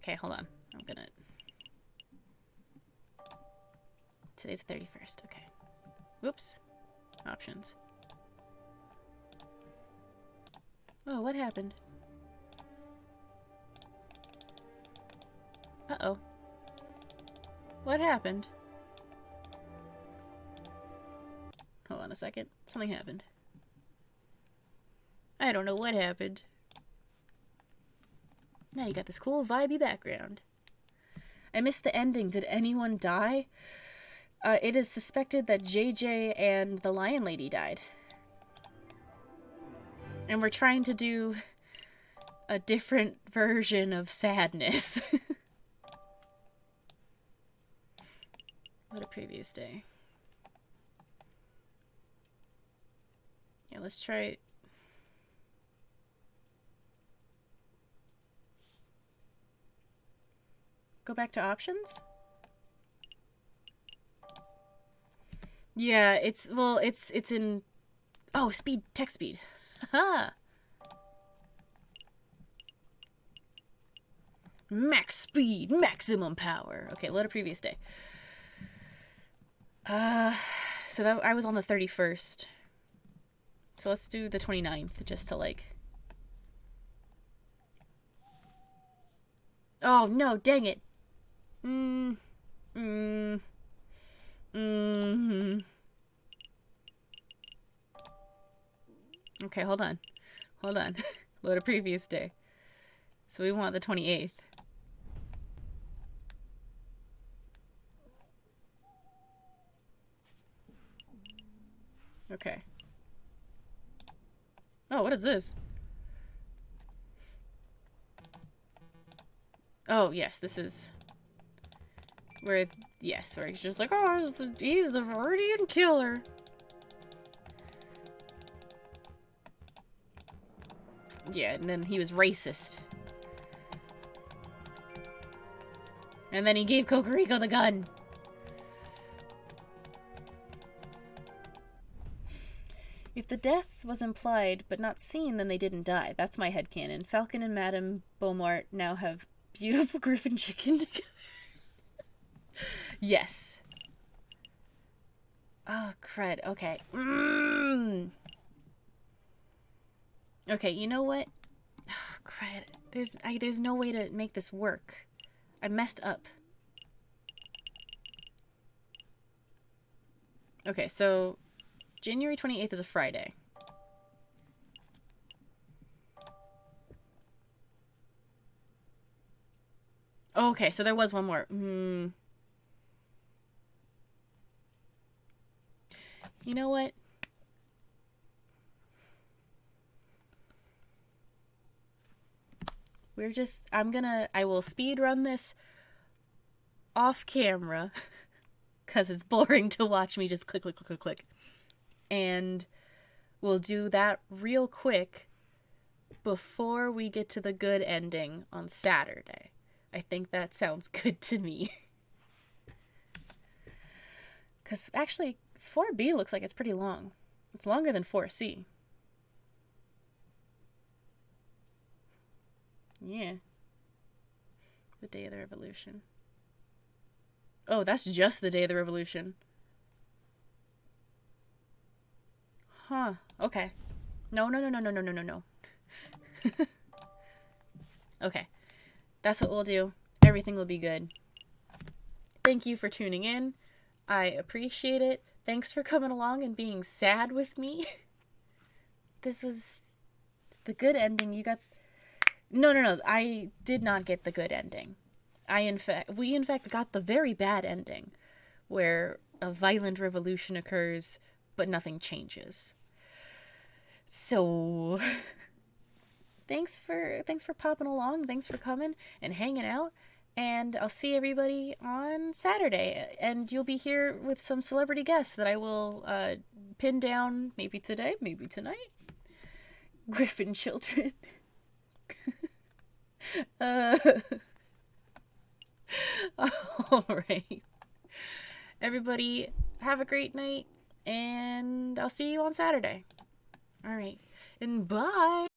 Okay, hold on. I'm gonna... Today's the 31st. Okay. Whoops. Options. Oh, what happened? Uh-oh. What happened? Hold on a second. Something happened. I don't know what happened. Now you got this cool vibey background. I missed the ending. Did anyone die? It is suspected that JJ and the Lion Lady died. And we're trying to do a different version of sadness. What a previous day. Yeah, let's try it. Go back to options? Yeah, it's in... Oh, speed, text speed. Haha! Max speed, maximum power. Okay, load a previous day. So that I was on the 31st. So let's do the 29th just to like... Oh, no, dang it. Okay, hold on. Hold on. Load a previous day. So we want the 28th. Okay. Oh, what is this? Oh, yes, this is... Where, yes, where he's just like, oh, he's the Viridian killer. Yeah, and then he was racist. And then he gave Kokoriko the gun. If the death was implied but not seen, then they didn't die. That's my headcanon. Falcon and Madame Beaumont now have beautiful griffin chicken together. Yes. Oh, crud. Okay. Okay, you know what? Oh, crud. There's no way to make this work. I messed up. Okay, so January 28th is a Friday. Okay, so there was one more. You know what? I will speed run this off camera because it's boring to watch me just click, click, click, click, click. And we'll do that real quick before we get to the good ending on Saturday. I think that sounds good to me. Because actually, 4B looks like it's pretty long. It's longer than 4C. Yeah. The Day of the Revolution. Oh, that's just the Day of the Revolution. Huh. Okay. No. Okay. That's what we'll do. Everything will be good. Thank you for tuning in. I appreciate it. Thanks for coming along and being sad with me. This was the good ending. You got... No. I did not get the good ending. We in fact got the very bad ending, where a violent revolution occurs, but nothing changes. So, thanks for popping along. Thanks for coming and hanging out. And I'll see everybody on Saturday. And you'll be here with some celebrity guests that I will pin down maybe today, maybe tonight. Griffin children. All right. Everybody, have a great night. And I'll see you on Saturday. All right. And bye.